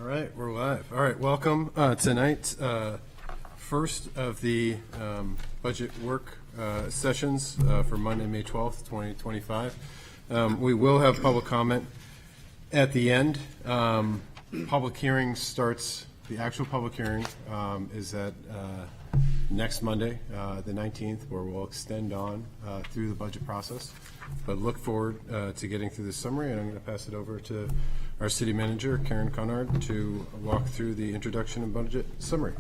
All right, we're live. All right, welcome. Tonight's first of the budget work sessions for Monday, May 12th, 2025. We will have public comment at the end. Public hearing starts, the actual public hearing is at next Monday, the 19th, where we'll extend on through the budget process. But look forward to getting through this summary, and I'm going to pass it over to our city manager, Karen Conard, to walk through the introduction and budget summary.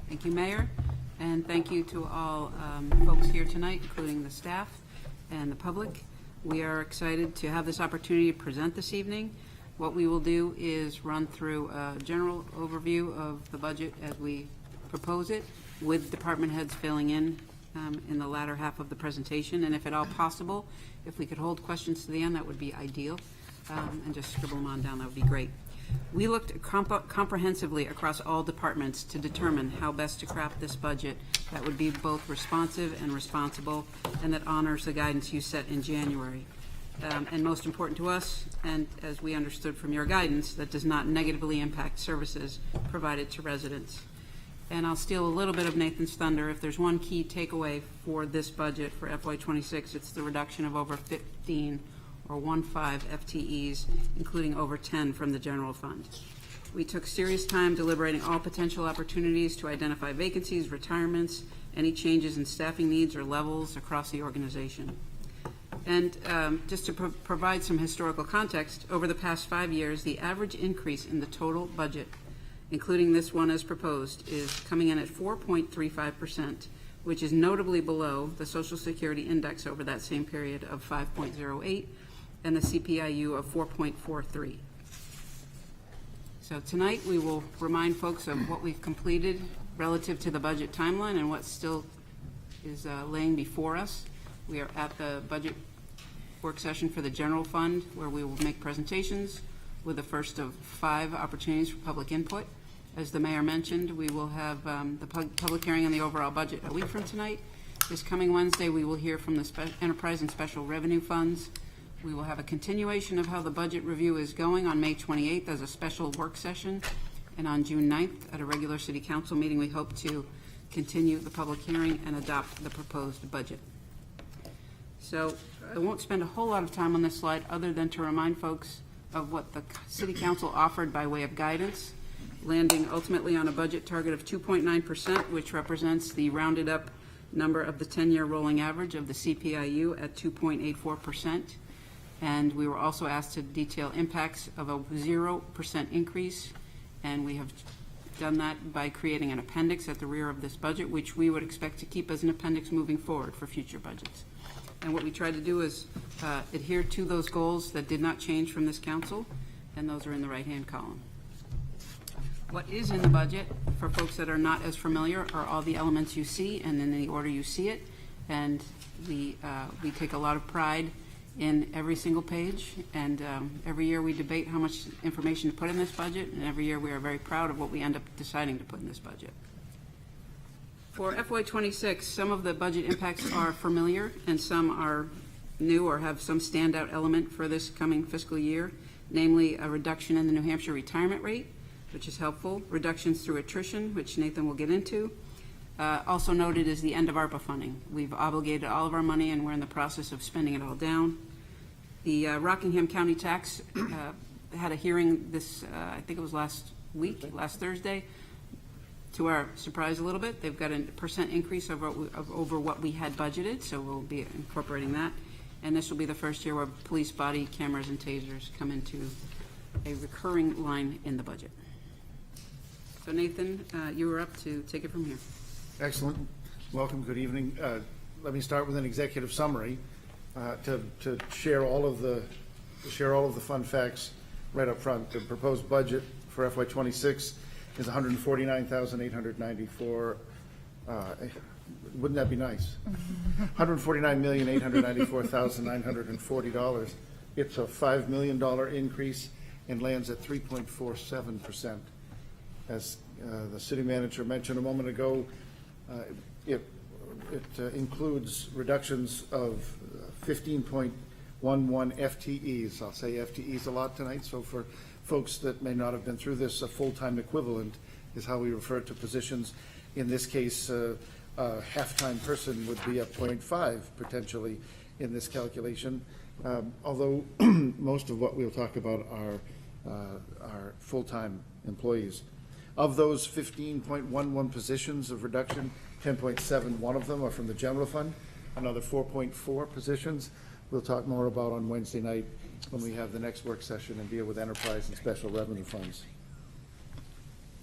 Thank you, Mayor, and thank you to all folks here tonight, including the staff and the public. We are excited to have this opportunity to present this evening. What we will do is run through a general overview of the budget as we propose it, with department heads filling in the latter half of the presentation. And if at all possible, if we could hold questions to the end, that would be ideal. And just scribble them on down, that would be great. We looked comprehensively across all departments to determine how best to craft this budget that would be both responsive and responsible, and that honors the guidance you set in January. And most important to us, and as we understood from your guidance, that does not negatively impact services provided to residents. And I'll steal a little bit of Nathan's thunder. If there's one key takeaway for this budget for FY26, it's the reduction of over 15 FTEs, including over 10 from the general fund. We took serious time deliberating all potential opportunities to identify vacancies, retirements, any changes in staffing needs or levels across the organization. And just to provide some historical context, over the past 5 years, the average increase in the total budget, including this one as proposed, is coming in at 4.35%, which is notably below the Social Security Index over that same period of 5.08 and the CPIU of 4.43. So tonight we will remind folks of what we've completed relative to the budget timeline and what still is laying before us. We are at the budget work session for the general fund, where we will make presentations with the first of 5 opportunities for public input. As the mayor mentioned, we will have the public hearing on the overall budget a week from tonight. This coming Wednesday, we will hear from the enterprise and special revenue funds. We will have a continuation of how the budget review is going on May 28th as a special work session, and on June 9th at a regular city council meeting, we hope to continue the public hearing and adopt the proposed budget. So I won't spend a whole lot of time on this slide other than to remind folks of what the city council offered by way of guidance, landing ultimately on a budget target of 2.9%, which represents the rounded up number of the 10-year rolling average of the CPIU at 2.84%. And we were also asked to detail impacts of a 0% increase, and we have done that by creating an appendix at the rear of this budget, which we would expect to keep as an appendix moving forward for future budgets. And what we tried to do is adhere to those goals that did not change from this council, and those are in the right-hand column. What is in the budget, for folks that are not as familiar, are all the elements you see and in the order you see it. And we take a lot of pride in every single page, and every year we debate how much information to put in this budget, and every year we are very proud of what we end up deciding to put in this budget. For FY26, some of the budget impacts are familiar and some are new or have some standout element for this coming fiscal year, namely a reduction in the New Hampshire retirement rate, which is helpful, reductions through attrition, which Nathan will get into. Also noted is the end of ARPA funding. We've obligated all of our money and we're in the process of spending it all down. The Rockingham County Tax had a hearing this, I think it was last Thursday. To our surprise a little bit, they've got a % increase over what we had budgeted, so we'll be incorporating that. And this will be the first year where police body cameras and tasers come into a recurring line in the budget. So Nathan, you are up to take it from here. Excellent. Welcome. Good evening. Let me start with an executive summary to share all of the fun facts right up front. The proposed budget for FY26 is $149,894. Wouldn't that be nice? $149,894,940. It's a $5 million increase and lands at 3.47%. As the city manager mentioned a moment ago, it includes reductions of 15.11 FTEs. I'll say FTEs a lot tonight. So for folks that may not have been through this, a full-time equivalent is how we refer to positions. In this case, a half-time person would be a 0.5 potentially in this calculation, although most of what we'll talk about are full-time employees. Of those 15.11 positions of reduction, 10.71 of them are from the general fund. Another 4.4 positions we'll talk more about on Wednesday night when we have the next work session and deal with enterprise and special revenue funds.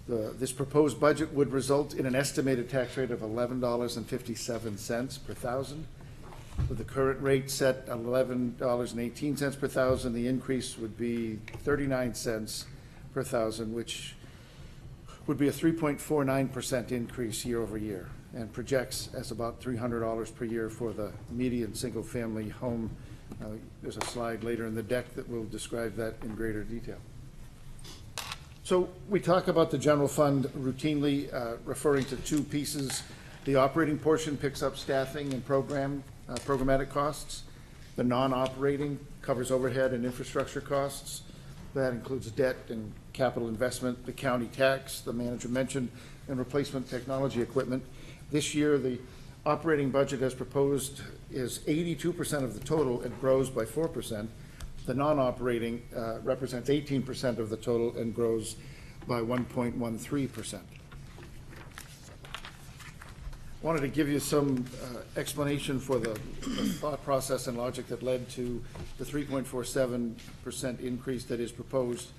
This proposed budget would result in an estimated tax rate of $11.57 per thousand. With the current rate set at $11.18 per thousand, the increase would be 39 cents per thousand, which would be a 3.49% increase year over year, and projects as about $300 per year for the median single-family home. There's a slide later in the deck that will describe that in greater detail. So we talk about the general fund routinely, referring to two pieces. The operating portion picks up staffing and programmatic costs. The non-operating covers overhead and infrastructure costs. That includes debt and capital investment, the county tax, the manager mentioned, and replacement technology equipment. This year, the operating budget as proposed is 82% of the total. It grows by 4%. The non-operating represents 18% of the total and grows by 1.13%. Wanted to give you some explanation for the thought process and logic that led to the 3.47% increase that is proposed.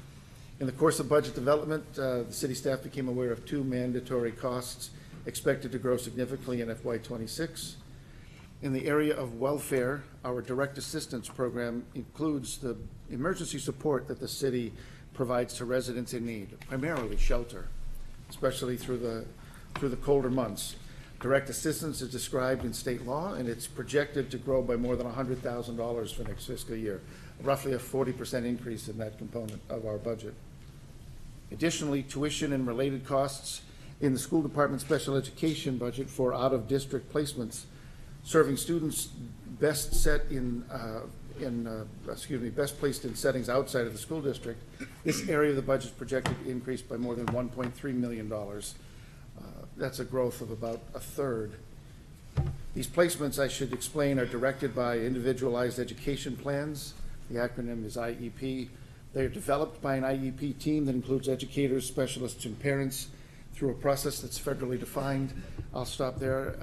In the course of budget development, the city staff became aware of two mandatory costs expected to grow significantly in FY26. In the area of welfare, our direct assistance program includes the emergency support that the city provides to residents in need, primarily shelter, especially through the colder months. Direct assistance is described in state law, and it's projected to grow by more than $100,000 for next fiscal year, roughly a 40% increase in that component of our budget. Additionally, tuition and related costs in the school department special education budget for out-of-district placements, serving students best placed in settings outside of the school district. This area of the budget is projected to increase by more than $1.3 million. That's a growth of about a third. These placements, I should explain, are directed by individualized education plans. The acronym is IEP. They are developed by an IEP team that includes educators, specialists, and parents through a process that's federally defined. I'll stop there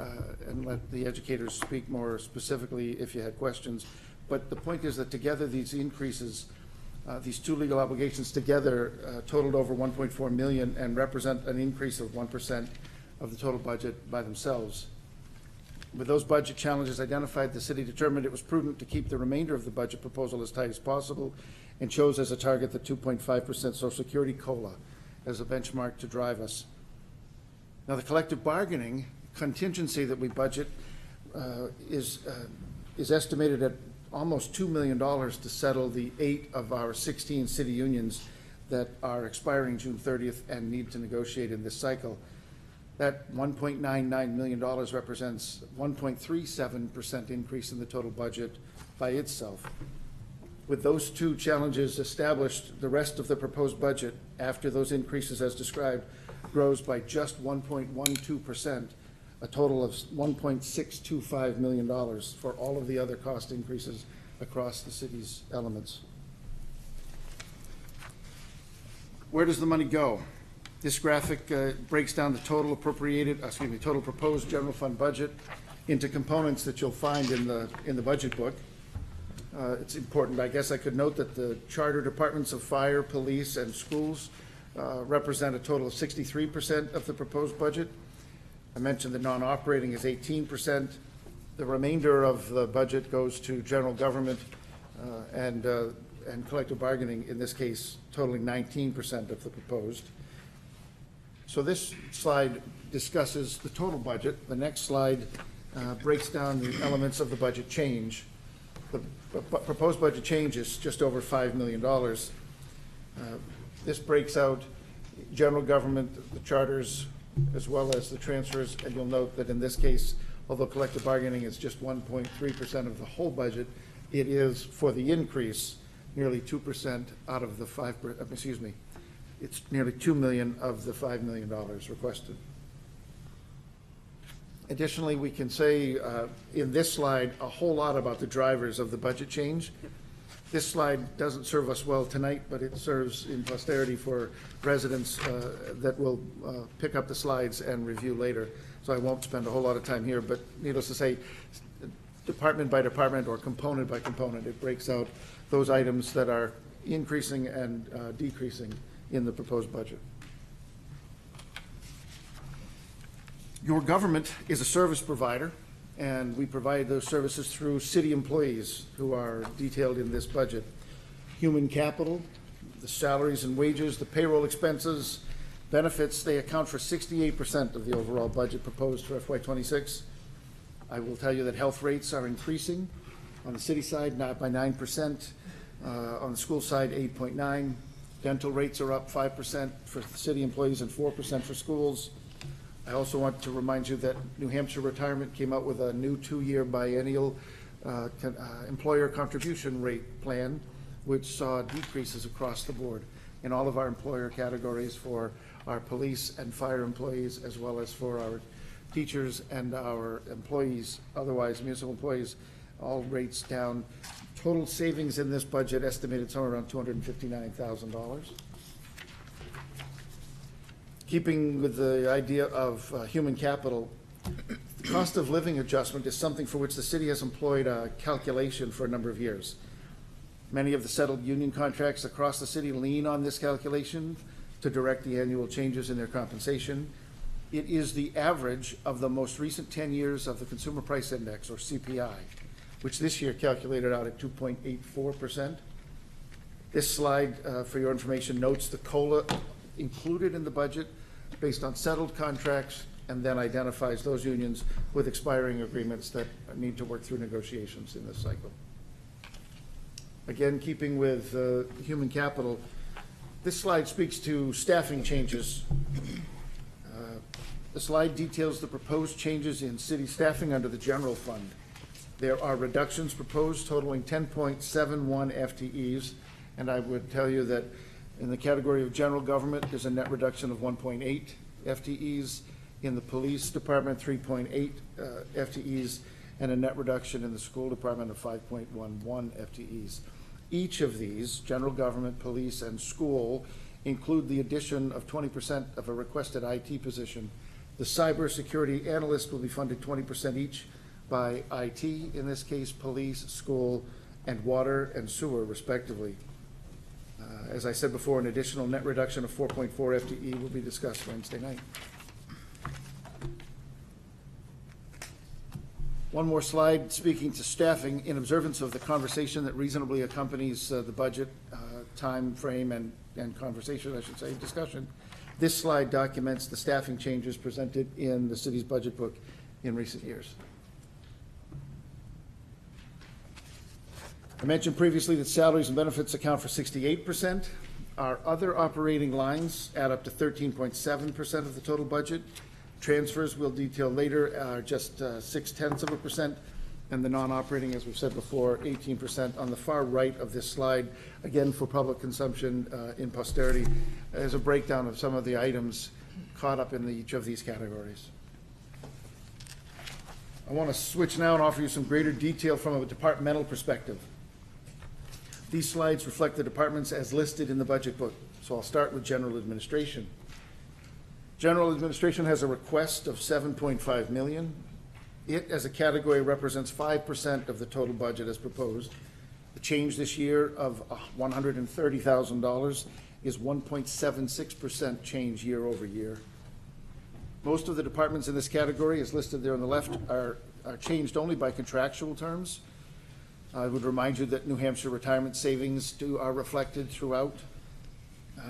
and let the educators speak more specifically if you had questions. But the point is that together these increases, these two legal obligations together totaled over $1.4 million and represent an increase of 1% of the total budget by themselves. With those budget challenges identified, the city determined it was prudent to keep the remainder of the budget proposal as tight as possible and chose as a target the 2.5% Social Security COLA as a benchmark to drive us. Now, the collective bargaining contingency that we budget is estimated at almost $2 million to settle the 8 of our 16 city unions that are expiring June 30th and need to negotiate in this cycle. That $1.99 million represents 1.37% increase in the total budget by itself. With those two challenges established, the rest of the proposed budget, after those increases as described, grows by just 1.12%, a total of $1.625 million for all of the other cost increases across the city's elements. Where does the money go? This graphic breaks down the total proposed general fund budget into components that you'll find in the budget book. It's important, I guess I could note that the charter departments of fire, police, and schools represent a total of 63% of the proposed budget. I mentioned the non-operating is 18%. The remainder of the budget goes to general government and collective bargaining, in this case totaling 19% of the proposed. So this slide discusses the total budget. The next slide breaks down the elements of the budget change. The proposed budget change is just over $5 million. This breaks out general government, the charters, as well as the transfers, and you'll note that in this case, although collective bargaining is just 1.3% of the whole budget, it is, for the increase, nearly 2% out of the it's nearly $2 million of the $5 million requested. Additionally, we can say in this slide a whole lot about the drivers of the budget change. This slide doesn't serve us well tonight, but it serves in posterity for residents that will pick up the slides and review later. So I won't spend a whole lot of time here, but needless to say, department by department or component by component, it breaks out those items that are increasing and decreasing in the proposed budget. Your government is a service provider, and we provide those services through city employees who are detailed in this budget. Human capital, the salaries and wages, the payroll expenses, benefits, they account for 68% of the overall budget proposed for FY26. I will tell you that health rates are increasing on the city side, not by 9%, on the school side, 8.9%. Dental rates are up 5% for city employees and 4% for schools. I also want to remind you that New Hampshire Retirement came out with a new 2-year biennial employer contribution rate plan, which saw decreases across the board in all of our employer categories for our police and fire employees, as well as for our teachers and our employees, otherwise municipal employees, all rates down. Total savings in this budget estimated somewhere around $259,000. Keeping with the idea of human capital, the cost of living adjustment is something for which the city has employed a calculation for a number of years. Many of the settled union contracts across the city lean on this calculation to direct the annual changes in their compensation. It is the average of the most recent 10 years of the Consumer Price Index, or CPI, which this year calculated out at 2.84%. This slide, for your information, notes the COLA included in the budget based on settled contracts, and then identifies those unions with expiring agreements that need to work through negotiations in this cycle. Again, keeping with human capital, this slide speaks to staffing changes. The slide details the proposed changes in city staffing under the general fund. There are reductions proposed totaling 10.71 FTEs, and I would tell you that in the category of general government, there's a net reduction of 1.8 FTEs. In the police department, 3.8 FTEs, and a net reduction in the school department of 5.11 FTEs. Each of these, general government, police, and school, include the addition of 20% of a requested IT position. The cybersecurity analyst will be funded 20% each by IT, in this case, police, school, and water and sewer, respectively. As I said before, an additional net reduction of 4.4 FTE will be discussed Wednesday night. One more slide speaking to staffing in observance of the conversation that reasonably accompanies the budget time frame and conversation, I should say, discussion. This slide documents the staffing changes presented in the city's budget book in recent years. I mentioned previously that salaries and benefits account for 68%. Our other operating lines add up to 13.7% of the total budget. Transfers we'll detail later are just 0.6%, and the non-operating, as we've said before, 18%. On the far right of this slide, again for public consumption in posterity, is a breakdown of some of the items caught up in each of these categories. I want to switch now and offer you some greater detail from a departmental perspective. These slides reflect the departments as listed in the budget book, so I'll start with general administration. General administration has a request of $7.5 million. It, as a category, represents 5% of the total budget as proposed. The change this year of $130,000 is 1.76% change year over year. Most of the departments in this category, as listed there on the left, are changed only by contractual terms. I would remind you that New Hampshire retirement savings are reflected throughout.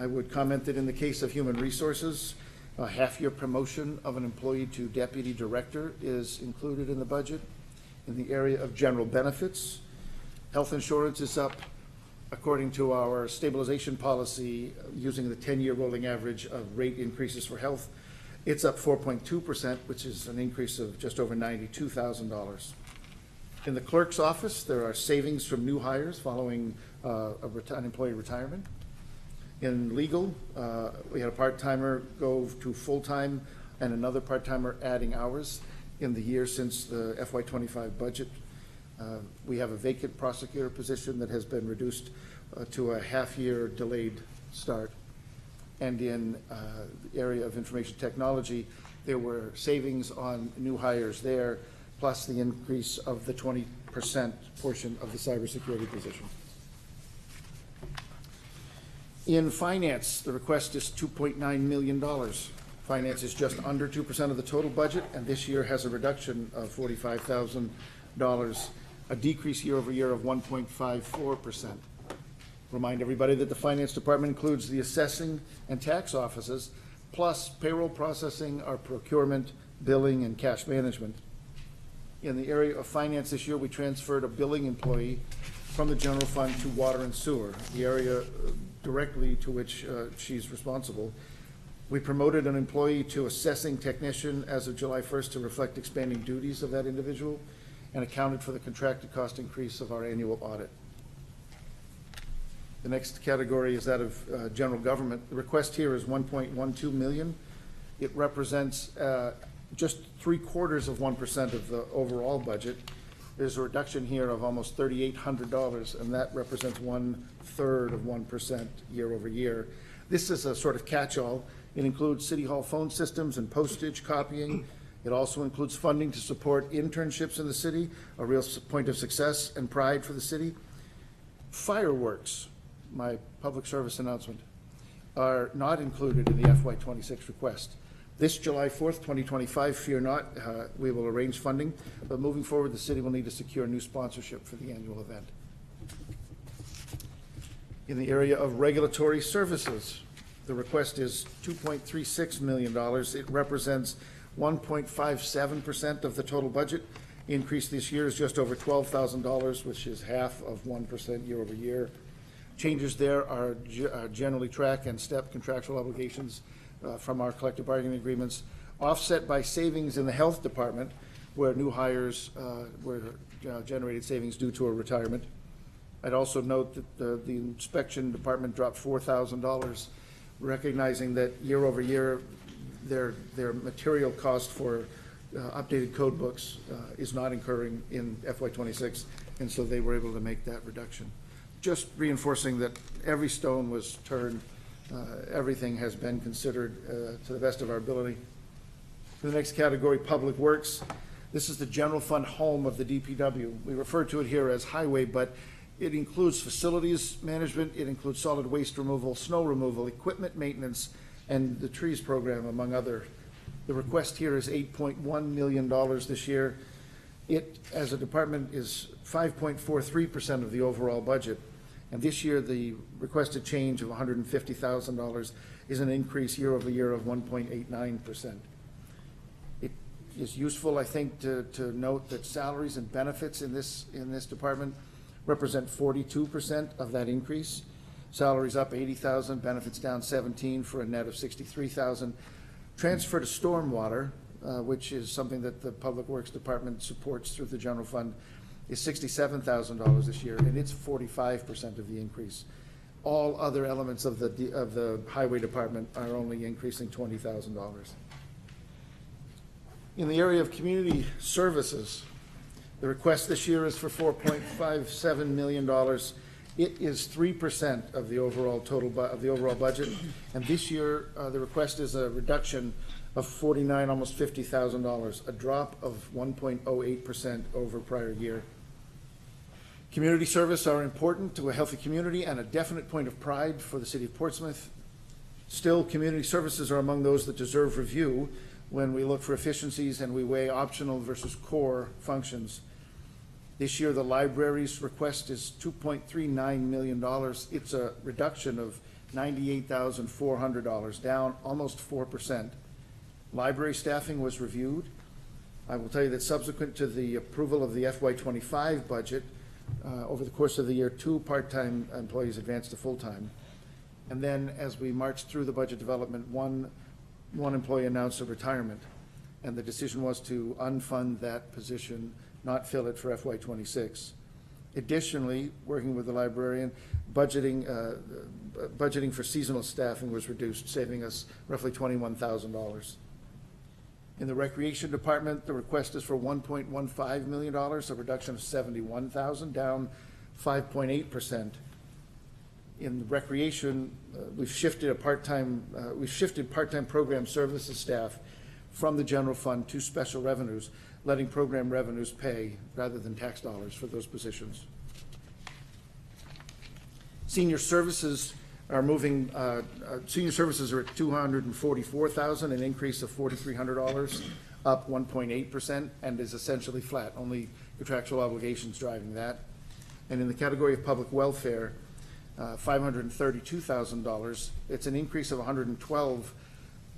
I would comment that in the case of human resources, a half-year promotion of an employee to deputy director is included in the budget. In the area of general benefits, health insurance is up according to our stabilization policy using the 10-year rolling average of rate increases for health. It's up 4.2%, which is an increase of just over $92,000. In the clerk's office, there are savings from new hires following an employee retirement. In legal, we had a part-timer go to full-time and another part-timer adding hours in the year since the FY25 budget. We have a vacant prosecutor position that has been reduced to a half-year delayed start. And in the area of information technology, there were savings on new hires there, plus the increase of the 20% portion of the cybersecurity position. In finance, the request is $2.9 million. Finance is just under 2% of the total budget, and this year has a reduction of $45,000, a decrease year over year of 1.54%. Remind everybody that the finance department includes the assessing and tax offices, plus payroll processing, our procurement, billing, and cash management. In the area of finance this year, we transferred a billing employee from the general fund to water and sewer, the area directly to which she's responsible. We promoted an employee to assessing technician as of July 1st to reflect expanding duties of that individual and accounted for the contracted cost increase of our annual audit. The next category is that of general government. The request here is $1.12 million. It represents just 3/4 of the overall budget. There's a reduction here of almost $3,800, and that represents 1/3 of 1% year over year. This is a sort of catch-all. It includes city hall phone systems and postage copying. It also includes funding to support internships in the city, a real point of success and pride for the city. Fireworks, my public service announcement, are not included in the FY26 request. This July 4th, 2025, fear not, we will arrange funding, but moving forward, the city will need to secure new sponsorship for the annual event. In the area of regulatory services, the request is $2.36 million. It represents 1.57% of the total budget. Increase this year is just over $12,000, which is half of 1% year over year. Changes there are generally track and step contractual obligations from our collective bargaining agreements, offset by savings in the health department, where new hires were generated savings due to a retirement. I'd also note that the inspection department dropped $4,000, recognizing that year over year, their material cost for updated code books is not incurring in FY26, and so they were able to make that reduction. Just reinforcing that every stone was turned, everything has been considered to the best of our ability. For the next category, Public Works. This is the general fund home of the DPW. We refer to it here as highway, but it includes facilities management, it includes solid waste removal, snow removal, equipment maintenance, and the trees program, among other. The request here is $8.1 million this year. It, as a department, is 5.43% of the overall budget. And this year, the requested change of $150,000 is an increase year over year of 1.89%. It is useful, I think, to note that salaries and benefits in this department represent 42% of that increase. Salaries up $80,000, benefits down $17,000 for a net of $63,000. Transfer to stormwater, which is something that the Public Works Department supports through the general fund, is $67,000 this year, and it's 45% of the increase. All other elements of the highway department are only increasing $20,000. In the area of community services, the request this year is for $4.57 million. It is 3% of the overall overall budget, and this year the request is a reduction of $49,000, almost $50,000, a drop of 1.08% over prior year. Community service are important to a healthy community and a definite point of pride for the city of Portsmouth. Still, community services are among those that deserve review when we look for efficiencies and we weigh optional versus core functions. This year, the library's request is $2.39 million. It's a reduction of $98,400, down almost 4%. Library staffing was reviewed. I will tell you that subsequent to the approval of the FY25 budget, over the course of the year, 2 part-time employees advanced to full-time. And then as we marched through the budget development, one employee announced a retirement, and the decision was to unfund that position not fill it for FY '26. Additionally, working with the librarian, budgeting for seasonal staffing was reduced, saving us roughly $21,000. In the Recreation Department, the request is for $1.15 million, a reduction of $71,000, down 5.8%. In Recreation, we've shifted part-time program services staff from the general fund to special revenues, letting program revenues pay rather than tax dollars for those positions. Senior services are moving, senior services are at $244,000, an increase of $4,300, up 1.8%, and is essentially flat, only contractual obligations driving that. And in the category of public welfare, $532,000, it's an increase of $112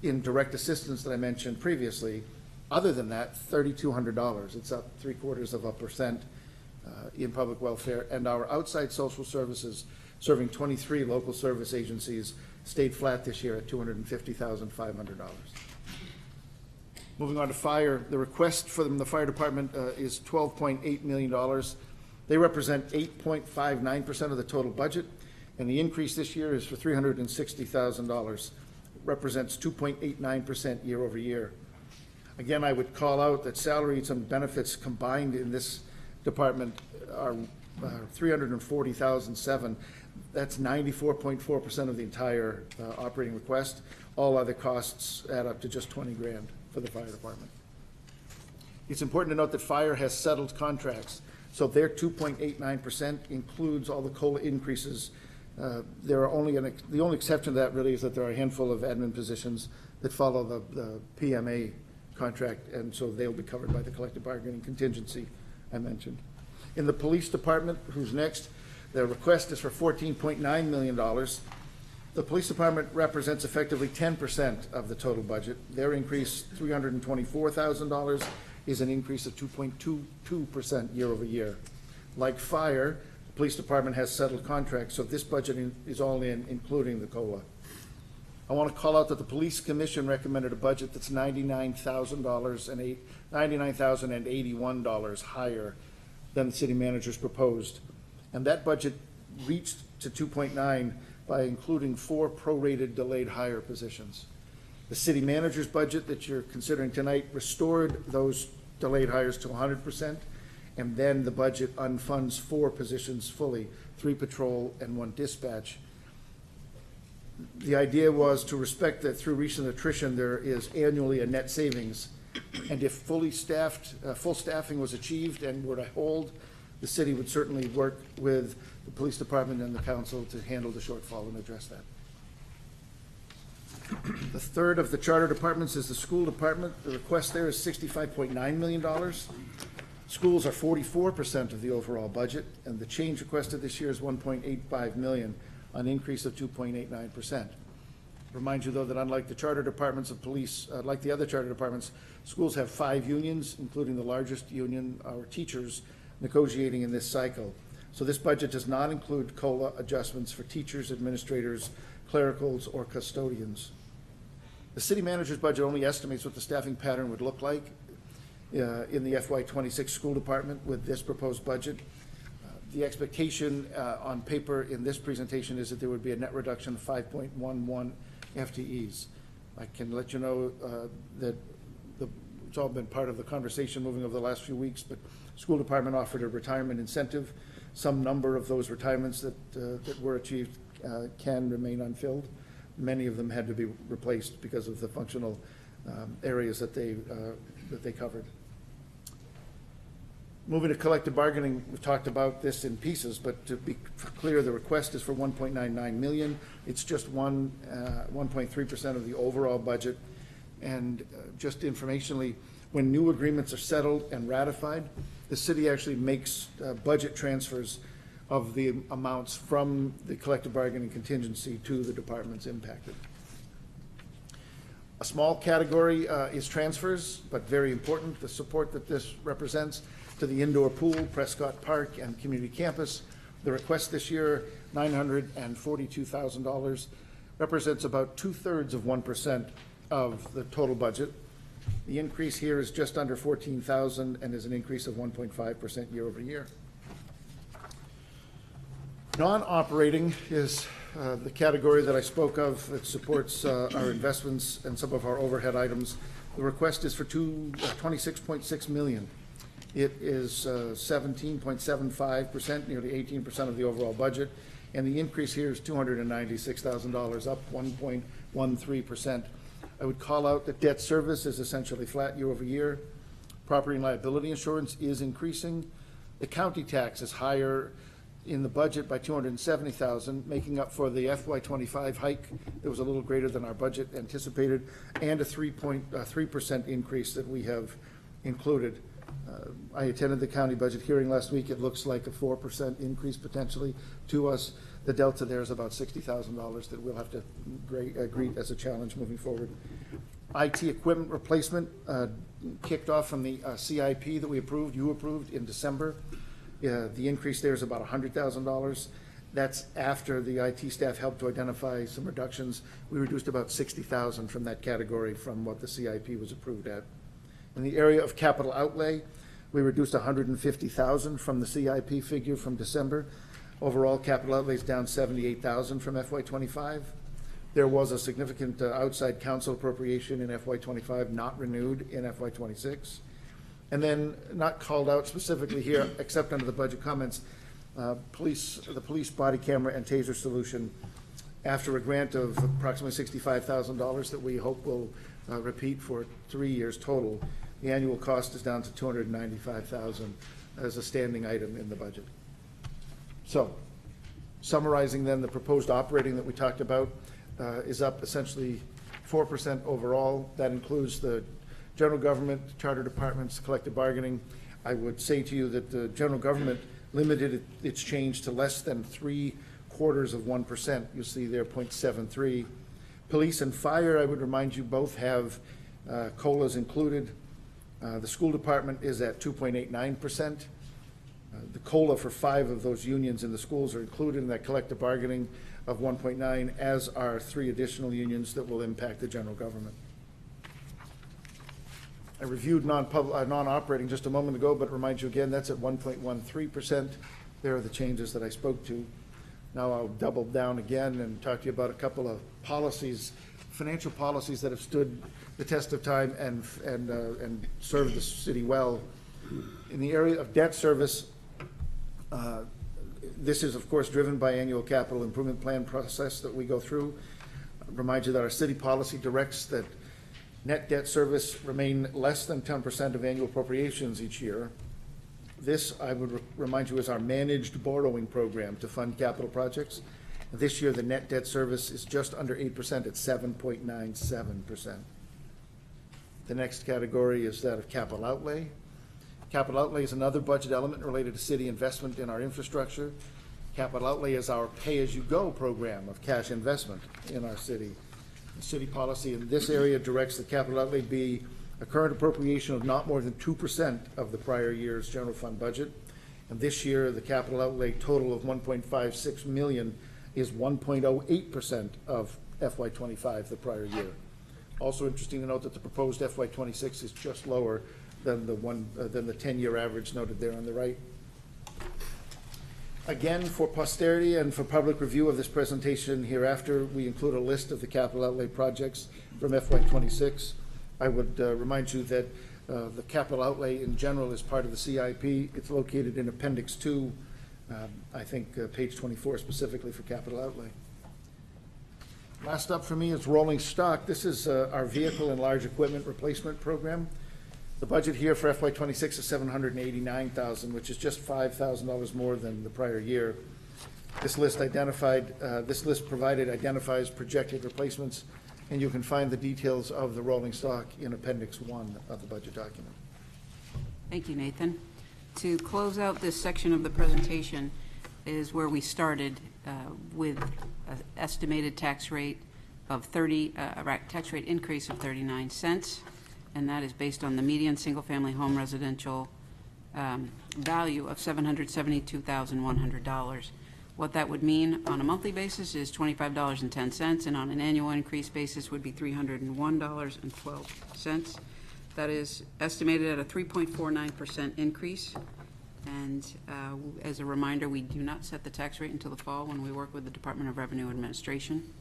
in direct assistance that I mentioned previously. Other than that, $3,200, it's up 0.75% in public welfare, and our outside social services, serving 23 local service agencies, stayed flat this year at $250,500. Moving on to fire, the request from the fire department is $12.8 million. They represent 8.59% of the total budget, and the increase this year is for $360,000. Represents 2.89% year over year. Again, I would call out that salaries and benefits combined in this department are $340,007. That's 94.4% of the entire operating request. All other costs add up to just $20,000 for the fire department. It's important to note that fire has settled contracts, so their 2.89% includes all the COLA increases. There are only the only exception to that really is that there are a handful of admin positions that follow the PMA contract, and so they'll be covered by the collective bargaining contingency I mentioned. In the police department, who's next, the request is for $14.9 million. The police department represents effectively 10% of the total budget. Their increase, $324,000, is an increase of 2.22% year over year. Like fire, the police department has settled contracts, so this budget is all in, including the COLA. I want to call out that the police commission recommended a budget that's $99,081 higher than the city manager's proposed. And that budget reached to 2.9 by including 4 prorated delayed hire positions. The city manager's budget that you're considering tonight restored those delayed hires to 100%, and then the budget unfunds 4 positions fully, 3 patrol and 1 dispatch. The idea was to respect that through recent attrition, there is annually a net savings. And if fully staffed, full staffing was achieved and were to hold, the city would certainly work with the police department and the council to handle the shortfall and address that. The third of the charter departments is the school department. The request there is $65.9 million. Schools are 44% of the overall budget, and the change requested this year is $1.85 million, an increase of 2.89%. Remind you, though, that unlike the charter departments of police, like the other charter departments, schools have 5 unions, including the largest union, our teachers, negotiating in this cycle. So this budget does not include COLA adjustments for teachers, administrators, clericals, or custodians. The city manager's budget only estimates what the staffing pattern would look like in the FY '26 school department with this proposed budget. The expectation on paper in this presentation is that there would be a net reduction of 5.11 FTEs. I can let you know that it's all been part of the conversation moving over the last few weeks, but school department offered a retirement incentive. Some number of those retirements that were achieved can remain unfilled. Many of them had to be replaced because of the functional areas that they covered. Moving to collective bargaining, we've talked about this in pieces, but to be clear, the request is for $1.99 million. It's just 1.3% of the overall budget. And just informationally, when new agreements are settled and ratified, the city actually makes budget transfers of the amounts from the collective bargaining contingency to the departments impacted. A small category is transfers, but very important, the support that this represents to the indoor pool, Prescott Park, and community campus. The request this year, $942,000, represents about 2/3 of 1% of the total budget. The increase here is just under 14,000 and is an increase of 1.5% year over year. Non-operating is the category that I spoke of that supports our investments and some of our overhead items. The request is for 26.6 million. It is 17.75%, nearly 18% of the overall budget, and the increase here is $296,000, up 1.13%. I would call out that debt service is essentially flat year over year. Property and liability insurance is increasing. The county tax is higher in the budget by $270,000, making up for the FY25 hike that was a little greater than our budget anticipated, and a 3.3% increase that we have included. I attended the county budget hearing last week. It looks like a 4% increase potentially to us. The delta there is about $60,000 that we'll have to greet as a challenge moving forward. IT equipment replacement kicked off from the CIP that you approved in December. The increase there is about $100,000. That's after the IT staff helped to identify some reductions. We reduced about $60,000 from that category from what the CIP was approved at. In the area of capital outlay, we reduced $150,000 from the CIP figure from December. Overall, capital outlay is down $78,000 from FY25. There was a significant outside council appropriation in FY25, not renewed in FY26. And then, not called out specifically here, except under the budget comments, the police body camera and taser solution, after a grant of approximately $65,000 that we hope will repeat for 3 years total, the annual cost is down to $295,000 as a standing item in the budget. So, summarizing then, the proposed operating that we talked about is up essentially 4% overall. That includes the general government, charter departments, collective bargaining. I would say to you that the general government limited its change to less than 0.75%. You'll see there 0.73. Police and fire, I would remind you, both have COLAs included. The school department is at 2.89%. The COLA for 5 of those unions in the schools are included in that collective bargaining of 1.9, as are 3 additional unions that will impact the general government. I reviewed non-operating just a moment ago, but remind you again, that's at 1.13%. There are the changes that I spoke to. Now I'll double down again and talk to you about a couple of policies, financial policies that have stood the test of time and served the city well. In the area of debt service, this is of course driven by annual capital improvement plan process that we go through. Remind you that our city policy directs that net debt service remain less than 10% of annual appropriations each year. This, I would remind you, is our managed borrowing program to fund capital projects. This year, the net debt service is just under 8% at 7.97%. The next category is that of capital outlay. Capital outlay is another budget element related to city investment in our infrastructure. Capital outlay is our pay-as-you-go program of cash investment in our city. The city policy in this area directs the capital outlay be a current appropriation of not more than 2% of the prior year's general fund budget. And this year, the capital outlay total of $1.56 million is 1.08% of FY25, the prior year. Also interesting to note that the proposed FY26 is just lower than the 10-year average noted there on the right. Again, for posterity and for public review of this presentation hereafter, we include a list of the capital outlay projects from FY26. I would remind you that the capital outlay in general is part of the CIP. It's located in Appendix 2, I think page 24 specifically for capital outlay. Last up for me is rolling stock. This is our vehicle and large equipment replacement program. The budget here for FY26 is $789,000, which is just $5,000 more than the prior year. This list identifies projected replacements, and you can find the details of the rolling stock in Appendix 1 of the budget document. Thank you, Nathan. To close out this section of the presentation is where we started with an estimated tax rate of tax rate increase of 39 cents. And that is based on the median single-family home residential value of $772,100. What that would mean on a monthly basis is $25.10, and on an annual increase basis would be $301.12. That is estimated at a 3.49% increase. And as a reminder, we do not set the tax rate until the fall when we work with the Department of Revenue Administration.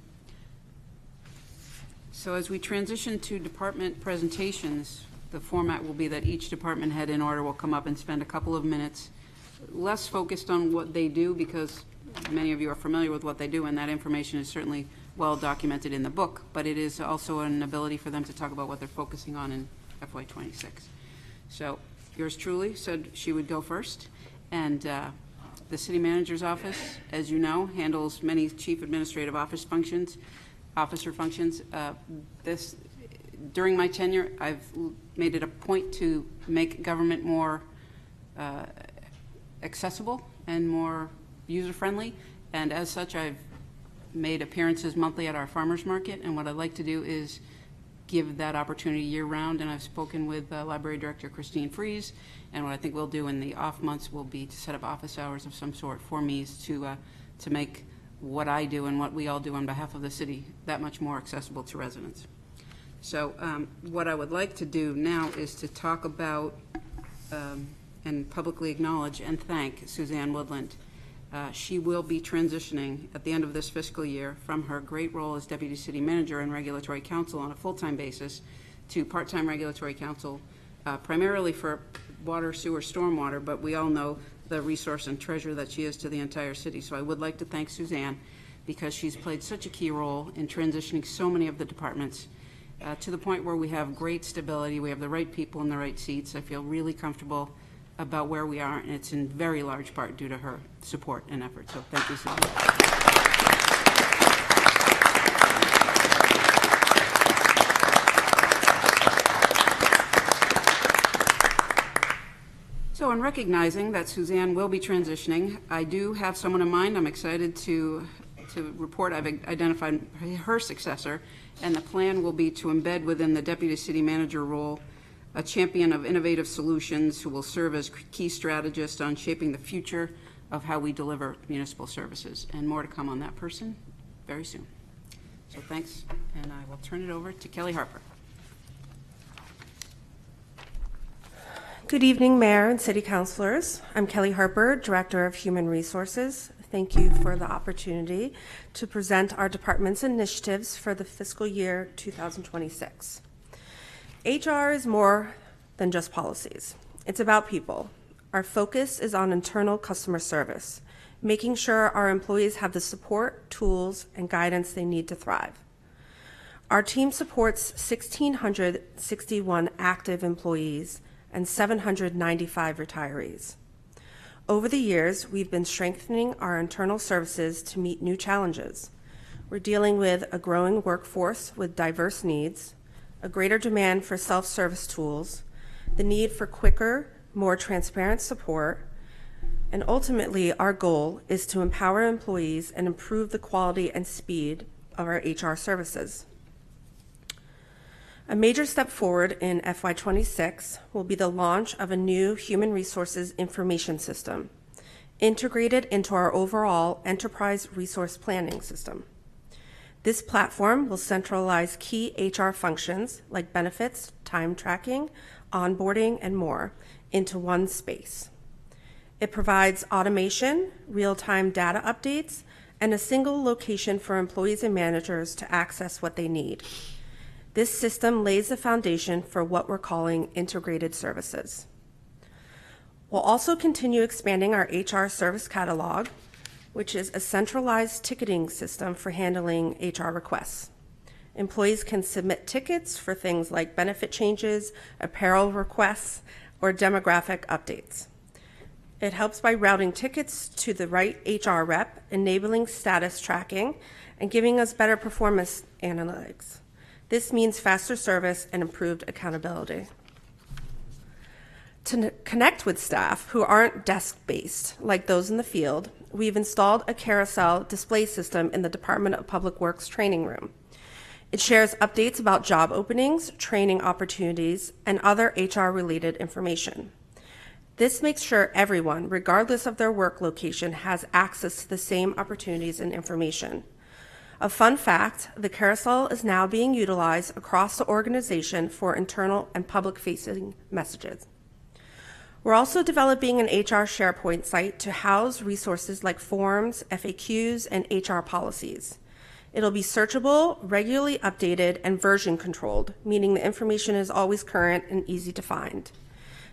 So as we transition to department presentations, the format will be that each department head in order will come up and spend a couple of minutes, less focused on what they do, because many of you are familiar with what they do, and that information is certainly well documented in the book, but it is also an ability for them to talk about what they're focusing on in FY26. So yours truly said she would go first, and the city manager's office, as you know, handles many chief administrative officer functions. During my tenure, I've made it a point to make government more accessible and more user-friendly, and as such, I've made appearances monthly at our farmers market, and what I'd like to do is give that opportunity year-round, and I've spoken with Library Director Christine Fries, and what I think we'll do in the off months will be to set up office hours of some sort for me to make what I do and what we all do on behalf of the city that much more accessible to residents. So what I would like to do now is to talk about and publicly acknowledge and thank Suzanne Woodland. She will be transitioning at the end of this fiscal year from her great role as Deputy City Manager and Regulatory Counsel on a full-time basis to part-time Regulatory Counsel, primarily for water, sewer, stormwater, but we all know the resource and treasure that she is to the entire city. So I would like to thank Suzanne because she's played such a key role in transitioning so many of the departments to the point where we have great stability, we have the right people in the right seats. I feel really comfortable about where we are, and it's in very large part due to her support and effort. So thank you, Suzanne. So in recognizing that Suzanne will be transitioning, I do have someone in mind. I'm excited to report I've identified her successor, and the plan will be to embed within the Deputy City Manager role a champion of innovative solutions who will serve as key strategist on shaping the future of how we deliver municipal services. And more to come on that person very soon. So thanks, and I will turn it over to Kelly Harper. Good evening, Mayor and City Councilors. I'm Kelly Harper, Director of Human Resources. Thank you for the opportunity to present our department's initiatives for the fiscal year 2026. HR is more than just policies. It's about people. Our focus is on internal customer service, making sure our employees have the support, tools, and guidance they need to thrive. Our team supports 1,661 active employees and 795 retirees. Over the years, we've been strengthening our internal services to meet new challenges. We're dealing with a growing workforce with diverse needs, a greater demand for self-service tools, the need for quicker, more transparent support, and ultimately our goal is to empower employees and improve the quality and speed of our HR services. A major step forward in FY26 will be the launch of a new human resources information system, integrated into our overall enterprise resource planning system. This platform will centralize key HR functions like benefits, time tracking, onboarding, and more into one space. It provides automation, real-time data updates, and a single location for employees and managers to access what they need. This system lays the foundation for what we're calling integrated services. We'll also continue expanding our HR service catalog, which is a centralized ticketing system for handling HR requests. Employees can submit tickets for things like benefit changes, apparel requests, or demographic updates. It helps by routing tickets to the right HR rep, enabling status tracking, and giving us better performance analytics. This means faster service and improved accountability. To connect with staff who aren't desk-based, like those in the field, we've installed a carousel display system in the Department of Public Works training room. It shares updates about job openings, training opportunities, and other HR-related information. This makes sure everyone, regardless of their work location, has access to the same opportunities and information. A fun fact, the carousel is now being utilized across the organization for internal and public-facing messages. We're also developing an HR SharePoint site to house resources like forms, FAQs, and HR policies. It'll be searchable, regularly updated, and version controlled, meaning the information is always current and easy to find.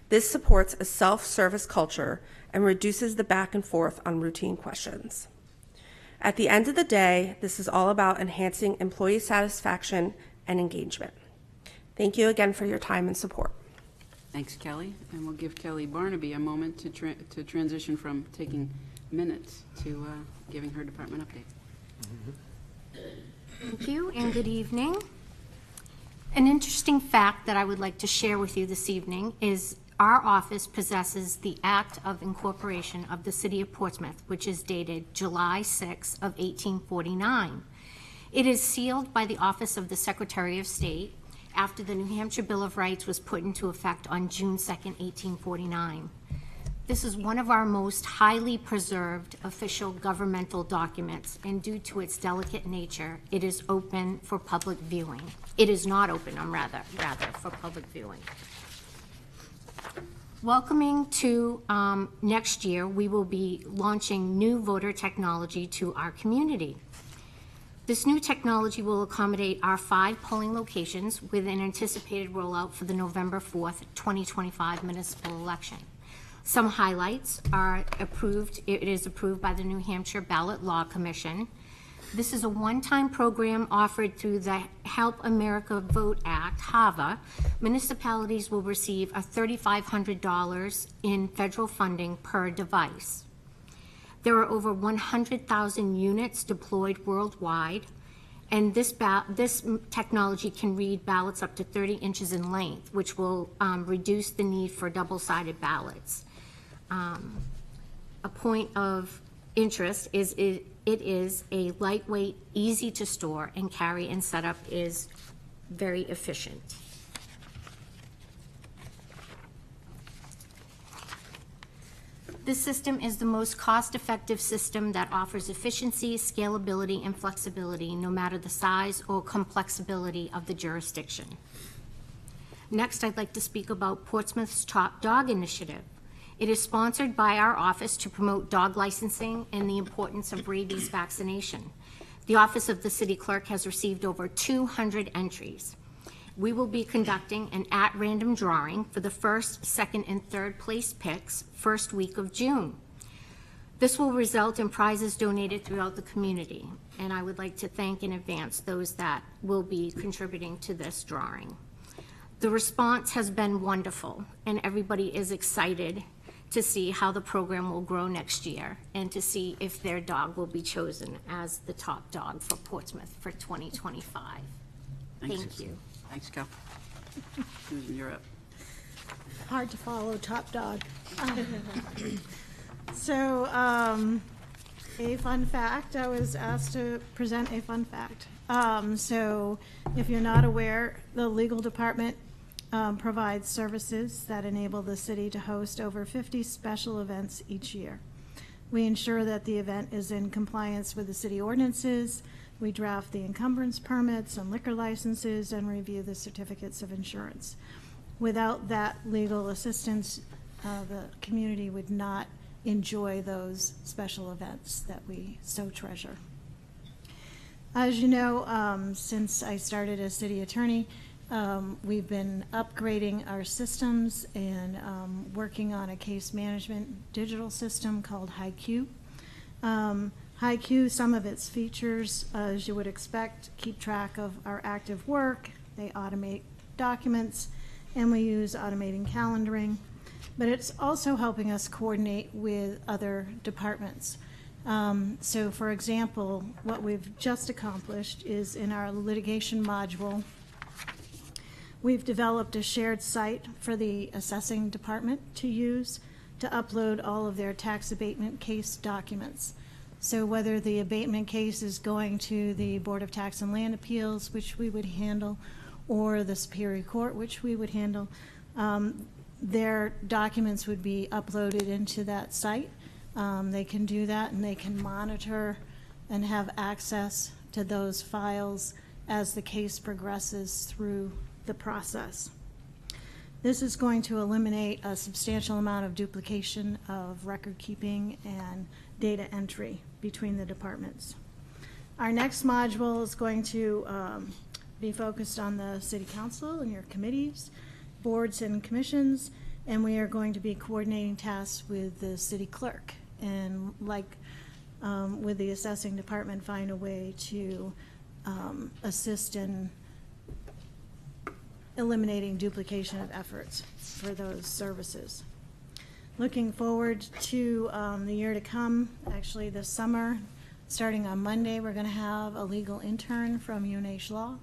This supports a self-service culture and reduces the back and forth on routine questions. At the end of the day, this is all about enhancing employee satisfaction and engagement. Thank you again for your time and support. Thanks, Kelly. And we'll give Kelly Barnaby a moment to transition from taking minutes to giving her department update. Thank you and good evening. An interesting fact that I would like to share with you this evening is our office possesses the Act of Incorporation of the City of Portsmouth, which is dated July 6 of 1849. It is sealed by the Office of the Secretary of State after the New Hampshire Bill of Rights was put into effect on June 2, 1849. This is one of our most highly preserved official governmental documents, and due to its delicate nature, it is open for public viewing. It is not open, rather, for public viewing. Welcoming to next year, we will be launching new voter technology to our community. This new technology will accommodate our 5 polling locations with an anticipated rollout for the November 4th, 2025 municipal election. Some highlights are approved. It is approved by the New Hampshire Ballot Law Commission. This is a one-time program offered through the Help America Vote Act, HAVA. Municipalities will receive a $3,500 in federal funding per device. There are over 100,000 units deployed worldwide, and this technology can read ballots up to 30 inches in length, which will reduce the need for double-sided ballots. A point of interest is it is a lightweight, easy to store and carry, and setup is very efficient. This system is the most cost-effective system that offers efficiency, scalability, and flexibility, no matter the size or complexity of the jurisdiction. Next, I'd like to speak about Portsmouth's Top Dog Initiative. It is sponsored by our office to promote dog licensing and the importance of rabies vaccination. The Office of the City Clerk has received over 200 entries. We will be conducting an at-random drawing for the first, second, and third place picks first week of June. This will result in prizes donated throughout the community, and I would like to thank in advance those that will be contributing to this drawing. The response has been wonderful, and everybody is excited to see how the program will grow next year and to see if their dog will be chosen as the top dog for Portsmouth for 2025. Thank you. Thanks, Kel. Susan, you're up. Hard to follow, Top Dog. So, a fun fact, I was asked to present a fun fact. So, if you're not aware, the legal department provides services that enable the city to host over 50 special events each year. We ensure that the event is in compliance with the city ordinances. We draft the encumbrance permits and liquor licenses and review the certificates of insurance. Without that legal assistance, the community would not enjoy those special events that we so treasure. As you know, since I started as city attorney, we've been upgrading our systems and working on a case management digital system called HiQ. HiQ, some of its features, as you would expect, keep track of our active work, they automate documents, and we use automating calendaring. But it's also helping us coordinate with other departments. So for example, what we've just accomplished is in our litigation module, we've developed a shared site for the assessing department to use to upload all of their tax abatement case documents. So whether the abatement case is going to the Board of Tax and Land Appeals, which we would handle, or the Superior Court, which we would handle, their documents would be uploaded into that site. They can do that, and they can monitor and have access to those files as the case progresses through the process. This is going to eliminate a substantial amount of duplication of record keeping and data entry between the departments. Our next module is going to be focused on the city council and your committees, boards and commissions, and we are going to be coordinating tasks with the city clerk, and like with the assessing department, find a way to assist in eliminating duplication of efforts for those services. Looking forward to the year to come, actually this summer, starting on Monday, we're going to have a legal intern from UNH Law.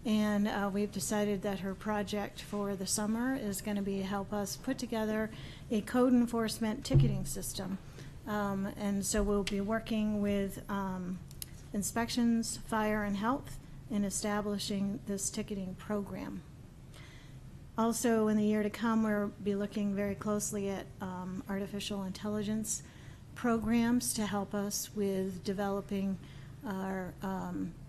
And we've decided that her project for the summer is going to be help us put together a code enforcement ticketing system. And so we'll be working with inspections, fire, and health in establishing this ticketing program. Also, in the year to come, we'll be looking very closely at artificial intelligence programs to help us with developing our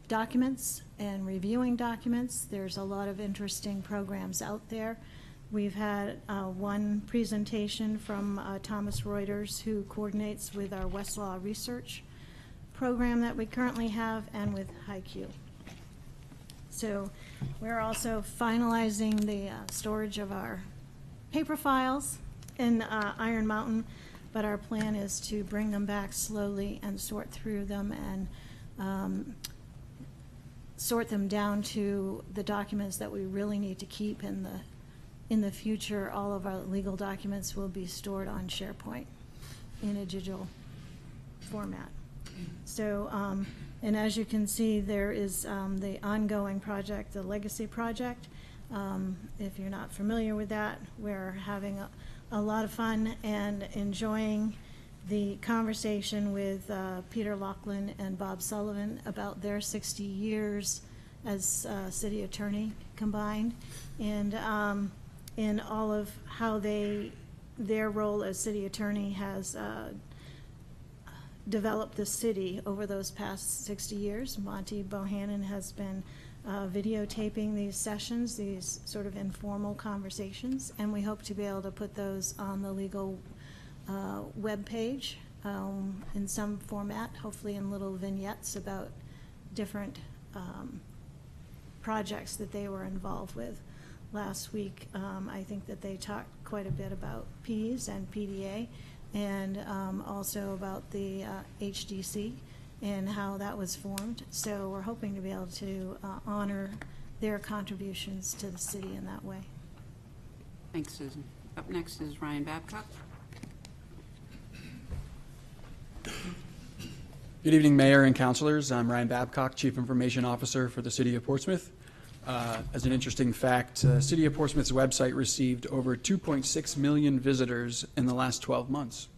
documents and reviewing documents. There's a lot of interesting programs out there. We've had one presentation from Thomas Reuters, who coordinates with our Westlaw research program that we currently have, and with HiQ. So we're also finalizing the storage of our paper files in Iron Mountain, but our plan is to bring them back slowly and sort through them and sort them down to the documents that we really need to keep. In the future, all of our legal documents will be stored on SharePoint in a digital format. So, and as you can see, there is the ongoing project, the Legacy Project. If you're not familiar with that, we're having a lot of fun and enjoying the conversation with Peter Laughlin and Bob Sullivan about their 60 years as city attorney combined, and in all of how their role as city attorney has developed the city over those past 60 years. Monty Bohannon has been videotaping these sessions, these sort of informal conversations, and we hope to be able to put those on the legal webpage in some format, hopefully in little vignettes about different projects that they were involved with. Last week, I think that they talked quite a bit about PEAS and PDA, and also about the HDC and how that was formed. So we're hoping to be able to honor their contributions to the city in that way. Thanks, Susan. Up next is Ryan Babcock. Good evening, Mayor and Councilors. I'm Ryan Babcock, Chief Information Officer for the City of Portsmouth. As an interesting fact, City of Portsmouth's website received over 2.6 million visitors in the last 12 months.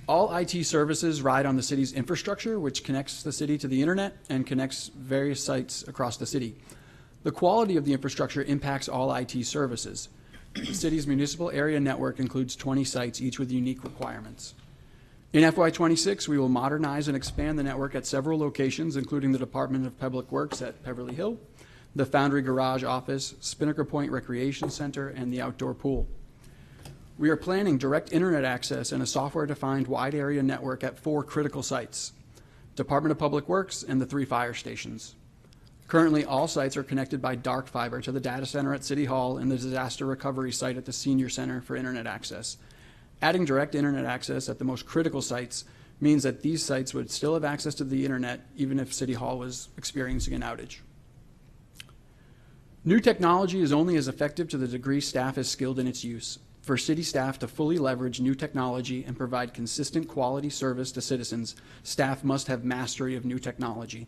All IT services ride on the city's infrastructure, which connects the city to the internet and connects various sites across the city. The quality of the infrastructure impacts all IT services. The city's municipal area network includes 20 sites, each with unique requirements. In FY26, we will modernize and expand the network at several locations, including the Department of Public Works at Beverly Hill, the Foundry Garage office, Spinnaker Point Recreation Center, and the outdoor pool. We are planning direct internet access and a software-defined wide area network at 4 critical sites, Department of Public Works and the 3 fire stations. Currently, all sites are connected by dark fiber to the data center at City Hall and the disaster recovery site at the Senior Center for internet access. Adding direct internet access at the most critical sites means that these sites would still have access to the internet even if City Hall was experiencing an outage. New technology is only as effective to the degree staff is skilled in its use. For city staff to fully leverage new technology and provide consistent quality service to citizens, staff must have mastery of new technology.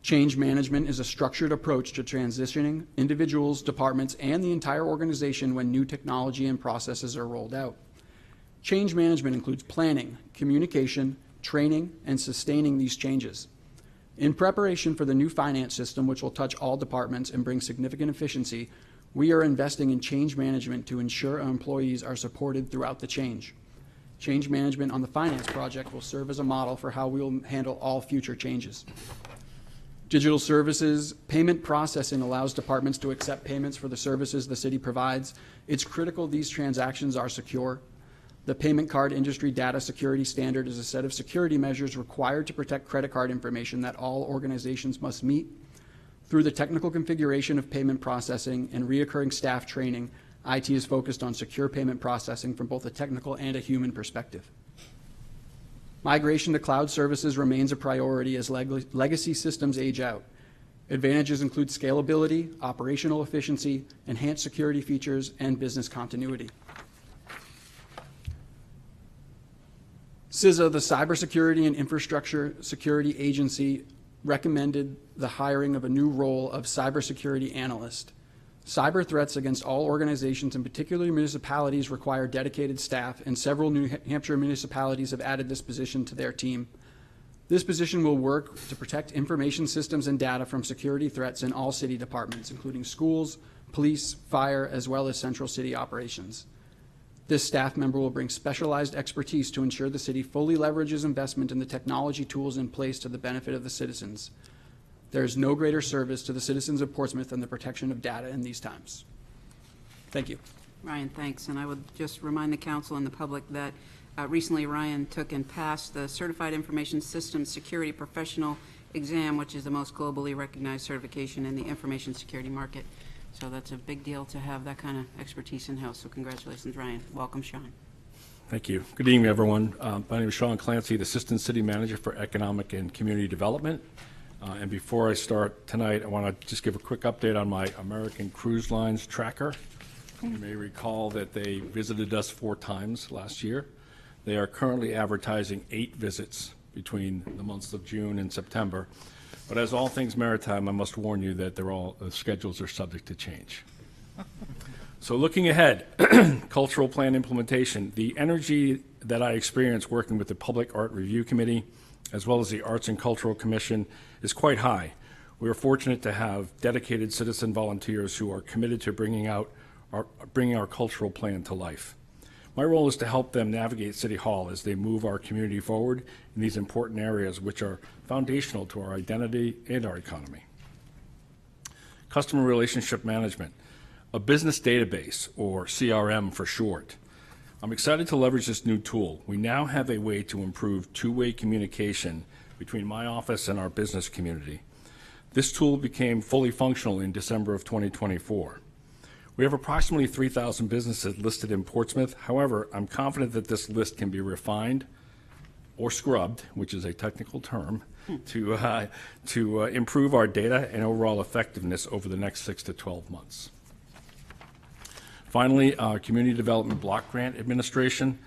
Change management is a structured approach to transitioning individuals, departments, and the entire organization when new technology and processes are rolled out. Change management includes planning, communication, training, and sustaining these changes. In preparation for the new finance system, which will touch all departments and bring significant efficiency, we are investing in change management to ensure our employees are supported throughout the change. Change management on the finance project will serve as a model for how we will handle all future changes. Digital services, payment processing allows departments to accept payments for the services the city provides. It's critical these transactions are secure. The Payment Card Industry Data Security Standard is a set of security measures required to protect credit card information that all organizations must meet. Through the technical configuration of payment processing and reoccurring staff training, IT is focused on secure payment processing from both a technical and a human perspective. Migration to cloud services remains a priority as legacy systems age out. Advantages include scalability, operational efficiency, enhanced security features, and business continuity. CISA, the Cybersecurity and Infrastructure Security Agency, recommended the hiring of a new role of cybersecurity analyst. Cyber threats against all organizations, and particularly municipalities, require dedicated staff, and several New Hampshire municipalities have added this position to their team. This position will work to protect information systems and data from security threats in all city departments, including schools, police, fire, as well as central city operations. This staff member will bring specialized expertise to ensure the city fully leverages investment in the technology tools in place to the benefit of the citizens. There is no greater service to the citizens of Portsmouth than the protection of data in these times. Thank you. Ryan, thanks. And I would just remind the council and the public that recently Ryan took and passed the Certified Information Systems Security Professional exam, which is the most globally recognized certification in the information security market. So that's a big deal to have that kind of expertise in-house. So congratulations, Ryan. Welcome, Sean. Thank you. Good evening, everyone. My name is Sean Clancy, the Assistant City Manager for Economic and Community Development. And before I start tonight, I want to just give a quick update on my American Cruise Lines tracker. You may recall that they visited us 4 times last year. They are currently advertising 8 visits between the months of June and September. But as all things maritime, I must warn you that the schedules are subject to change. So looking ahead, cultural plan implementation, the energy that I experienced working with the Public Art Review Committee, as well as the Arts and Cultural Commission, is quite high. We are fortunate to have dedicated citizen volunteers who are committed to bringing our cultural plan to life. My role is to help them navigate City Hall as they move our community forward in these important areas which are foundational to our identity and our economy. Customer relationship management, a business database, or CRM for short. I'm excited to leverage this new tool. We now have a way to improve two-way communication between my office and our business community. This tool became fully functional in December of 2024. We have approximately 3,000 businesses listed in Portsmouth. However, I'm confident that this list can be refined or scrubbed, which is a technical term, to improve our data and overall effectiveness over the next 6 to 12 months. Finally, Community Development Block Grant Administration.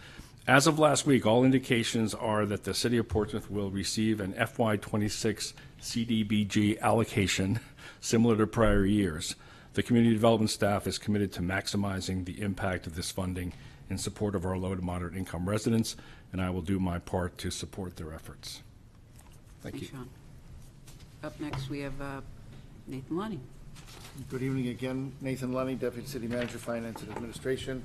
As of last week, all indications are that the City of Portsmouth will receive an FY26 CDBG allocation similar to prior years. The community development staff is committed to maximizing the impact of this funding in support of our low to moderate income residents, and I will do my part to support their efforts. Thank you. Sean. Up next, we have Nathan Lunny. Good evening again. Nathan Lunny, Deputy City Manager, Finance and Administration.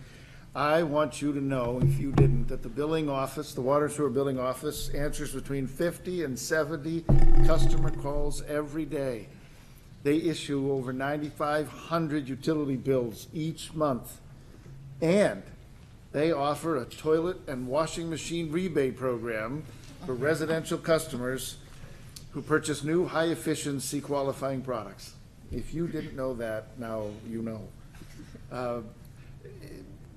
I want you to know, if you didn't, that the billing office, the water and sewer billing office, answers between 50 and 70 customer calls every day. They issue over 9,500 utility bills each month. And they offer a toilet and washing machine rebate program for residential customers who purchase new high-efficiency qualifying products. If you didn't know that, now you know.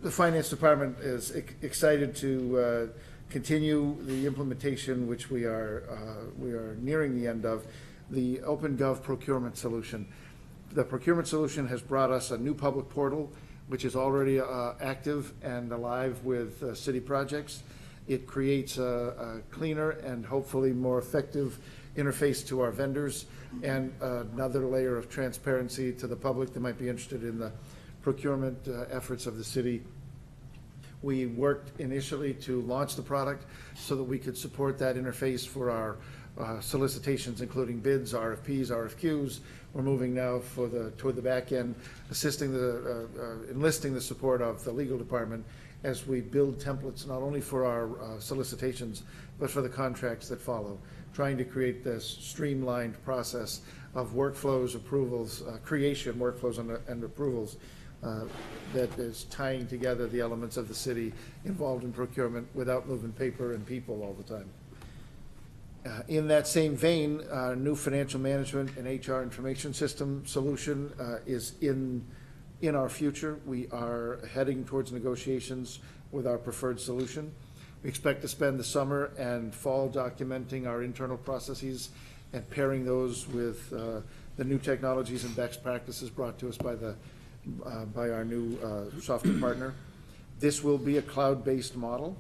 The Finance Department is excited to continue the implementation, which we are nearing the end of, the OpenGov procurement solution. The procurement solution has brought us a new public portal, which is already active and alive with city projects. It creates a cleaner and hopefully more effective interface to our vendors and another layer of transparency to the public that might be interested in the procurement efforts of the city. We worked initially to launch the product so that we could support that interface for our solicitations, including bids, RFPs, RFQs. We're moving now toward the back end, enlisting the support of the legal department as we build templates not only for our solicitations, but for the contracts that follow, trying to create this streamlined process of workflows, approvals, creation, workflows and approvals that is tying together the elements of the city involved in procurement without moving paper and people all the time. In that same vein, our new financial management and HR information system solution is in our future. We are heading towards negotiations with our preferred solution. We expect to spend the summer and fall documenting our internal processes and pairing those with the new technologies and best practices brought to us by our new software partner. This will be a cloud-based model.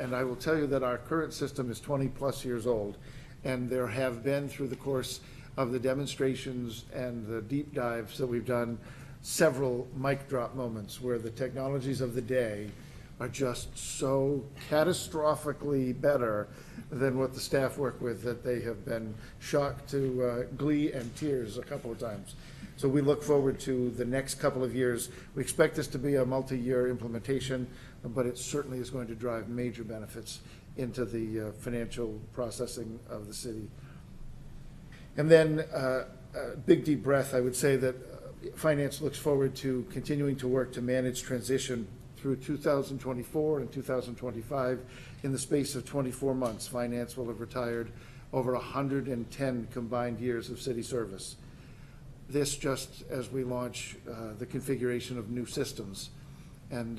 And I will tell you that our current system is 20-plus years old, and there have been, through the course of the demonstrations and the deep dives that we've done, several mic drop moments where the technologies of the day are just so catastrophically better than what the staff work with that they have been shocked to glee and tears a couple of times. So we look forward to the next couple of years. We expect this to be a multi-year implementation, but it certainly is going to drive major benefits into the financial processing of the city. And then, big deep breath, I would say that finance looks forward to continuing to work to manage transition through 2024 and 2025. In the space of 24 months, finance will have retired over 110 combined years of city service. This just as we launch the configuration of new systems. And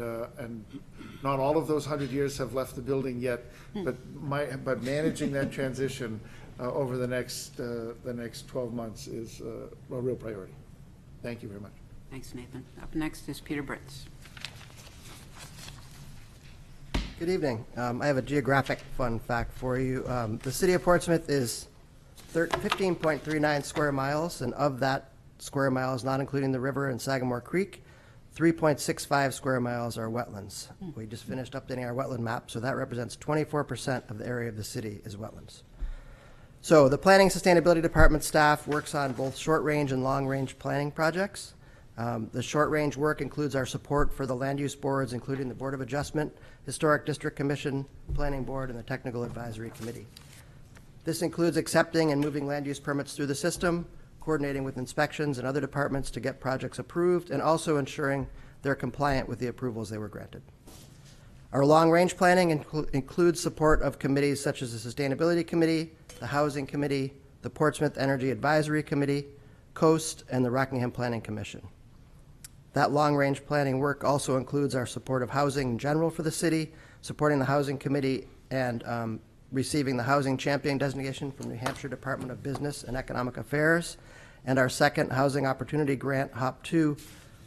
not all of those 100 years have left the building yet, but managing that transition over the next 12 months is a real priority. Thank you very much. Thanks, Nathan. Up next is Peter Britz. Good evening. I have a geographic fun fact for you. The city of Portsmouth is 15.39 square miles, and of that square miles, not including the river and Sagamore Creek, 3.65 square miles are wetlands. We just finished updating our wetland map, so that represents 24% of the area of the city is wetlands. So the Planning Sustainability Department staff works on both short-range and long-range planning projects. The short-range work includes our support for the land use boards, including the Board of Adjustment, Historic District Commission, Planning Board, and the Technical Advisory Committee. This includes accepting and moving land use permits through the system, coordinating with inspections and other departments to get projects approved, and also ensuring they're compliant with the approvals they were granted. Our long-range planning includes support of committees such as the Sustainability Committee, the Housing Committee, the Portsmouth Energy Advisory Committee, Coast, and the Rockingham Planning Commission. That long-range planning work also includes our support of housing in general for the city, supporting the Housing Committee, and receiving the Housing Champion designation from New Hampshire Department of Business and Economic Affairs, and our second Housing Opportunity Grant, HOP2,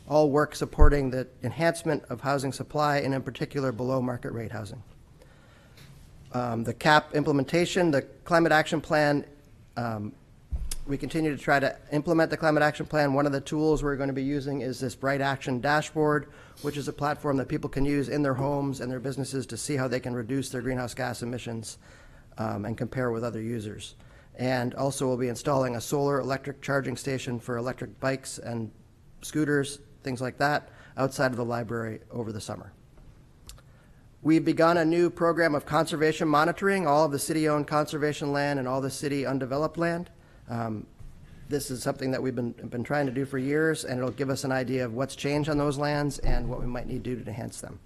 all work supporting the enhancement of housing supply, and in particular below market rate housing. The CAP implementation, the Climate Action Plan, we continue to try to implement the Climate Action Plan. One of the tools we're going to be using is this Bright Action Dashboard, which is a platform that people can use in their homes and their businesses to see how they can reduce their greenhouse gas emissions and compare with other users. And also we'll be installing a solar electric charging station for electric bikes and scooters, things like that, outside of the library over the summer. We've begun a new program of conservation monitoring all of the city-owned conservation land and all the city undeveloped land. This is something that we've been trying to do for years, and it'll give us an idea of what's changed on those lands and what we might need to do to enhance them.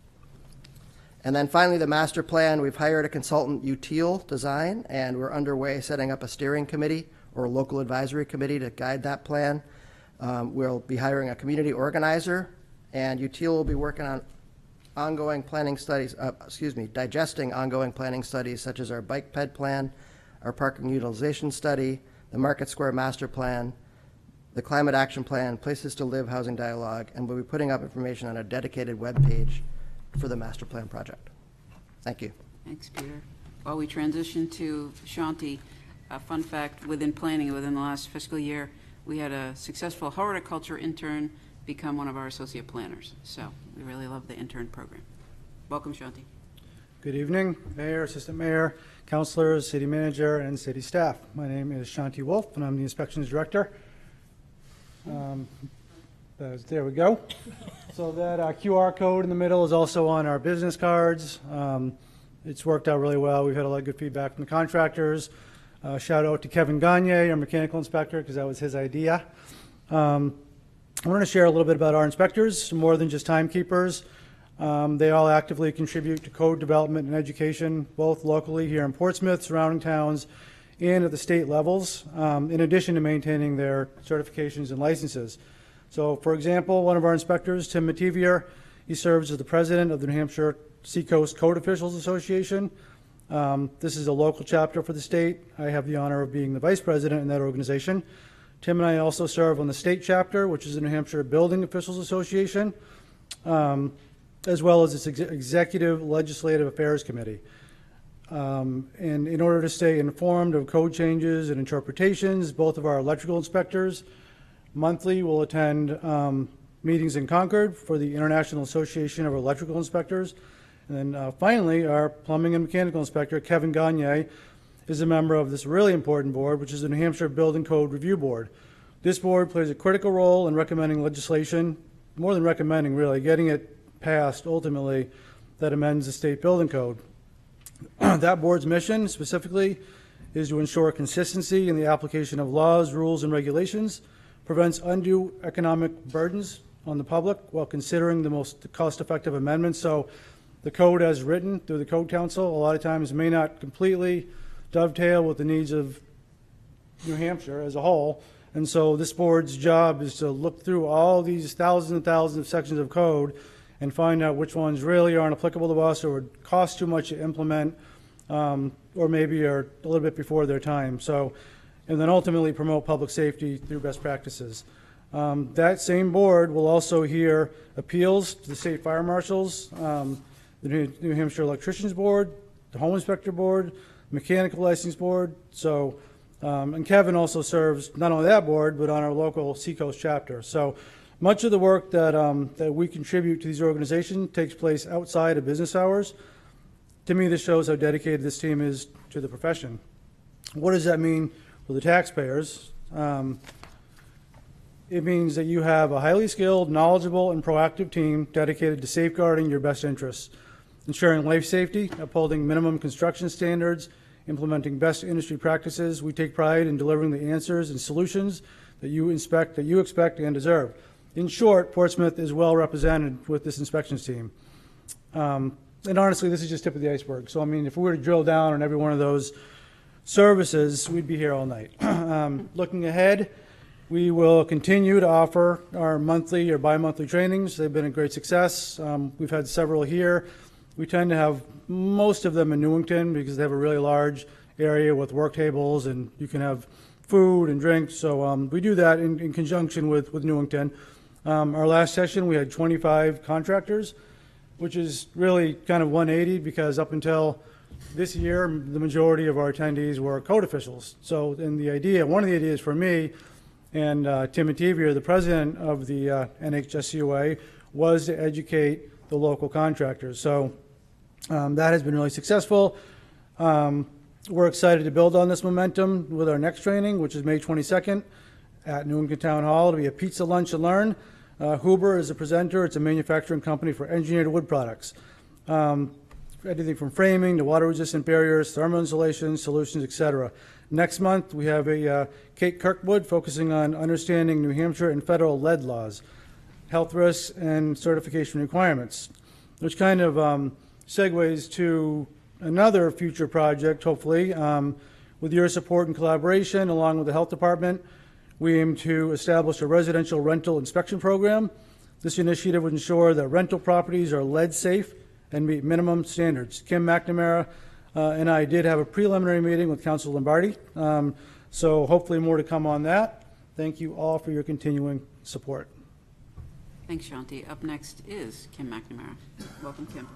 And then finally, the master plan. We've hired a consultant, Util Design, and we're underway setting up a steering committee or a local advisory committee to guide that plan. We'll be hiring a community organizer, and Util will be working on ongoing planning studies, digesting ongoing planning studies such as our bike ped plan, our parking utilization study, the Market Square Master Plan, the Climate Action Plan, Places to Live Housing Dialogue, and we'll be putting up information on a dedicated web page for the Master Plan project. Thank you. Thanks, Peter. While we transition to Shanti, a fun fact within planning within the last fiscal year, we had a successful horticulture intern become one of our associate planners. So we really love the intern program. Welcome, Shanti. Good evening, Mayor, Assistant Mayor, Councilors, City Manager, and City staff. My name is Shanti Wolf, and I'm the Inspections Director. There we go. So that QR code in the middle is also on our business cards. It's worked out really well. We've had a lot of good feedback from the contractors. Shout out to Kevin Gagne, our mechanical inspector, because that was his idea. I want to share a little bit about our inspectors, more than just timekeepers. They all actively contribute to code development and education, both locally here in Portsmouth, surrounding towns, and at the state levels, in addition to maintaining their certifications and licenses. So, for example, one of our inspectors, Tim Mativier, he serves as the president of the New Hampshire Seacoast Code Officials Association. This is a local chapter for the state. I have the honor of being the vice president in that organization. Tim and I also serve on the state chapter, which is the New Hampshire Building Officials Association, as well as its Executive Legislative Affairs Committee. And in order to stay informed of code changes and interpretations, both of our electrical inspectors monthly will attend meetings in Concord for the International Association of Electrical Inspectors. And then finally, our plumbing and mechanical inspector, Kevin Gagne, is a member of this really important board, which is the New Hampshire Building Code Review Board. This board plays a critical role in recommending legislation, more than recommending really, getting it passed ultimately, that amends the state building code. That board's mission specifically is to ensure consistency in the application of laws, rules, and regulations, prevents undue economic burdens on the public while considering the most cost-effective amendments. So the code as written through the Code Council a lot of times may not completely dovetail with the needs of New Hampshire as a whole. And so this board's job is to look through all these thousands and thousands of sections of code and find out which ones really aren't applicable to us or would cost too much to implement, or maybe are a little bit before their time. So, and then ultimately promote public safety through best practices. That same board will also hear appeals to the state fire marshals, the New Hampshire Electricians Board, the Home Inspector Board, Mechanical License Board. So, and Kevin also serves not only that board, but on our local Seacoast chapter. So much of the work that, that we contribute to these organizations takes place outside of business hours. To me, this shows how dedicated this team is to the profession. What does that mean for the taxpayers? It means that you have a highly skilled, knowledgeable, and proactive team dedicated to safeguarding your best interests, ensuring life safety, upholding minimum construction standards, implementing best industry practices. We take pride in delivering the answers and solutions that you expect and deserve. In short, Portsmouth is well represented with this inspections team. And honestly, this is just tip of the iceberg. So, I mean, if we were to drill down on every one of those services, we'd be here all night. Looking ahead, we will continue to offer our monthly or bi-monthly trainings. They've been a great success. We've had several here. We tend to have most of them in Newington because they have a really large area with work tables and you can have food and drinks. So we do that in conjunction with Newington. Our last session, we had 25 contractors, which is really kind of 180 because up until this year, the majority of our attendees were code officials. So, and one of the ideas for me and Tim Mativier, the president of the NHSUA, was to educate the local contractors. So that has been really successful. We're excited to build on this momentum with our next training, which is May 22nd at Newington Town Hall. It'll be a pizza lunch and learn. Huber is a presenter. It's a manufacturing company for engineered wood products. Anything from framing to water-resistant barriers, thermal insulation, solutions, etc. Next month, we have a Kate Kirkwood focusing on understanding New Hampshire and federal lead laws, health risks, and certification requirements, which kind of segues to another future project, hopefully. With your support and collaboration, along with the health department, we aim to establish a residential rental inspection program. This initiative would ensure that rental properties are lead safe and meet minimum standards. Kim McNamara and I did have a preliminary meeting with Council Lombardi, so hopefully more to come on that. Thank you all for your continuing support. Thanks, Shanti. Up next is Kim McNamara. Welcome, Kim.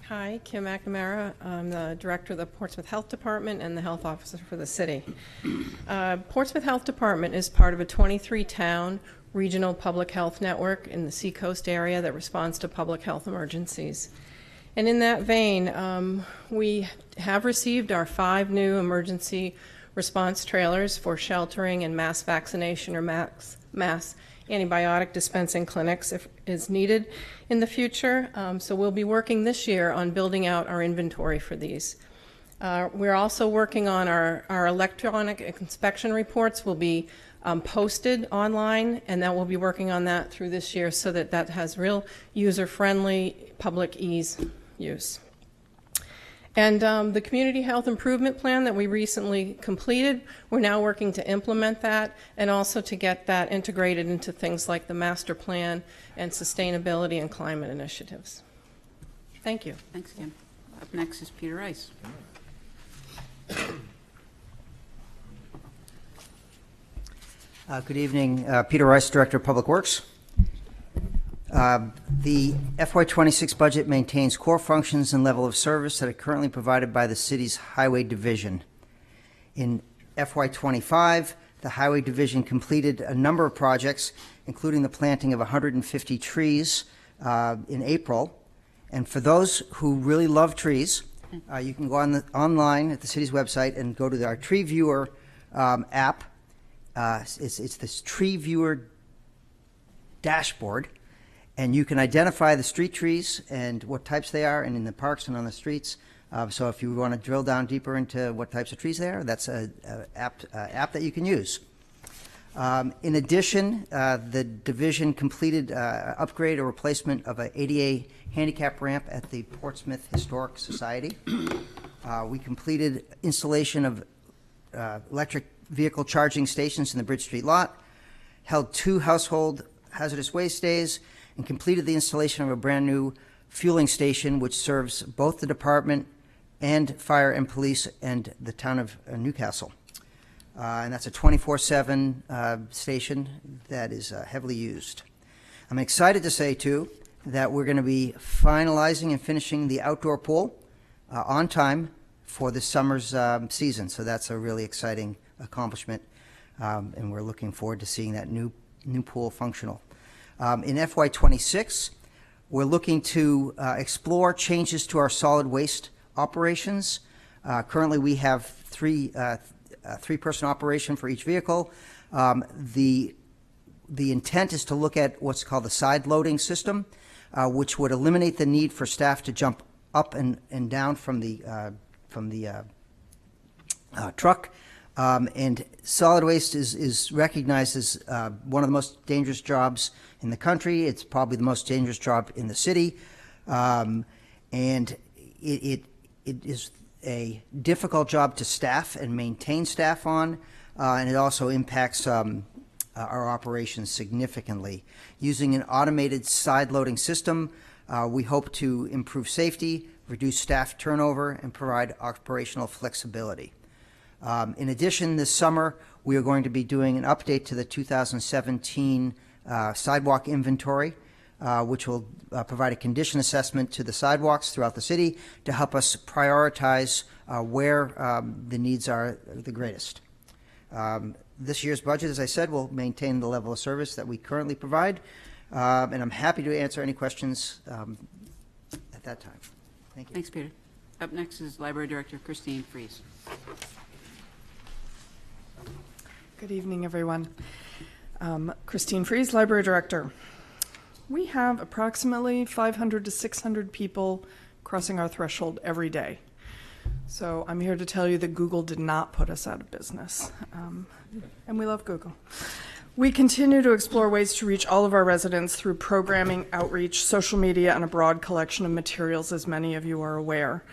Hi, Kim McNamara. I'm the director of the Portsmouth Health Department and the health officer for the city. Portsmouth Health Department is part of a 23-town regional public health network in the Seacoast area that responds to public health emergencies. And in that vein, we have received our 5 new emergency response trailers for sheltering and mass vaccination or mass mass antibiotic dispensing clinics if is needed in the future. So we'll be working this year on building out our inventory for these. We're also working on our electronic inspection reports will be posted online, and that we'll be working on that through this year so that that has real user-friendly public ease use. And the community health improvement plan that we recently completed, we're now working to implement that and also to get that integrated into things like the master plan and sustainability and climate initiatives. Thank you. Thanks, Kim. Up next is Peter Rice. Good evening. Peter Rice, Director of Public Works. The FY26 budget maintains core functions and level of service that are currently provided by the city's Highway Division. In FY25, the Highway Division completed a number of projects, including the planting of 150 trees in April. And for those who really love trees, you can go online at the city's website and go to our Tree Viewer app. It's this Tree Viewer dashboard, and you can identify the street trees and what types they are, and in the parks and on the streets. So if you want to drill down deeper into what types of trees they are, that's an app that you can use. In addition, the division completed upgrade or replacement of an ADA handicap ramp at the Portsmouth Historic Society. We completed installation of electric vehicle charging stations in the Bridge Street lot, held 2 household hazardous waste days, and completed the installation of a brand new fueling station which serves both the department and fire and police and the town of Newcastle. And that's a 24/7 station that is heavily used. I'm excited to say, too, that we're going to be finalizing and finishing the outdoor pool on time for this summer's season. So that's a really exciting accomplishment, and we're looking forward to seeing that new pool functional. In FY26, we're looking to explore changes to our solid waste operations. Currently, we have three-person operation for each vehicle. The intent is to look at what's called the side loading system, which would eliminate the need for staff to jump up and down from the truck. And solid waste is recognized as one of the most dangerous jobs in the country. It's probably the most dangerous job in the city. And it is a difficult job to staff and maintain staff on, and it also impacts our operations significantly. Using an automated side loading system, we hope to improve safety, reduce staff turnover, and provide operational flexibility. In addition, this summer, we are going to be doing an update to the 2017 sidewalk inventory, which will provide a condition assessment to the sidewalks throughout the city to help us prioritize where the needs are the greatest. This year's budget, as I said, will maintain the level of service that we currently provide, and I'm happy to answer any questions at that time. Thank you. Thanks, Peter. Up next is Library Director Christine Fries. Good evening, everyone. Christine Fries, Library Director. We have approximately 500 to 600 people crossing our threshold every day. So I'm here to tell you that Google did not put us out of business, and we love Google. We continue to explore ways to reach all of our residents through programming, outreach, social media, and a broad collection of materials, as many of you are aware.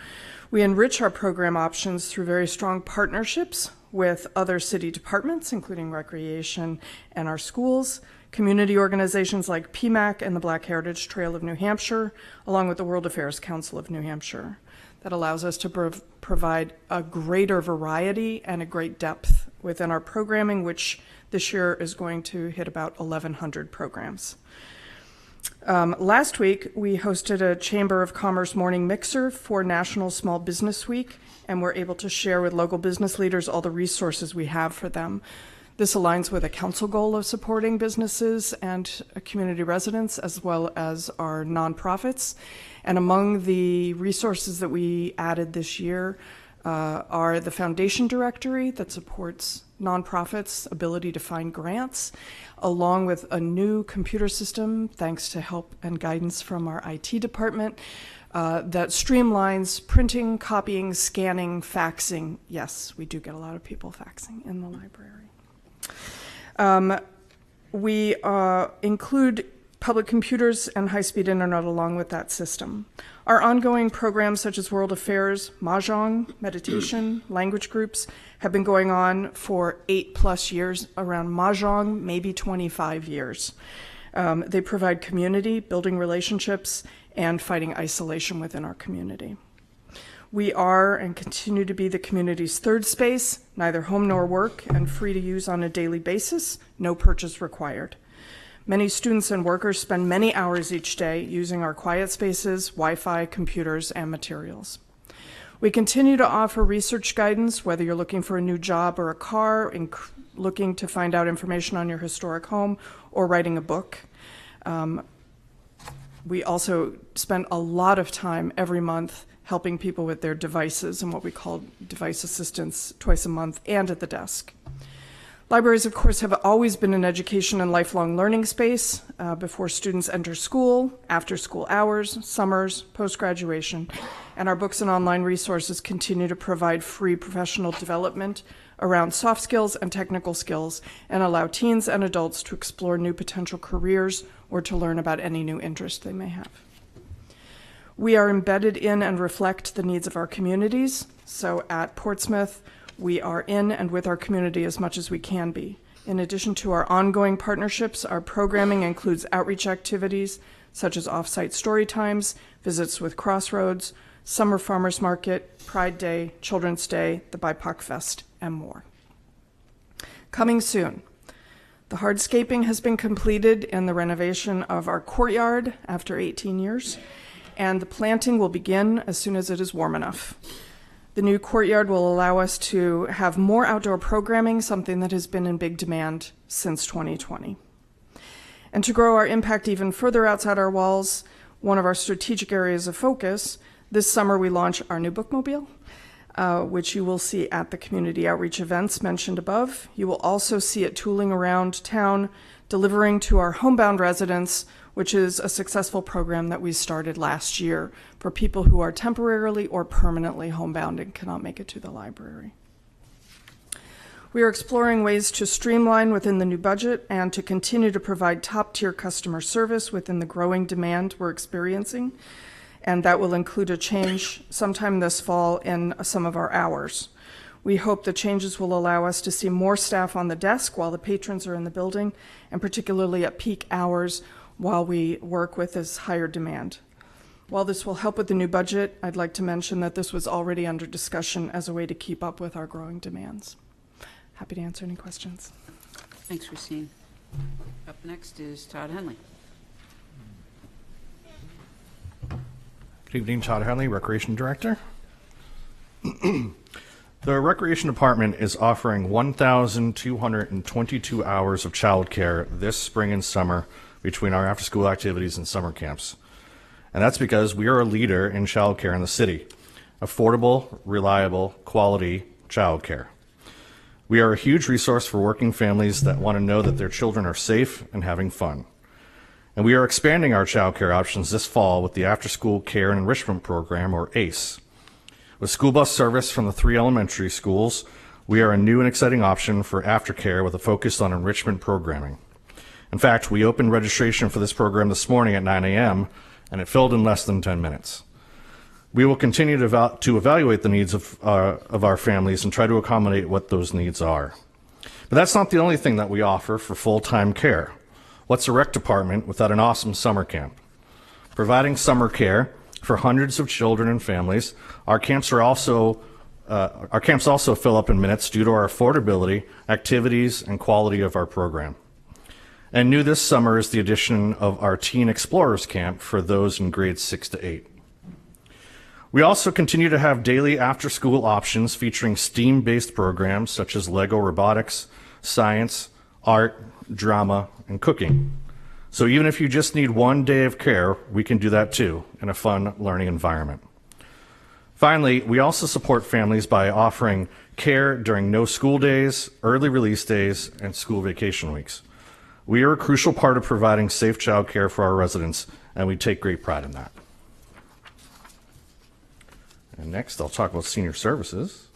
We enrich our program options through very strong partnerships with other city departments, including recreation and our schools, community organizations like PMAC and the Black Heritage Trail of New Hampshire, along with the World Affairs Council of New Hampshire. That allows us to provide a greater variety and a great depth within our programming, which this year is going to hit about 1,100 programs. Last week, we hosted a Chamber of Commerce morning mixer for National Small Business Week, and we're able to share with local business leaders all the resources we have for them. This aligns with a council goal of supporting businesses and community residents, as well as our nonprofits. And among the resources that we added this year are the foundation directory that supports nonprofits' ability to find grants, along with a new computer system, thanks to help and guidance from our IT department, that streamlines printing, copying, scanning, faxing. Yes, we do get a lot of people faxing in the library. We include public computers and high-speed internet along with that system. Our ongoing programs such as World Affairs, Mahjong, meditation, language groups have been going on for 8+ years, around Mahjong, maybe 25 years. They provide community, building relationships, and fighting isolation within our community. We are and continue to be the community's third space, neither home nor work, and free to use on a daily basis, no purchase required. Many students and workers spend many hours each day using our quiet spaces, Wi-Fi, computers, and materials. We continue to offer research guidance, whether you're looking for a new job or a car, looking to find out information on your historic home, or writing a book. We also spend a lot of time every month helping people with their devices and what we call device assistance twice a month and at the desk. Libraries, of course, have always been an education and lifelong learning space before students enter school, after school hours, summers, post-graduation, and our books and online resources continue to provide free professional development around soft skills and technical skills and allow teens and adults to explore new potential careers or to learn about any new interest they may have. We are embedded in and reflect the needs of our communities. So at Portsmouth, we are in and with our community as much as we can be. In addition to our ongoing partnerships, our programming includes outreach activities such as off-site story times, visits with Crossroads, Summer Farmers Market, Pride Day, Children's Day, the BIPOC Fest, and more. Coming soon, the hardscaping has been completed in the renovation of our courtyard after 18 years, and the planting will begin as soon as it is warm enough. The new courtyard will allow us to have more outdoor programming, something that has been in big demand since 2020. And to grow our impact even further outside our walls, one of our strategic areas of focus, this summer we launch our new bookmobile, which you will see at the community outreach events mentioned above. You will also see it tooling around town, delivering to our homebound residents, which is a successful program that we started last year for people who are temporarily or permanently homebound and cannot make it to the library. We are exploring ways to streamline within the new budget and to continue to provide top-tier customer service within the growing demand we're experiencing, and that will include a change sometime this fall in some of our hours. We hope the changes will allow us to see more staff on the desk while the patrons are in the building, and particularly at peak hours while we work with this higher demand. While this will help with the new budget, I'd like to mention that this was already under discussion as a way to keep up with our growing demands. Happy to answer any questions. Thanks, Christine. Up next is Todd Henley. Good evening, Todd Henley, Recreation Director. The Recreation Department is offering 1,222 hours of childcare this spring and summer between our after-school activities and summer camps. And that's because we are a leader in childcare in the city. Affordable, reliable, quality childcare. We are a huge resource for working families that want to know that their children are safe and having fun. And we are expanding our childcare options this fall with the After-School Care and Enrichment Program, or ACE. With school bus service from the 3 elementary schools, we are a new and exciting option for aftercare with a focus on enrichment programming. In fact, we opened registration for this program this morning at 9 a.m., and it filled in less than 10 minutes. We will continue to evaluate the needs of our families and try to accommodate what those needs are. But that's not the only thing that we offer for full-time care. What's a rec department without an awesome summer camp? Providing summer care for hundreds of children and families, our camps also fill up in minutes due to our affordability, activities, and quality of our program. And new this summer is the addition of our Teen Explorers Camp for those in grades 6 to 8. We also continue to have daily after-school options featuring STEAM-based programs such as Lego robotics, science, art, drama, and cooking. So even if you just need one day of care, we can do that too in a fun learning environment. Finally, we also support families by offering care during no school days, early release days, and school vacation weeks. We are a crucial part of providing safe childcare for our residents, and we take great pride in that. And next, I'll talk about senior services.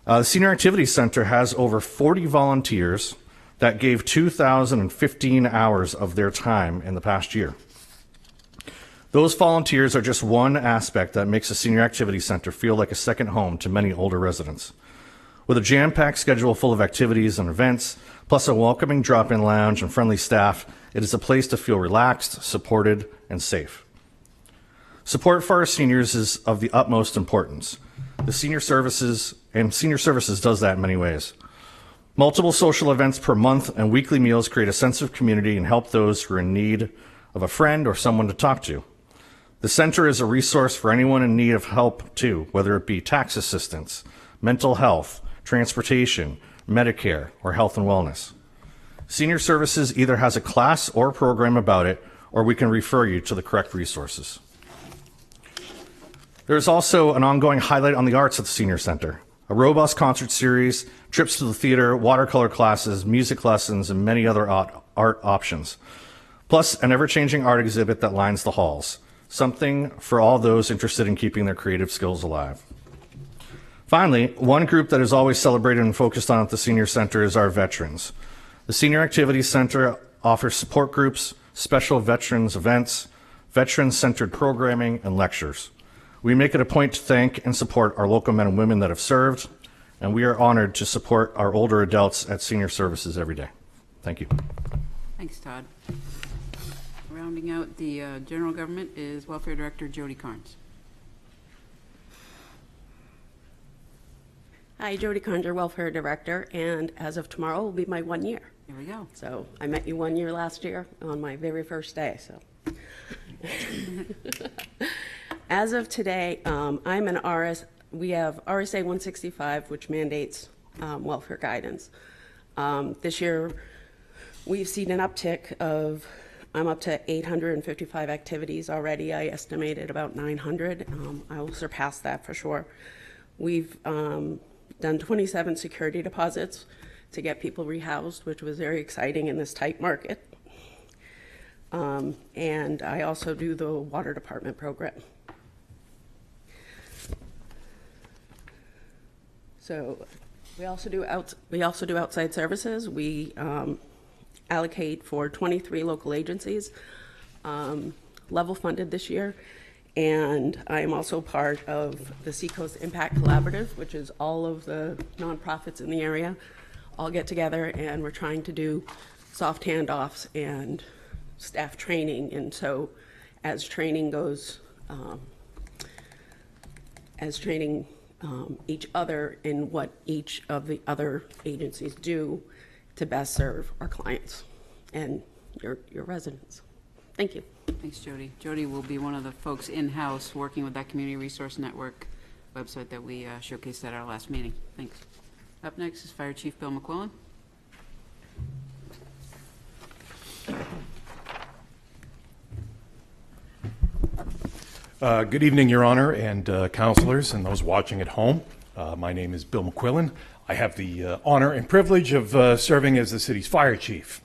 The Senior Activity Center has over 40 volunteers that gave 2,015 hours of their time in the past year. Those volunteers are just one aspect that makes the Senior Activity Center feel like a second home to many older residents. With a jam-packed schedule full of activities and events, plus a welcoming drop-in lounge and friendly staff, it is a place to feel relaxed, supported, and safe. Support for our seniors is of the utmost importance. The Senior Services does that in many ways. Multiple social events per month and weekly meals create a sense of community and help those who are in need of a friend or someone to talk to. The center is a resource for anyone in need of help too, whether it be tax assistance, mental health, transportation, Medicare, or health and wellness. Senior Services either has a class or program about it, or we can refer you to the correct resources. There's also an ongoing highlight on the arts at the Senior Center. A robust concert series, trips to the theater, watercolor classes, music lessons, and many other art options. Plus, an ever-changing art exhibit that lines the halls. Something for all those interested in keeping their creative skills alive. Finally, one group that is always celebrated and focused on at the Senior Center is our veterans. The Senior Activities Center offers support groups, special veterans events, veteran-centered programming, and lectures. We make it a point to thank and support our local men and women that have served, and we are honored to support our older adults at Senior Services every day. Thank you. Thanks, Todd. Rounding out the general government is Welfare Director Jody Carnes. Hi, Jody Carnes, Welfare Director, and as of tomorrow will be my 1 year. Here we go. So I met you 1 year last year on my very first day. So as of today, I'm an we have RSA 165, which mandates welfare guidance. This year, we've seen an uptick of, I'm up to 855 activities already. I estimated about 900. I will surpass that for sure. We've done 27 security deposits to get people rehoused, which was very exciting in this tight market. And I also do the water department program. So we also do outside services. We allocate for 23 local agencies, level funded this year. And I am also part of the Seacoast Impact Collaborative, which is all of the nonprofits in the area all get together, and we're trying to do soft handoffs and staff training. And so as training goes, each other in what each of the other agencies do to best serve our clients and your residents. Thank you. Thanks, Jody. Jody will be one of the folks in-house working with that Community Resource Network website that we showcased at our last meeting. Thanks. Up next is Fire Chief Bill McQuillan. Good evening, Your Honor, and counselors, and those watching at home. My name is Bill McQuillan. I have the honor and privilege of serving as the city's fire chief.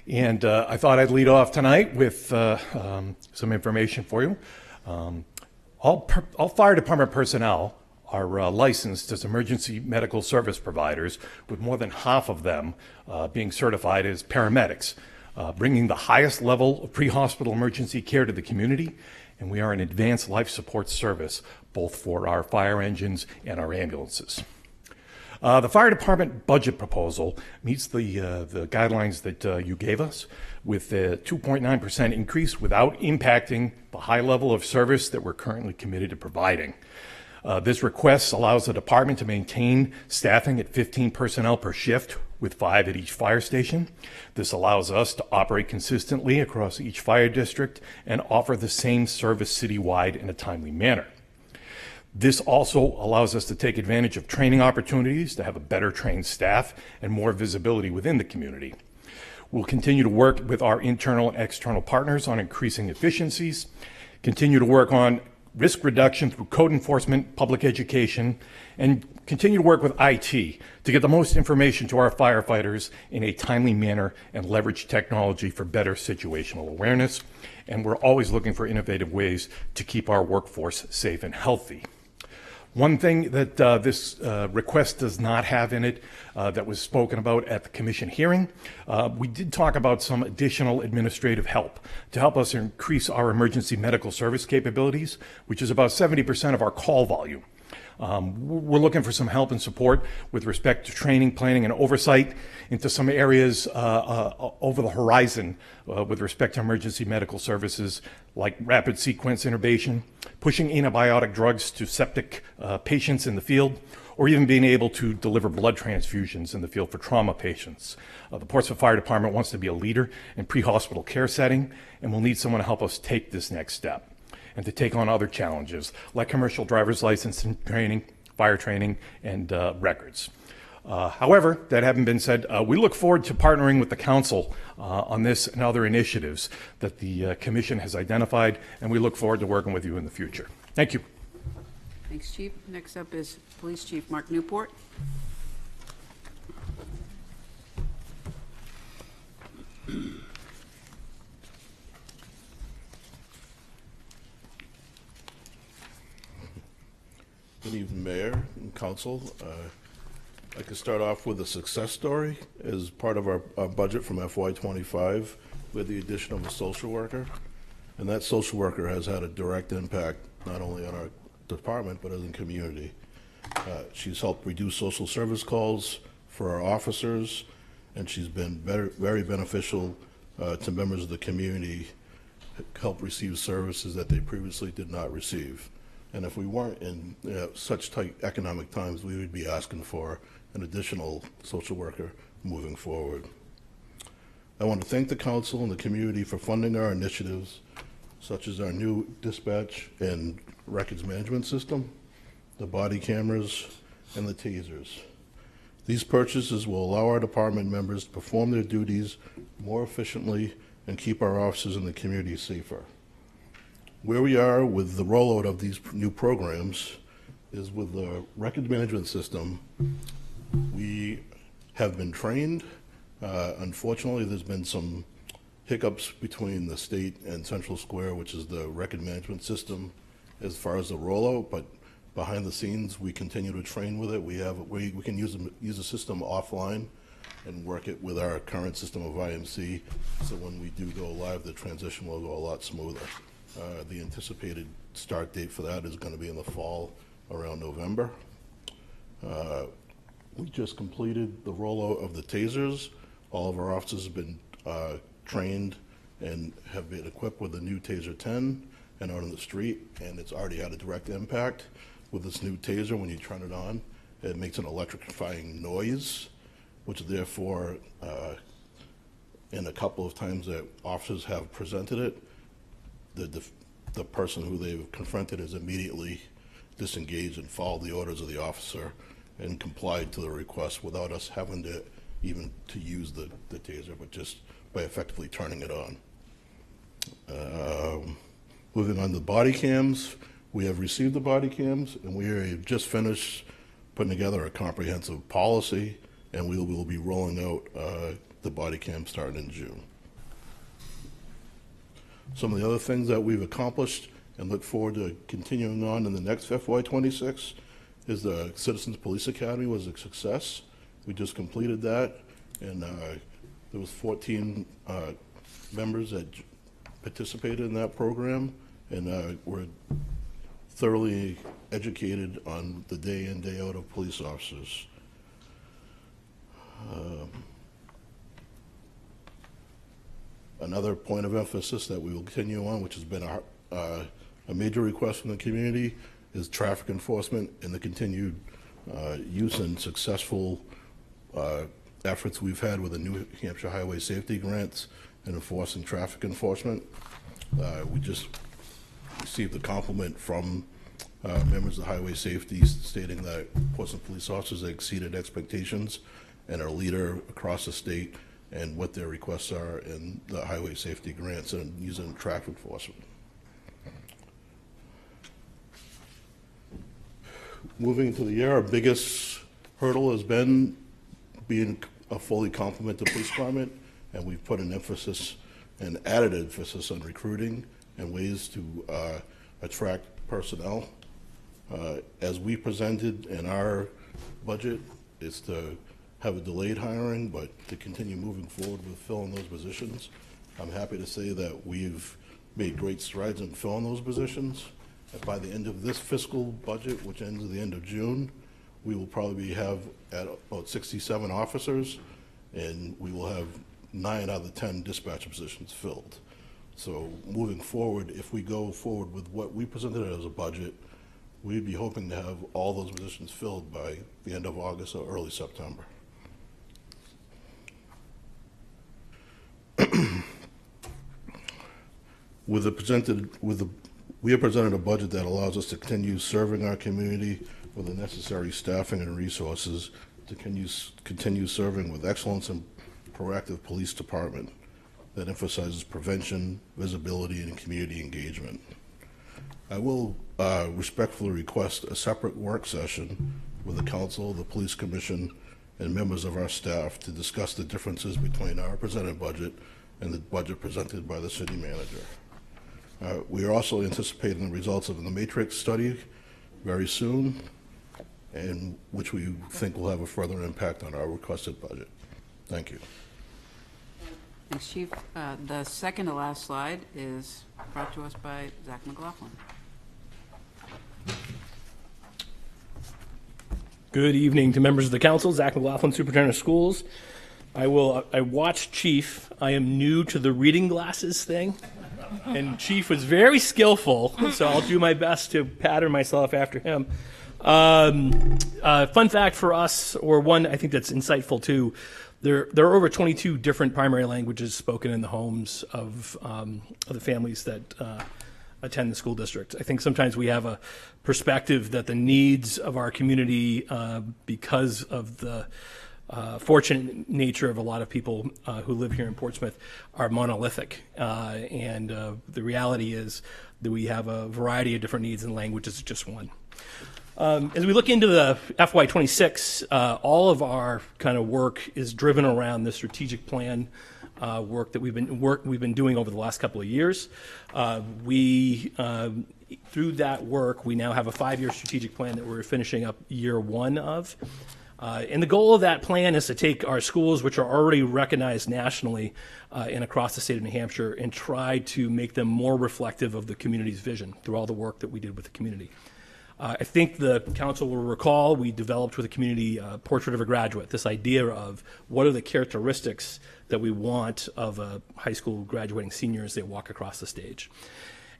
And I thought I'd lead off tonight with some information for you. All fire department personnel are licensed as emergency medical service providers, with more than half of them being certified as paramedics, bringing the highest level of pre-hospital emergency care to the community. And we are an advanced life support service, both for our fire engines and our ambulances. The fire department budget proposal meets the guidelines that you gave us, with a 2.9% increase without impacting the high level of service that we're currently committed to providing. This request allows the department to maintain staffing at 15 personnel per shift, with 5 at each fire station. This allows us to operate consistently across each fire district and offer the same service citywide in a timely manner. This also allows us to take advantage of training opportunities to have a better trained staff and more visibility within the community. We'll continue to work with our internal and external partners on increasing efficiencies, continue to work on risk reduction through code enforcement, public education, and continue to work with IT to get the most information to our firefighters in a timely manner and leverage technology for better situational awareness. And we're always looking for innovative ways to keep our workforce safe and healthy. One thing that this request does not have in it that was spoken about at the commission hearing, we did talk about some additional administrative help to help us increase our emergency medical service capabilities, which is about 70% of our call volume. We're looking for some help and support with respect to training, planning, and oversight into some areas over the horizon with respect to emergency medical services like rapid sequence intubation, pushing antibiotic drugs to septic patients in the field, or even being able to deliver blood transfusions in the field for trauma patients. The Portsmouth Fire Department wants to be a leader in pre-hospital care setting, and we'll need someone to help us take this next step and to take on other challenges like commercial driver's license and training, fire training, and records. However, that having been said, we look forward to partnering with the council on this and other initiatives that the commission has identified, and we look forward to working with you in the future. Thank you. Thanks, Chief. Next up is Police Chief Mark Newport. Good evening, Mayor and Council. I'd like to start off with a success story as part of our budget from FY25 with the addition of a social worker. And that social worker has had a direct impact not only on our department but as in community. She's helped reduce social service calls for our officers, and she's been very beneficial to members of the community, help receive services that they previously did not receive. And if we weren't in such tight economic times, we would be asking for an additional social worker moving forward. I want to thank the council and the community for funding our initiatives, such as our new dispatch and records management system, the body cameras, and the tasers. These purchases will allow our department members to perform their duties more efficiently and keep our officers in the community safer. Where we are with the rollout of these new programs is with the records management system. We have been trained. Unfortunately, there's been some hiccups between the state and Central Square, which is the record management system, as far as the rollout, but behind the scenes, we continue to train with it. We can use the system offline and work it with our current system of IMC, so when we do go live, the transition will go a lot smoother. The anticipated start date for that is going to be in the fall, around November. We just completed the rollout of the tasers. All of our officers have been trained and have been equipped with the new Taser 10 and out on the street, and it's already had a direct impact with this new taser. When you turn it on, it makes an electrifying noise, which therefore, in a couple of times that officers have presented it, the person who they've confronted is immediately disengaged and followed the orders of the officer and complied to the request without us having to even to use the taser, but just by effectively turning it on. Moving on to the body cams, we have received the body cams, and we are just finished putting together a comprehensive policy, and we will be rolling out the body cam starting in June. Some of the other things that we've accomplished and look forward to continuing on in the next FY26 is the Citizens Police Academy was a success. We just completed that, and there was 14 members that participated in that program, and were thoroughly educated on the day in, day out of police officers. Another point of emphasis that we will continue on, which has been a major request from the community, is traffic enforcement and the continued use and successful efforts we've had with the New Hampshire Highway Safety Grants and enforcing traffic enforcement. We just received a compliment from members of Highway Safety stating that Portsmouth police officers exceeded expectations and are a leader across the state and what their requests are in the highway safety grants and using traffic enforcement. moving into the year, our biggest hurdle has been being a fully complemented police department, and we've put an emphasis and added emphasis on recruiting and ways to attract personnel. As we presented in our budget, is to have a delayed hiring, but to continue moving forward with filling those positions. I'm happy to say that we've made great strides in filling those positions. And by the end of this fiscal budget, which ends at the end of June, we will probably have at about 67 officers, and we will have 9 out of the 10 dispatcher positions filled. So moving forward, if we go forward with what we presented as a budget, we'd be hoping to have all those positions filled by the end of August or early September. We have presented a budget that allows us to continue serving our community with the necessary staffing and resources to continue serving with excellence and proactive police department that emphasizes prevention, visibility, and community engagement. I will respectfully request a separate work session with the council, the police commission, and members of our staff to discuss the differences between our presented budget and the budget presented by the city manager. We are also anticipating the results of the Matrix study very soon, and which we think will have a further impact on our requested budget. Thank you. Thanks, Chief. The second to last slide is brought to us by Zach McLaughlin. Good evening to members of the council. Zach McLaughlin, Superintendent of Schools. I watched Chief. I am new to the reading glasses thing, and Chief was very skillful, so I'll do my best to pattern myself after him. Fun fact for us, or one I think that's insightful too, there are over 22 different primary languages spoken in the homes of the families that attend the school district. I think sometimes we have a perspective that the needs of our community, because of the fortunate nature of a lot of people who live here in Portsmouth, are monolithic. And the reality is that we have a variety of different needs, and language is just one. As we look into the FY26, all of our kind of work is driven around the strategic plan work that we've been doing over the last couple of years. Through that work, we now have a 5-year strategic plan that we're finishing up year 1 of. And the goal of that plan is to take our schools, which are already recognized nationally and across the state of New Hampshire, and try to make them more reflective of the community's vision through all the work that we did with the community. I think the council will recall we developed with the community Portrait of a Graduate, this idea of what are the characteristics that we want of a high school graduating senior as they walk across the stage.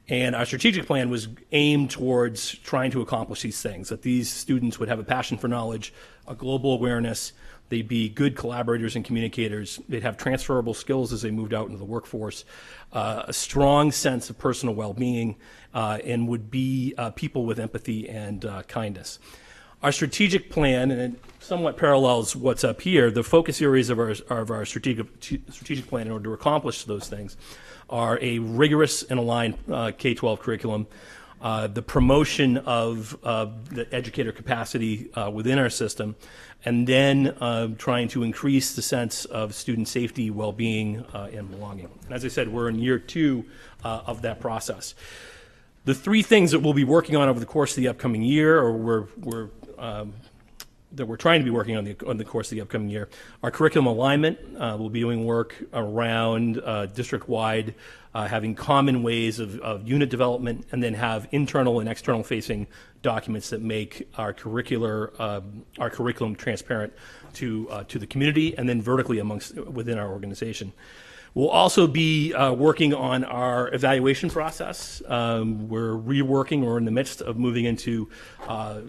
And our strategic plan was aimed towards trying to accomplish these things, that these students would have a passion for knowledge, a global awareness, they'd be good collaborators and communicators, they'd have transferable skills as they moved out into the workforce, a strong sense of personal well-being, and would be people with empathy and kindness. Our strategic plan, and it somewhat parallels what's up here, the focus areas of our strategic plan in order to accomplish those things are a rigorous and aligned K-12 curriculum, the promotion of the educator capacity within our system, and then trying to increase the sense of student safety, well-being, and belonging. And as I said, we're in year 2 of that process. The 3 things that we'll be working on over the course of the upcoming year, or that we're trying to be working on the course of the upcoming year, are curriculum alignment. We'll be doing work around district-wide, having common ways of unit development, and then have internal and external facing documents that make our curriculum transparent to the community, and then vertically within our organization. We'll also be working on our evaluation process. We're reworking, or in the midst of moving into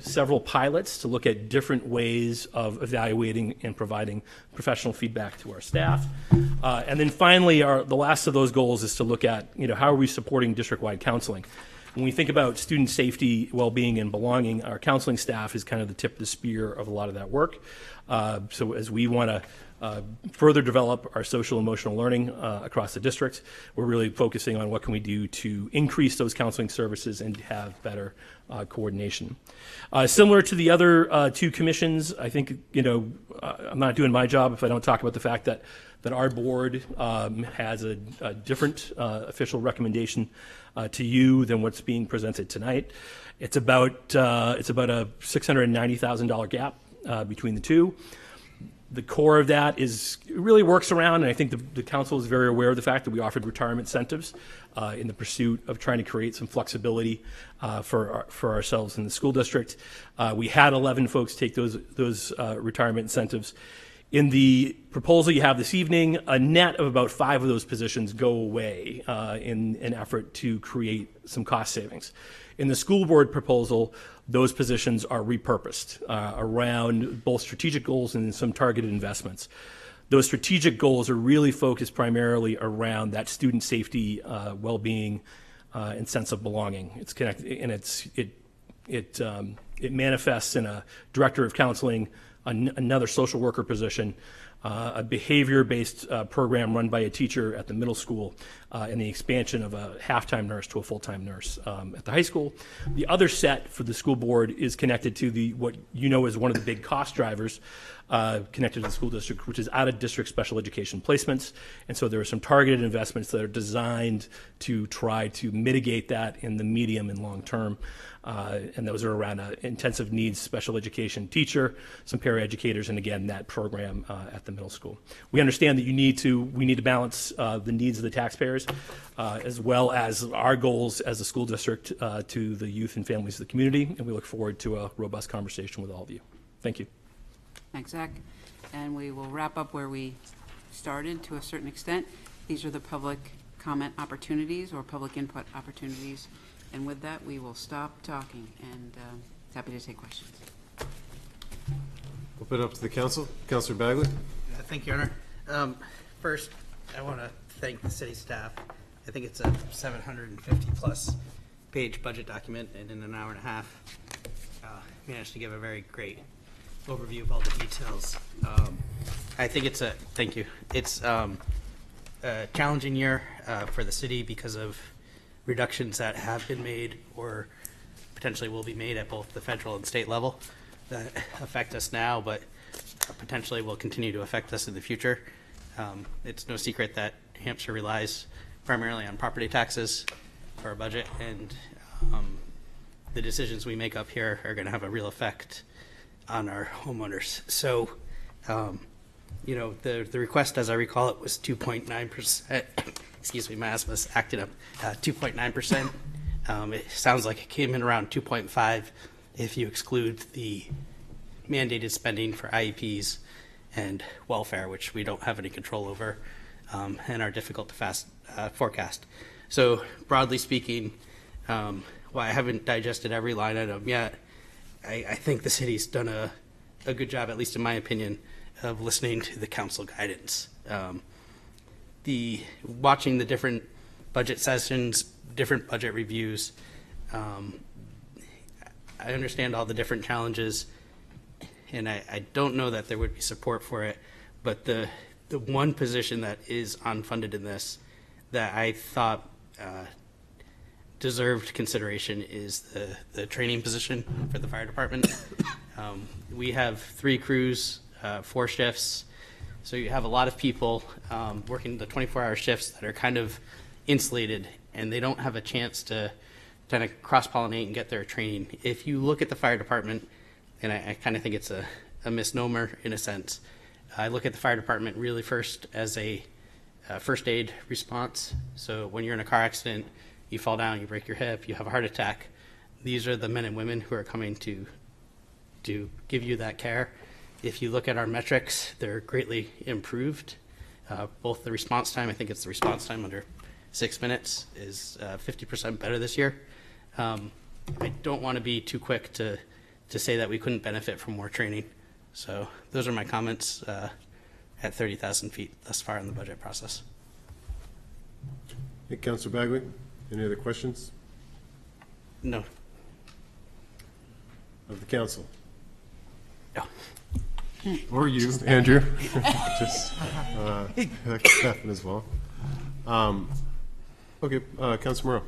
several pilots to look at different ways of evaluating and providing professional feedback to our staff. And then finally, the last of those goals is to look at, how are we supporting district-wide counseling? When we think about student safety, well-being, and belonging, our counseling staff is kind of the tip of the spear of a lot of that work. So as we want to further develop our social emotional learning across the district, we're really focusing on what can we do to increase those counseling services and have better coordination. Similar to the other two commissions, I think, I'm not doing my job if I don't talk about the fact that our board has a different official recommendation to you than what's being presented tonight. It's about a $690,000 gap between the two. The core of that really works around, and I think the council is very aware of the fact that we offered retirement incentives in the pursuit of trying to create some flexibility for ourselves in the school district. We had 11 folks take those retirement incentives. In the proposal you have this evening, a net of about 5 of those positions go away in an effort to create some cost savings. In the school board proposal, those positions are repurposed around both strategic goals and some targeted investments. Those strategic goals are really focused primarily around that student safety, well-being, and sense of belonging. It's connected, and it manifests in a director of counseling, another social worker position, a behavior-based program run by a teacher at the middle school, and the expansion of a half-time nurse to a full-time nurse at the high school. The other set for the school board is connected to what is one of the big cost drivers connected to the school district, which is out-of-district special education placements. And so there are some targeted investments that are designed to try to mitigate that in the medium and long term. And those are around an intensive needs special education teacher, some paraeducators, and again, that program at the middle school. We understand that we need to balance the needs of the taxpayers as well as our goals as a school district to the youth and families of the community, and we look forward to a robust conversation with all of you. Thank you. Thanks, Zach. And we will wrap up where we started to a certain extent. These are the public comment opportunities or public input opportunities. And with that, we will stop talking and happy to take questions. We'll put it up to the council. Councilor Bagley. Thank you, Your Honor. First, I want to thank the city staff. I think it's a 750-plus page budget document, and in an hour and a half, managed to give a very great overview of all the details. I think thank you. It's a challenging year for the city because of reductions that have been made or potentially will be made at both the federal and state level that affect us now, but potentially will continue to affect us in the future. It's no secret that Hampshire relies primarily on property taxes for our budget, and the decisions we make up here are going to have a real effect on our homeowners. So, the request, as I recall it, was 2.9%. Excuse me, my asthma's acting up. 2.9%. It sounds like it came in around 2.5 if you exclude the mandated spending for IEPs and welfare, which we don't have any control over and are difficult to forecast. So broadly speaking, while I haven't digested every line item yet, I think the city's done a good job, at least in my opinion, of listening to the council guidance. Watching the different budget sessions, different budget reviews, I understand all the different challenges, and I don't know that there would be support for it, but the one position that is unfunded in this that I thought deserved consideration is the training position for the fire department. We have 3 crews, 4 shifts, so you have a lot of people working the 24-hour shifts that are kind of insulated, and they don't have a chance to kind of cross-pollinate and get their training. If you look at the fire department, and I kind of think it's a misnomer in a sense, I look at the fire department really first as a first aid response. So when you're in a car accident, you fall down, you break your hip, you have a heart attack, these are the men and women who are coming to give you that care. If you look at our metrics, they're greatly improved. Both the response time, I think it's the response time under 6 minutes, is 50% better this year. I don't want to be too quick to say that we couldn't benefit from more training. So those are my comments at 30,000 feet thus far in the budget process. Hey, Councilor Bagley, any other questions? No. Of the council? No. Or you, Andrew? Just, that could happen as well. Okay, Councilor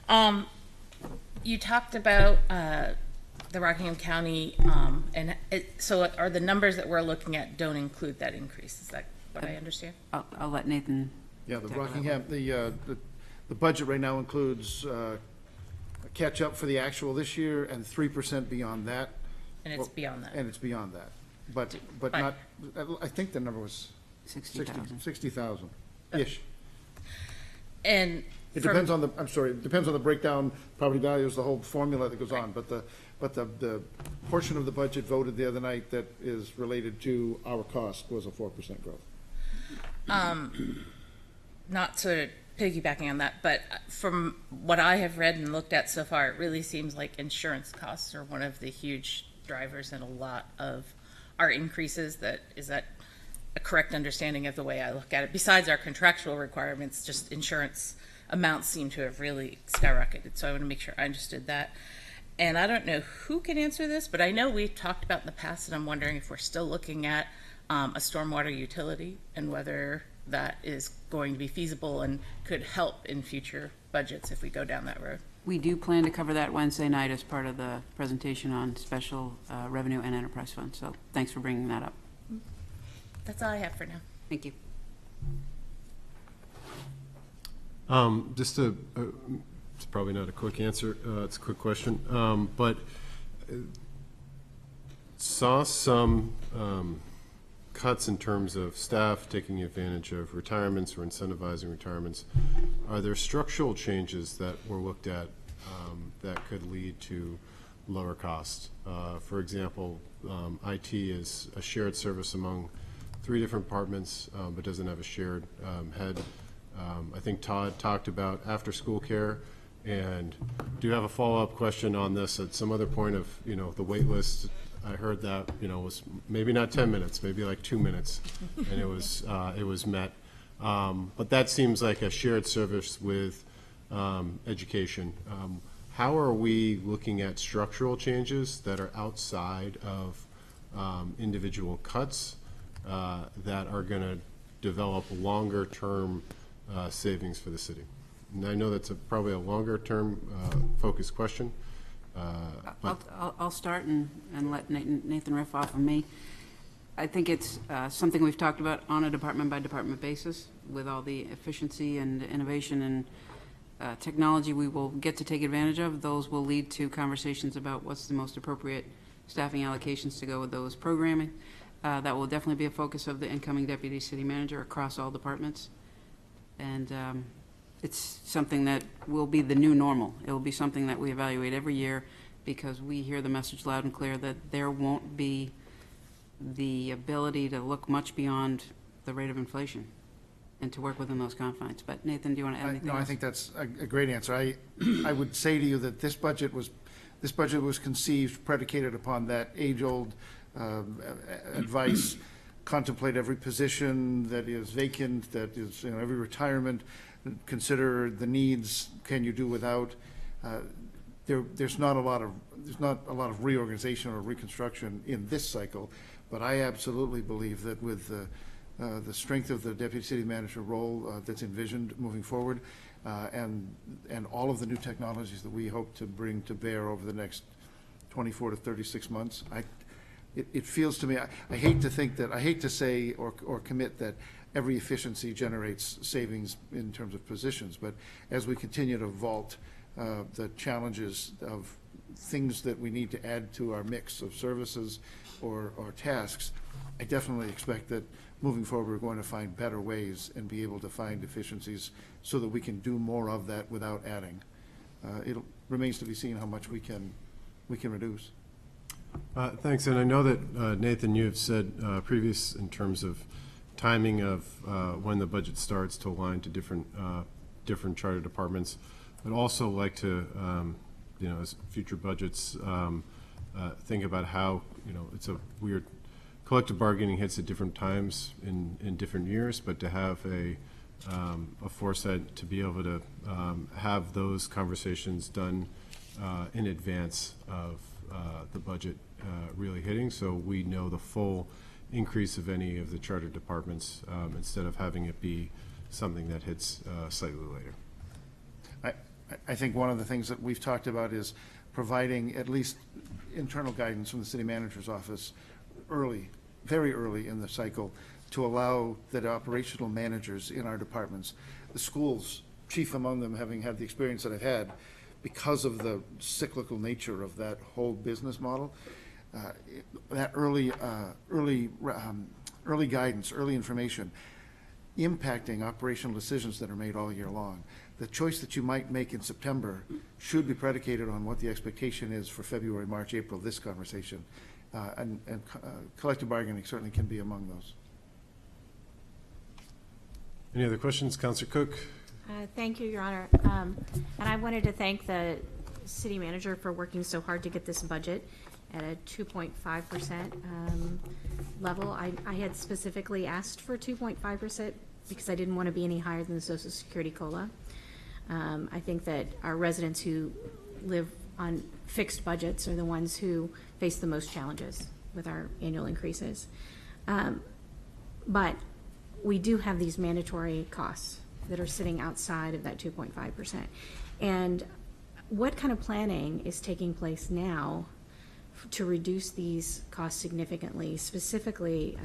Morrow. You talked about the Rockingham County, so are the numbers that we're looking at don't include that increase? Is that what I understand? I'll let Nathan. Yeah, the tackle that Rockingham, the budget right now includes a catch-up for the actual this year and 3% beyond that. And it's beyond that. And it's beyond that. But not, I think the number was 60,000. 60,000-ish. And it depends on the, I'm sorry, it depends on the breakdown, property values, the whole formula that goes on. But the portion of the budget voted the other night that is related to our cost was a 4% growth. Not sort of piggybacking on that, but from what I have read and looked at so far, it really seems like insurance costs are one of the huge drivers in a lot of our increases. Is that a correct understanding of the way I look at it? Besides our contractual requirements, just insurance amounts seem to have really skyrocketed. So I want to make sure I understood that. And I don't know who can answer this, but I know we've talked about in the past, and I'm wondering if we're still looking at a stormwater utility and whether that is going to be feasible and could help in future budgets if we go down that road. We do plan to cover that Wednesday night as part of the presentation on special revenue and enterprise funds. So thanks for bringing that up. That's all I have for now. Thank you. Just it's probably not a quick answer. It's a quick question, but saw some cuts in terms of staff taking advantage of retirements or incentivizing retirements. Are there structural changes that were looked at that could lead to lower costs? For example, IT is a shared service among 3 different departments, but doesn't have a shared head. I think Todd talked about after-school care, and do have a follow-up question on this at some other point of, the wait list. I heard that, was maybe not 10 minutes, maybe like 2 minutes, and it was met. But that seems like a shared service with education. How are we looking at structural changes that are outside of individual cuts that are going to develop longer-term savings for the city? And I know that's probably a longer-term focused question. I'll start and let Nathan riff off of me. I think it's something we've talked about on a department-by-department basis with all the efficiency and innovation and technology we will get to take advantage of. Those will lead to conversations about what's the most appropriate staffing allocations to go with those programming. That will definitely be a focus of the incoming deputy city manager across all departments. And it's something that will be the new normal. It will be something that we evaluate every year because we hear the message loud and clear that there won't be the ability to look much beyond the rate of inflation and to work within those confines. But Nathan, do you want to add anything No, I else? think that's a great answer. I would say to you that this budget was conceived, predicated upon that age-old advice, contemplate every position that is vacant, that is, every retirement, consider the needs, can you do without. There's not a lot of reorganization or reconstruction in this cycle, but I absolutely believe that with the strength of the deputy city manager role that's envisioned moving forward, and all of the new technologies that we hope to bring to bear over the next 24 to 36 months, it feels to me, I hate to say or commit that every efficiency generates savings in terms of positions, but as we continue to vault the challenges of things that we need to add to our mix of services or tasks, I definitely expect that moving forward we're going to find better ways and be able to find efficiencies so that we can do more of that without adding. It remains to be seen how much we can reduce. Thanks, and I know that, Nathan, you have said previous in terms of timing of when the budget starts to align to different charter departments. I'd also like to, as future budgets, think about how, it's a weird, collective bargaining hits at different times in different years, but to have a foresight to be able to have those conversations done in advance of the budget really hitting, so we know the full increase of any of the charter departments instead of having it be something that hits slightly later. I think one of the things that we've talked about is providing at least internal guidance from the city manager's office early, very early in the cycle, to allow the operational managers in our departments, the schools, chief among them, having had the experience that I've had, because of the cyclical nature of that whole business model, that early guidance, early information, impacting operational decisions that are made all year long. The choice that you might make in September should be predicated on what the expectation is for February, March, April, this conversation. And collective bargaining certainly can be among those. Any other questions? Councillor Cook? Thank you, Your Honor. And I wanted to thank the city manager for working so hard to get this budget at a 2.5% level. I had specifically asked for 2.5% because I didn't want to be any higher than the Social Security COLA. I think that our residents who live on fixed budgets are the ones who face the most challenges with our annual increases. But we do have these mandatory costs that are sitting outside of that 2.5%. And what kind of planning is taking place now to reduce these costs significantly, specifically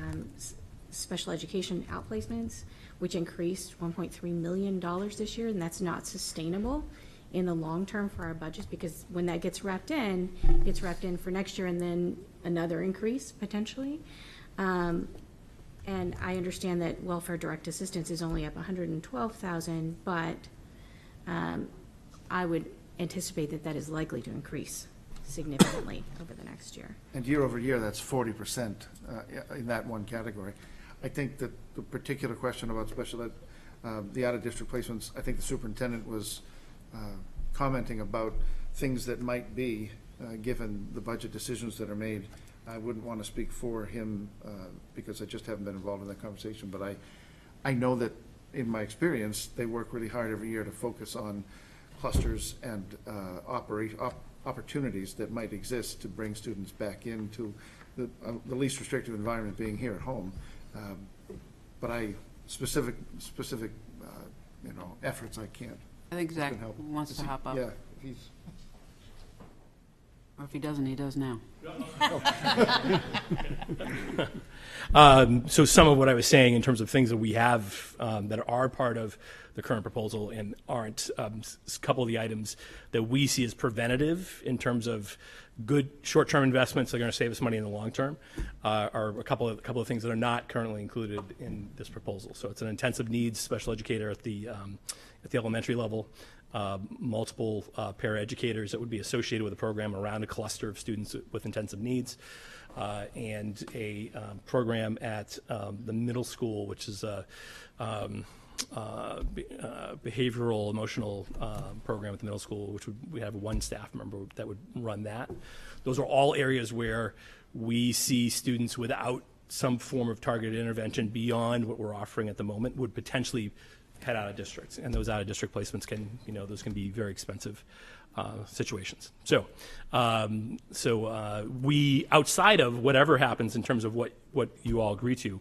special education outplacements, which increased $1.3 million this year, and that's not sustainable in the long term for our budgets, because when that gets wrapped in, it gets wrapped in for next year and then another increase potentially. And I understand that welfare direct assistance is only up $112,000, but I would anticipate that that is likely to increase significantly over the next year. And year over year, that's 40% in that one category. I think that the particular question about special ed, the out-of-district placements, I think the superintendent was commenting about things that might be, given the budget decisions that are made. I wouldn't want to speak for him because I just haven't been involved in that conversation, but I know that in my experience, they work really hard every year to focus on clusters and opportunities that might exist to bring students back into the least restrictive environment being here at home. But specific efforts I can't. I think Zach wants to hop up. Yeah, he's. Or if he doesn't, he does now. So some of what I was saying in terms of things that we have that are part of the current proposal and aren't, a couple of the items that we see as preventative in terms of good short-term investments that are going to save us money in the long term are a couple of things that are not currently included in this proposal. So it's an intensive needs special educator at the elementary level. Multiple paraeducators that would be associated with a program around a cluster of students with intensive needs, and a program at the middle school, which is a behavioral emotional program at the middle school, which we have one staff member that would run that. Those are all areas where we see students without some form of targeted intervention beyond what we're offering at the moment would potentially head out of districts, and those out of district placements can, those can be very expensive situations. So we, outside of whatever happens in terms of what you all agree to,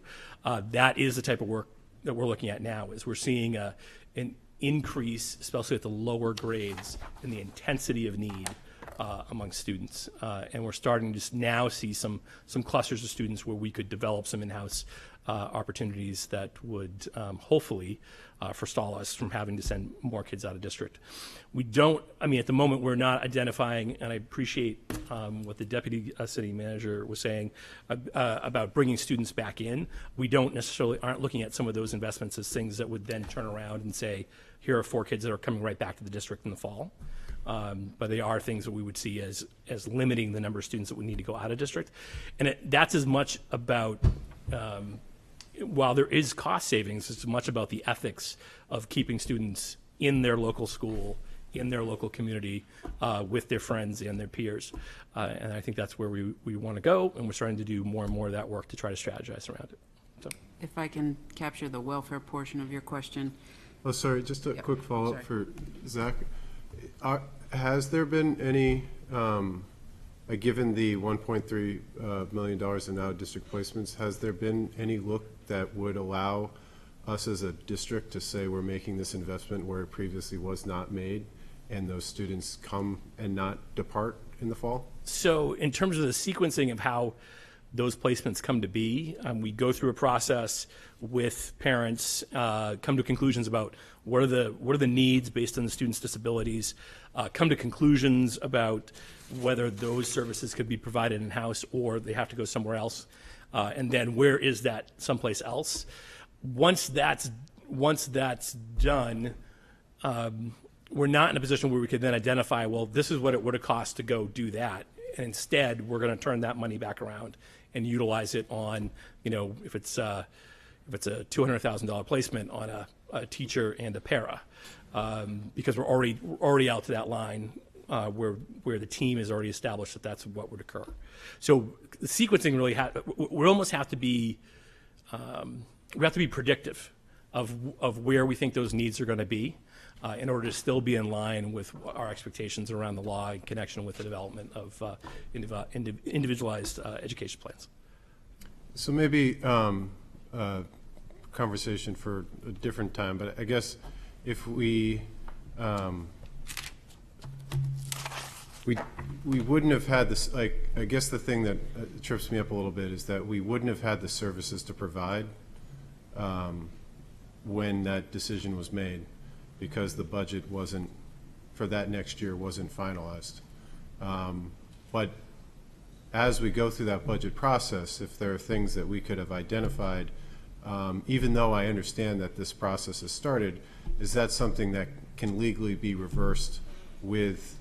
that is the type of work that we're looking at now. Is we're seeing an increase, especially at the lower grades, in the intensity of need among students, and we're starting to just now see some clusters of students where we could develop some in-house opportunities that would hopefully forestall us from having to send more kids out of district. We don't, at the moment we're not identifying, and I appreciate what the deputy city manager was saying about bringing students back in. We don't necessarily, aren't looking at some of those investments as things that would then turn around and say, here are 4 kids that are coming right back to the district in the fall. But they are things that we would see as limiting the number of students that would need to go out of district. And that's as much about, while there is cost savings, it's much about the ethics of keeping students in their local school, in their local community, with their friends and their peers. And I think that's where we want to go, and we're starting to do more and more of that work to try to strategize around it. So. If I can capture the welfare portion of your question. Oh, sorry, just a quick follow-up for Zach. Has there been any, given the $1.3 million in out-of-district placements, has there been any look that would allow us as a district to say we're making this investment where it previously was not made, and those students come and not depart in the fall? So in terms of the sequencing of how those placements come to be, we go through a process with parents, come to conclusions about what are the needs based on the student's disabilities, come to conclusions about whether those services could be provided in-house or they have to go somewhere else, and then where is that someplace else. Once that's done, we're not in a position where we could then identify, well, this is what it would have cost to go do that. And instead, we're going to turn that money back around and utilize it on, if it's a $200,000 placement on a teacher and a para, because we're already out to that line where the team is already established that that's what would occur. So the sequencing really we almost have to be predictive of where we think those needs are going to be. In order to still be in line with our expectations around the law in connection with the development of individualized education plans. So maybe conversation for a different time, but I guess if we wouldn't have had this, I guess the thing that trips me up a little bit is that we wouldn't have had the services to provide when that decision was made, because the budget for that next year wasn't finalized. But as we go through that budget process, if there are things that we could have identified, even though I understand that this process has started, is that something that can legally be reversed with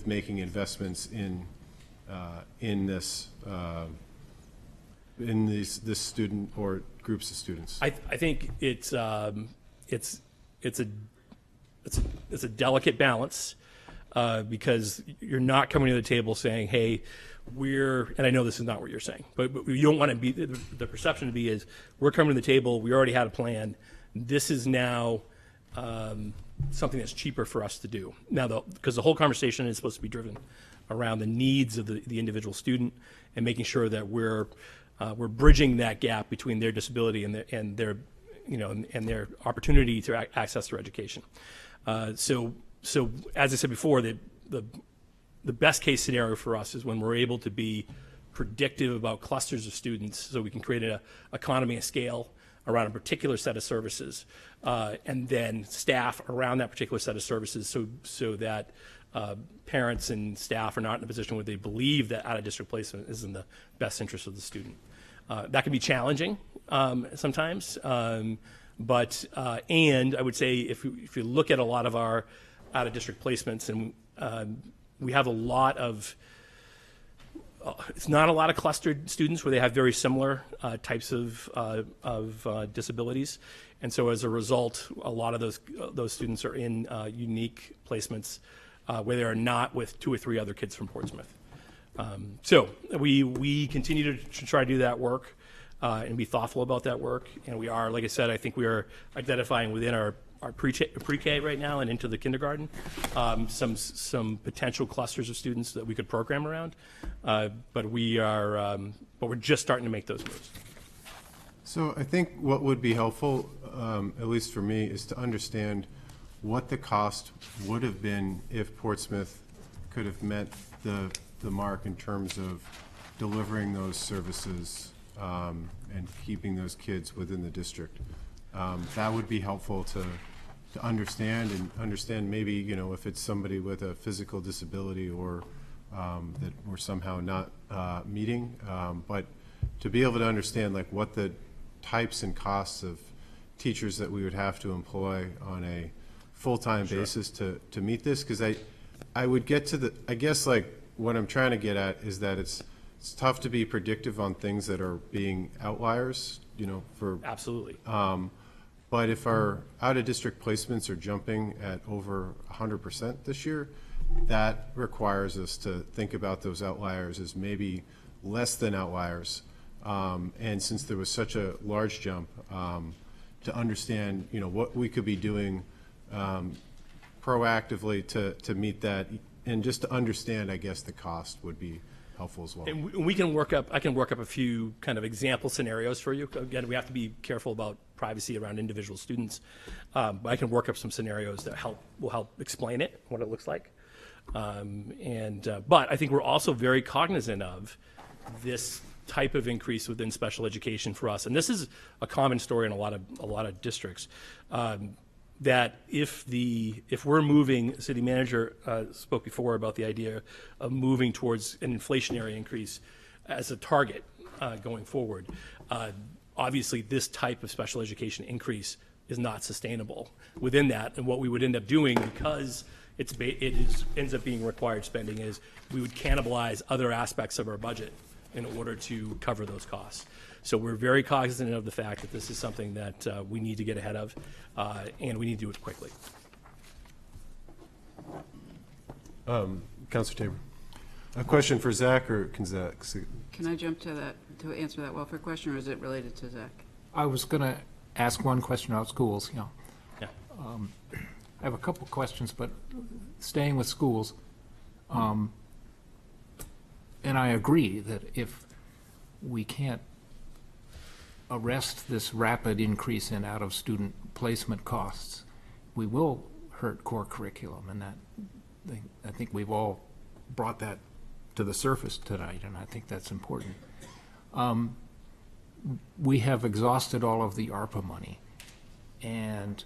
making investments in this student or groups of students? I think it's a delicate balance because you're not coming to the table saying, hey, and I know this is not what you're saying, but you don't want to be, the perception to be is we're coming to the table, we already had a plan, this is now something that's cheaper for us to do. Now, because the whole conversation is supposed to be driven around the needs of the individual student and making sure that we're bridging that gap between their disability and their opportunity to access their education. So as I said before, the best case scenario for us is when we're able to be predictive about clusters of students, so we can create an economy of scale around a particular set of services, and then staff around that particular set of services, so that parents and staff are not in a position where they believe that out-of-district placement is in the best interest of the student. That can be challenging sometimes, but and I would say if you look at a lot of our out-of-district placements, and we have a lot of, it's not a lot of clustered students where they have very similar types of disabilities, and so as a result, a lot of those students are in unique placements where they are not with 2 or 3 other kids from Portsmouth. So we continue to try to do that work and be thoughtful about that work. And we are, like I said, I think we are identifying within our pre-K right now and into the kindergarten some potential clusters of students that we could program around. But we're just starting to make those moves. So I think what would be helpful, at least for me, is to understand what the cost would have been if Portsmouth could have met the mark in terms of delivering those services and keeping those kids within the district. That would be helpful to understand maybe, if it's somebody with a physical disability or that we're somehow not meeting, but to be able to understand like what the types and costs of teachers that we would have to employ on a full-time basis to meet this, because I would get to I guess like what I'm trying to get at is that it's tough to be predictive on things that are being outliers, for absolutely. But if our out-of-district placements are jumping at over 100% this year, that requires us to think about those outliers as maybe less than outliers. And since there was such a large jump, to understand, what we could be doing proactively to meet that, and just to understand, I guess, the cost would be helpful as well. And we can work up, I can work up a few kind of example scenarios for you. Again, we have to be careful about privacy around individual students. But I can work up some scenarios that will help explain it, what it looks like. But I think we're also very cognizant of this type of increase within special education for us. And this is a common story in a lot of districts. That if we're moving, city manager spoke before about the idea of moving towards an inflationary increase as a target going forward. Obviously, this type of special education increase is not sustainable within that. And what we would end up doing, because ends up being required spending, is we would cannibalize other aspects of our budget in order to cover those costs. So we're very cognizant of the fact that this is something that we need to get ahead of, and we need to do it quickly. Councilor Tabor, a question for Zach, or can Zach? Can I jump to that, to answer that welfare question, or is it related to Zach? I was going to ask one question about schools. Yeah. I have a couple of questions, but staying with schools, and I agree that if we can't arrest this rapid increase in out-of-student placement costs, we will hurt core curriculum, and I think we've all brought that to the surface tonight, and I think that's important. We have exhausted all of the ARPA money, and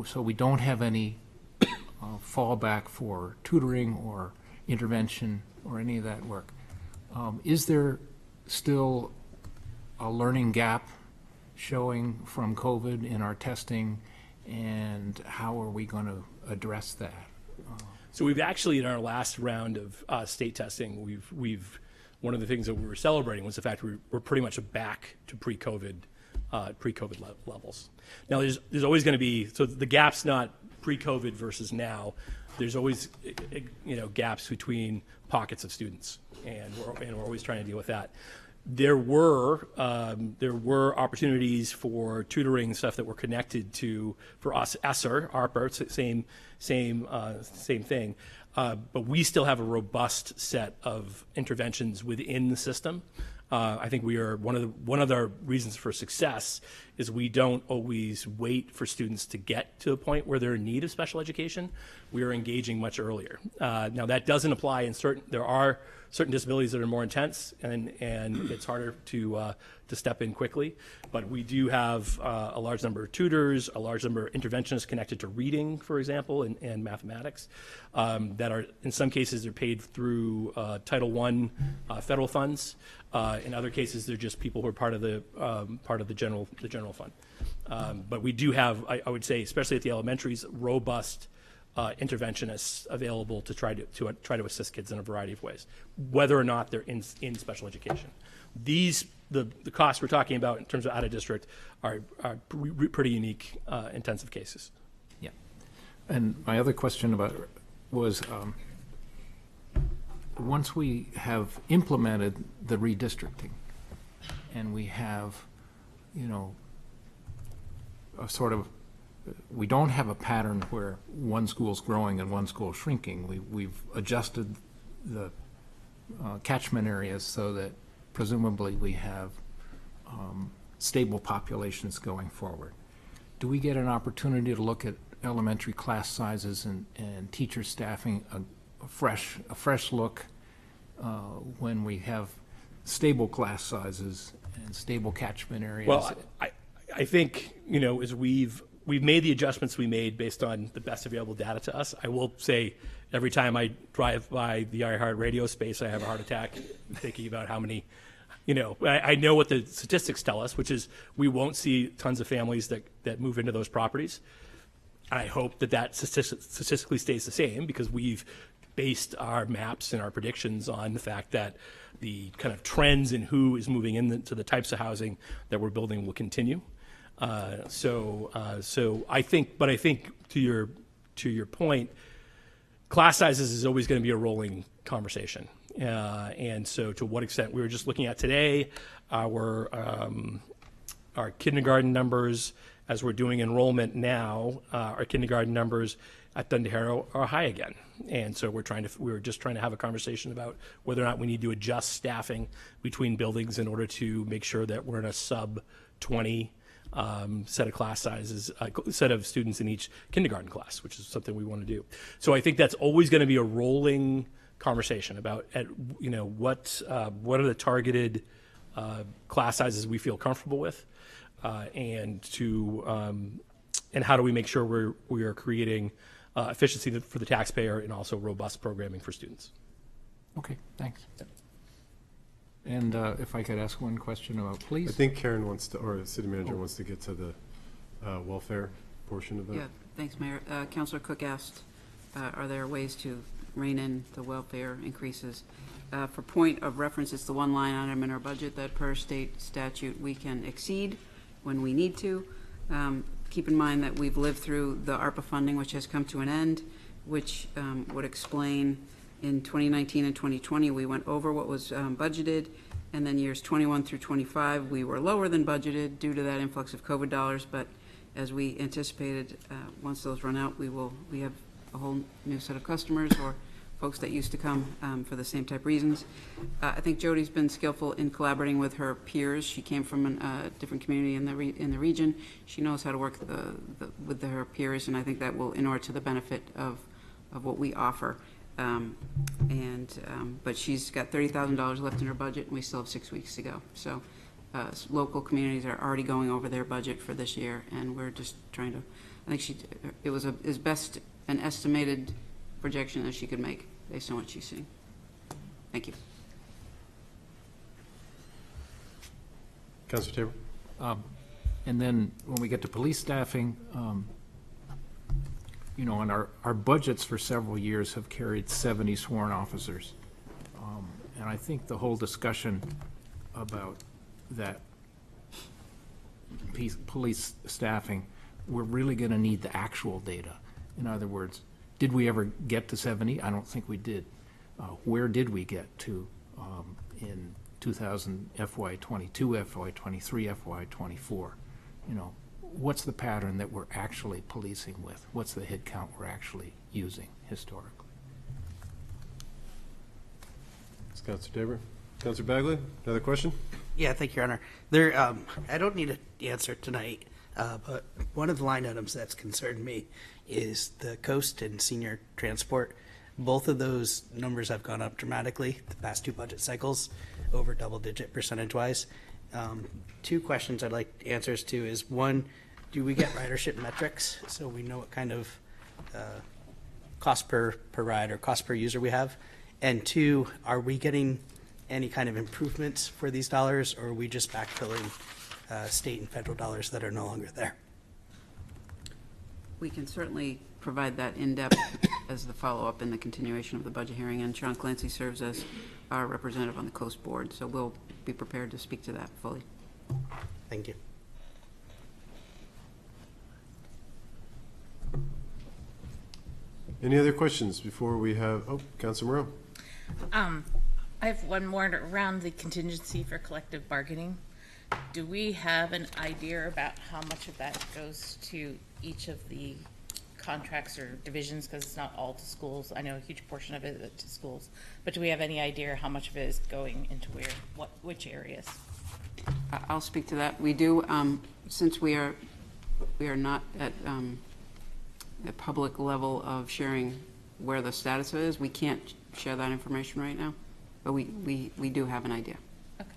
so we don't have any fallback for tutoring or intervention or any of that work. Is there still a learning gap showing from COVID in our testing, and how are we going to address that? So we've actually, in our last round of state testing, we've one of the things that we were celebrating was the fact we're pretty much back to pre-COVID levels. Now there's always going to be, so the gap's not pre-COVID versus now. There's always gaps between pockets of students, and we're always trying to deal with that. There were opportunities for tutoring stuff that were connected to, for us, ESSER, ARPA, same thing. But we still have a robust set of interventions within the system. I think we are one of the reasons for success is we don't always wait for students to get to a point where they're in need of special education. We are engaging much earlier. Now that doesn't apply in there are certain disabilities that are more intense, and it's harder to step in quickly. But we do have a large number of tutors, a large number of interventionists connected to reading, for example, and mathematics, that are, in some cases, they're paid through Title I federal funds. In other cases, they're just people who are part of the general fund. But we do have, I would say, especially at the elementaries, robust interventionists available to try to assist kids in a variety of ways, whether or not they're in special education. The costs we're talking about in terms of out of district are pretty unique, intensive cases. Yeah. And my other question was once we have implemented the redistricting and we have, a sort of, we don't have a pattern where one school's growing and one school's shrinking. We've adjusted the catchment areas so that presumably we have stable populations going forward. Do we get an opportunity to look at elementary class sizes and teacher staffing a fresh look when we have stable class sizes and stable catchment areas? Well, I think, as we've made the adjustments we made based on the best available data to us. I will say every time I drive by the iHeart radio space, I have a heart attack thinking about how many, I know what the statistics tell us, which is we won't see tons of families that move into those properties. I hope that statistically stays the same, because we've based our maps and our predictions on the fact that the kind of trends in who is moving into the types of housing that we're building will continue. So I think to your point, class sizes is always going to be a rolling conversation. And so to what extent, we were just looking at today, our kindergarten numbers as we're doing enrollment now, our kindergarten numbers at Thunder Harrow are high again. And so we're just trying to have a conversation about whether or not we need to adjust staffing between buildings in order to make sure that we're in a sub 20 set of class sizes, set of students in each kindergarten class, which is something we want to do. So I think that's always going to be a rolling conversation about, what are the targeted class sizes we feel comfortable with, and how do we make sure we are creating efficiency for the taxpayer and also robust programming for students. Okay, thanks. And if I could ask one question about police? I think Karen wants to, or the city manager wants to get to the welfare portion of that. Yeah, thanks, Mayor. Councilor Cook asked, are there ways to rein in the welfare increases? For point of reference, it's the one line item in our budget that per state statute we can exceed when we need to. Keep in mind that we've lived through the ARPA funding, which has come to an end, which would explain in 2019 and 2020 we went over what was budgeted, and then years 21 through 25 we were lower than budgeted due to that influx of COVID dollars. But as we anticipated, once those run out, we have a whole new set of customers or folks that used to come for the same type reasons. I think Jody's been skillful in collaborating with her peers. She came from a different community in the region. She knows how to work with her peers, and I think that will inure to the benefit of what we offer. But she's got $30,000 left in her budget, and we still have 6 weeks to go. So local communities are already going over their budget for this year, and we're just trying to. I think it was as best an estimated projection as she could make based on what she's seeing. Thank you. Councilor Tabor? And then when we get to police staffing, and our budgets for several years have carried 70 sworn officers. And I think the whole discussion about that police staffing, we're really going to need the actual data. In other words, did we ever get to 70? I don't think we did. Where did we get to in 2000 FY22, FY23, FY24? What's the pattern that we're actually policing with? What's the head count we're actually using historically? Thanks, Councilor Tabor. Councilor Bagley, another question? Yeah, thank you, Your Honor. I don't need an answer tonight, but one of the line items that's concerned me is the coast and senior transport. Both of those numbers have gone up dramatically the past two budget cycles, over double-digit percentage-wise. Two questions I'd like answers to is, one, do we get ridership metrics so we know what kind of cost per ride or cost per user we have? And two, are we getting any kind of improvements for these dollars, or are we just backfilling state and federal dollars that are no longer there? We can certainly provide that in-depth as the follow-up in the continuation of the budget hearing, and Sean Clancy serves as our representative on the Coast Board, so we'll be prepared to speak to that fully. Thank you. Any other questions before we have, Councilor Moreau? I have one more around the contingency for collective bargaining. Do we have an idea about how much of that goes to each of the contracts or divisions? Because it's not all to schools. I know a huge portion of it is to schools. But do we have any idea how much of it is going into which areas? I'll speak to that. We do, since we are not at a public level of sharing where the status is, we can't share that information right now. But we do have an idea. Okay.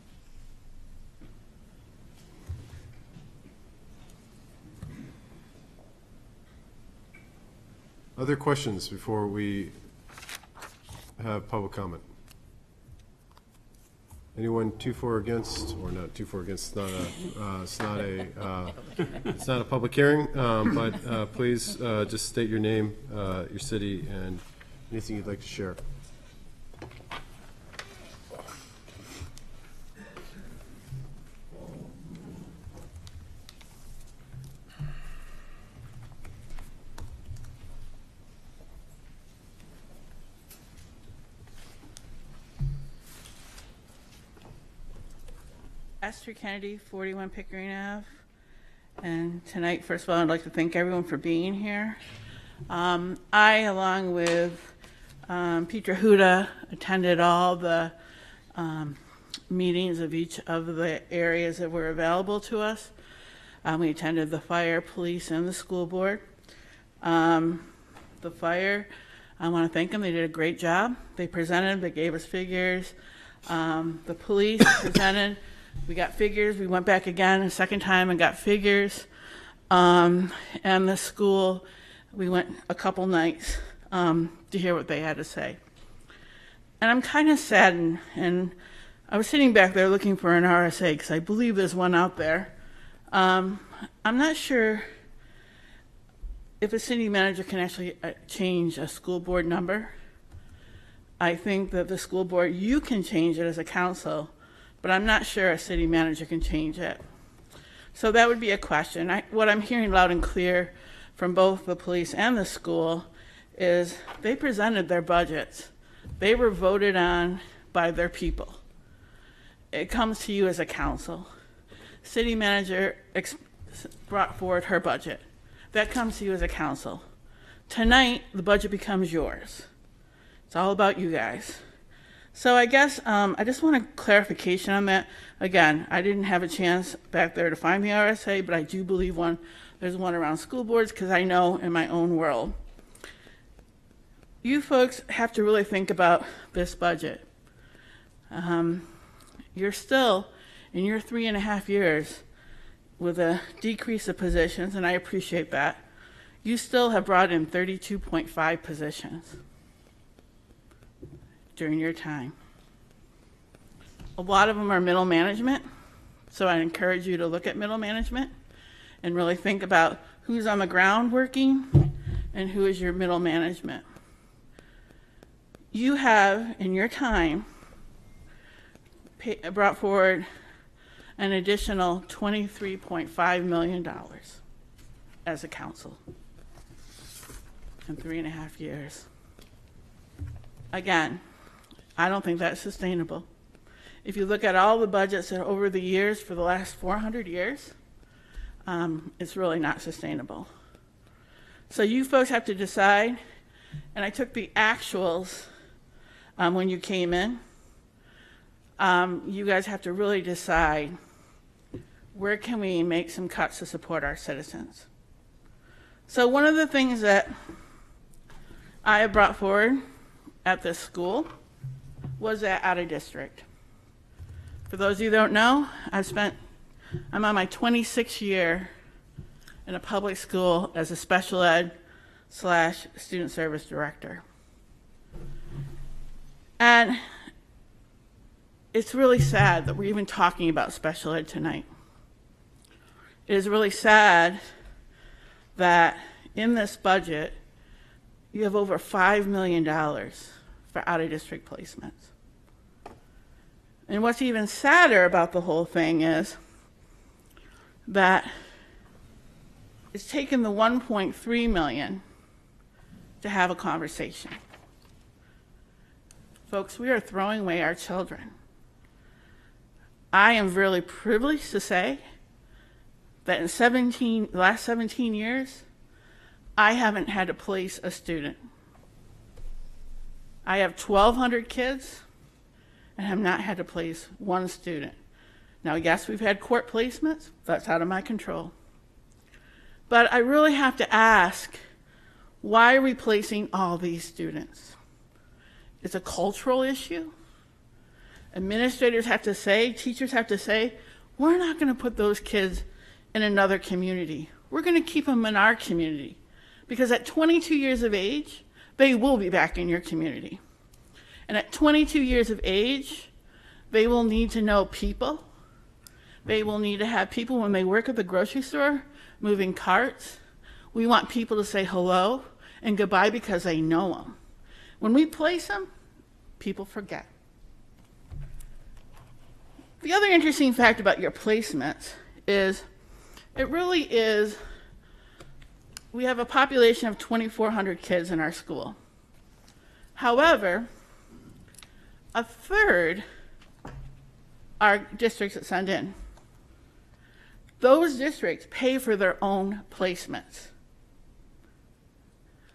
Other questions before we have public comment? Anyone too for or against, or not too for or against? It's not a public hearing, but please just state your name, your city, and anything you'd like to share. Esther Kennedy, 41 Pickering Ave. And tonight, first of all, I'd like to thank everyone for being here. I, along with Peter Huda, attended all the meetings of each of the areas that were available to us. We attended the fire, police, and the school board. The fire, I want to thank them. They did a great job. They presented, they gave us figures. The police presented, we got figures. We went back again a second time and got figures. And the school, we went a couple nights to hear what they had to say. And I'm kind of saddened, and I was sitting back there looking for an RSA because I believe there's one out there. I'm not sure if a city manager can actually change a school board number. I think that the school board, you can change it as a council, but I'm not sure a city manager can change it. So that would be a question. What I'm hearing loud and clear from both the police and the school is they presented their budgets. They were voted on by their people. It comes to you as a council. City manager brought forward her budget. That comes to you as a council. Tonight, the budget becomes yours. It's all about you guys. So I guess I just want a clarification on that. Again, I didn't have a chance back there to find the RSA, but I do believe there's one around school boards because I know in my own world. You folks have to really think about this budget. You're still, in your 3.5 years, with a decrease of positions, and I appreciate that, you still have brought in 32.5 positions during your time. A lot of them are middle management, so I encourage you to look at middle management and really think about who's on the ground working and who is your middle management. You have, in your time, brought forward an additional $23.5 million as a council in 3.5 years. Again, I don't think that's sustainable. If you look at all the budgets that over the years, for the last 400 years, it's really not sustainable. So you folks have to decide, and I took the actuals when you came in. You guys have to really decide where can we make some cuts to support our citizens. So one of the things that I have brought forward at this school was that out of district. For those of you who don't know, I'm on my 26th year in a public school as a special ed / student service director. And it's really sad that we're even talking about special ed tonight. It is really sad that in this budget, you have over $5 million for out-of-district placements. And what's even sadder about the whole thing is that it's taken the $1.3 million to have a conversation. Folks, we are throwing away our children. I am really privileged to say that in the last 17 years, I haven't had to place a student. I have 1,200 kids and have not had to place one student. Now, yes, we've had court placements. That's out of my control. But I really have to ask, why are we placing all these students? It's a cultural issue. Administrators have to say, teachers have to say, we're not going to put those kids in another community. We're going to keep them in our community. Because at 22 years of age, they will be back in your community. And at 22 years of age, they will need to know people. They will need to have people when they work at the grocery store, moving carts. We want people to say hello and goodbye because they know them. When we place them, people forget. The other interesting fact about your placements is it really is, we have a population of 2,400 kids in our school. However, a third are districts that send in. those districts pay for their own placements.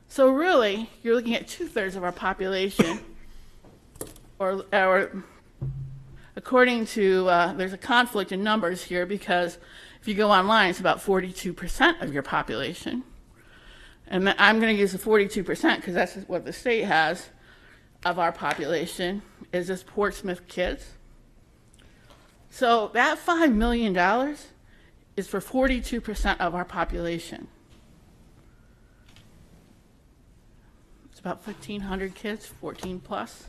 So really, you're looking at 2/3 of our population, or according to, there's a conflict in numbers here because if you go online, it's about 42% of your population. And I'm going to use the 42% because that's what the state has of our population, is just Portsmouth kids. So that $5 million is for 42% of our population. It's about 1,500 kids, 14 plus.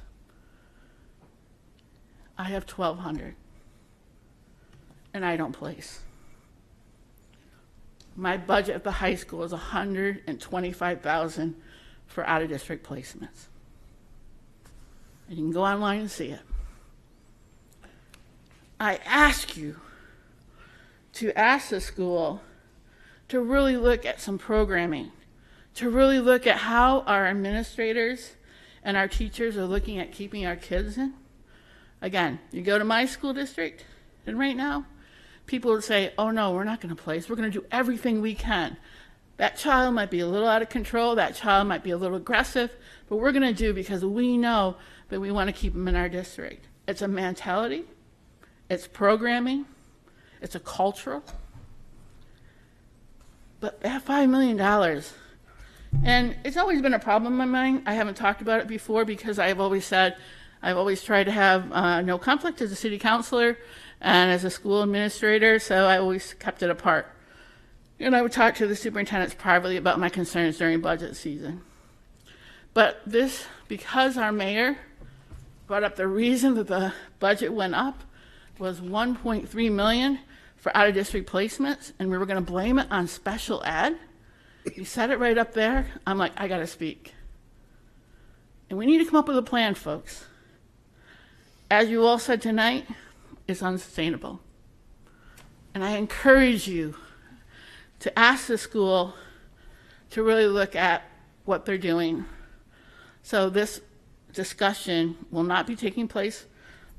I have 1,200, and I don't place. My budget at the high school is $125,000 for out-of-district placements. And you can go online and see it. I ask you to ask the school to really look at some programming, to really look at how our administrators and our teachers are looking at keeping our kids in. Again, you go to my school district, and right now, people would say, oh no, we're not going to place. We're going to do everything we can. That child might be a little out of control. That child might be a little aggressive, but we're going to do because we know that we want to keep them in our district. It's a mentality. It's programming. It's a cultural. But that $5 million, and it's always been a problem in my mind. I haven't talked about it before because I've always said, I've always tried to have no conflict as a city councilor and as a school administrator, so I always kept it apart. And I would talk to the superintendents privately about my concerns during budget season. But this, because our mayor brought up the reason that the budget went up was $1.3 million for out-of-district placements, and we were going to blame it on special ed. He said it right up there. I'm like, I got to speak. And we need to come up with a plan, folks. As you all said tonight, it's unsustainable. And I encourage you to ask the school to really look at what they're doing. So this discussion will not be taking place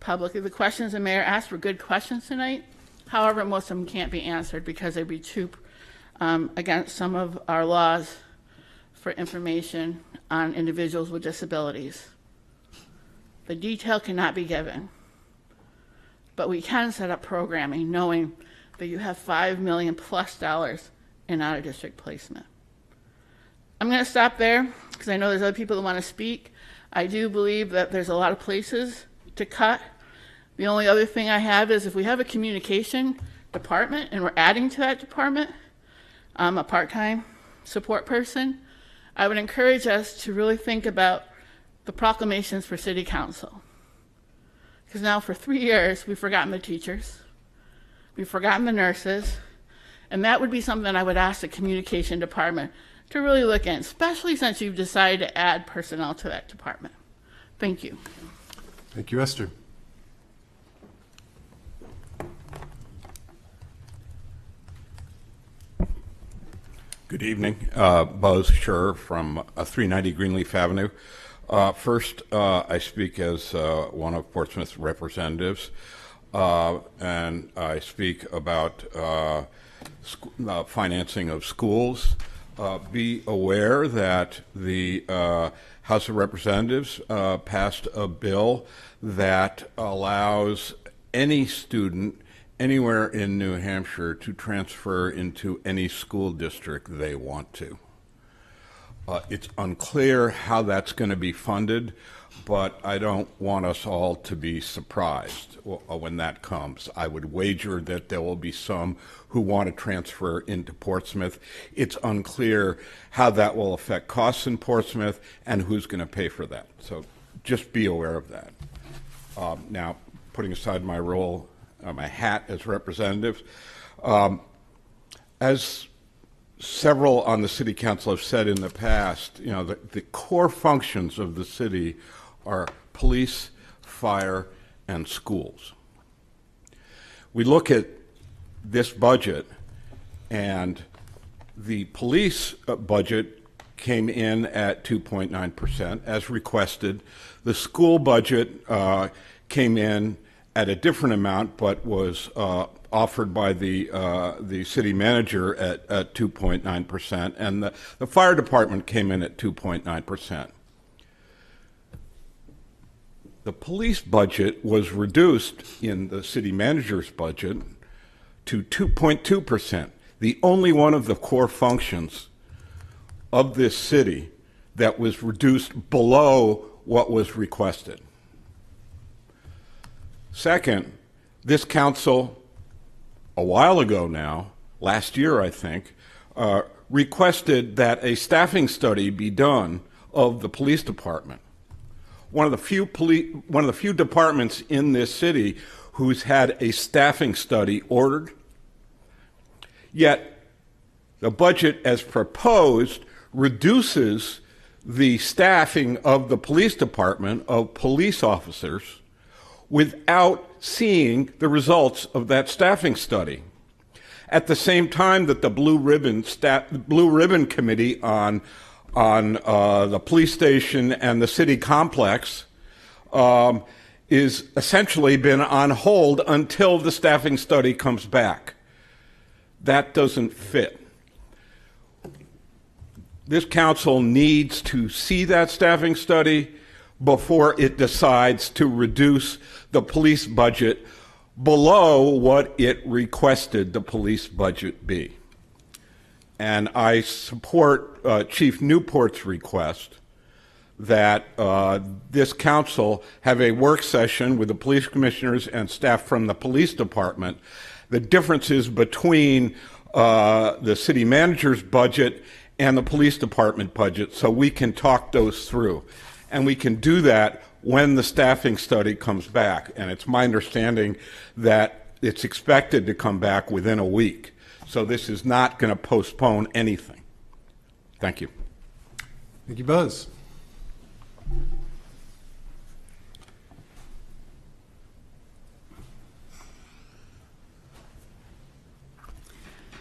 publicly. The questions the mayor asked were good questions tonight. However, most of them can't be answered because they'd be too against some of our laws for information on individuals with disabilities. The detail cannot be given, but we can set up programming knowing that you have $5 million plus in out-of-district placement. I'm going to stop there because I know there's other people that want to speak. I do believe that there's a lot of places to cut. The only other thing I have is if we have a communication department and we're adding to that department a part-time support person, I would encourage us to really think about the proclamations for city council. Because now for 3 years, we've forgotten the teachers, we've forgotten the nurses, and that would be something I would ask the communication department to really look at, especially since you've decided to add personnel to that department. Thank you. Thank you, Esther. Good evening. Buzz Scher from 390 Greenleaf Avenue. First, I speak as one of Portsmouth's representatives, and I speak about financing of schools. Be aware that the House of Representatives passed a bill that allows any student anywhere in New Hampshire to transfer into any school district they want to. It's unclear how that's going to be funded, but I don't want us all to be surprised when that comes. I would wager that there will be some who want to transfer into Portsmouth. It's unclear how that will affect costs in Portsmouth and who's going to pay for that. So just be aware of that. Now, putting aside my role, my hat as representative, as several on the city council have said in the past, you know, the core functions of the city are police, fire, and schools. We look at this budget, and the police budget came in at 2.9% as requested. The school budget came in at a different amount, but was offered by the city manager at 2.9%, and the fire department came in at 2.9%. The police budget was reduced in the city manager's budget to 2.2%, the only one of the core functions of this city that was reduced below what was requested. Second, this council, a while ago now, last year I think, requested that a staffing study be done of the police department. One of the few departments in this city who's had a staffing study ordered. Yet the budget as proposed reduces the staffing of the police department of police officers without seeing the results of that staffing study. At the same time that the Blue Ribbon Committee on the police station and the city complex is essentially been on hold until the staffing study comes back. That doesn't fit. This council needs to see that staffing study before it decides to reduce the police budget below what it requested the police budget be. And I support Chief Newport's request that this council have a work session with the police commissioners and staff from the police department. The differences between the city manager's budget and the police department budget, so we can talk those through. And we can do that when the staffing study comes back. And it's my understanding that it's expected to come back within a week. So this is not going to postpone anything. Thank you. Thank you, Buzz.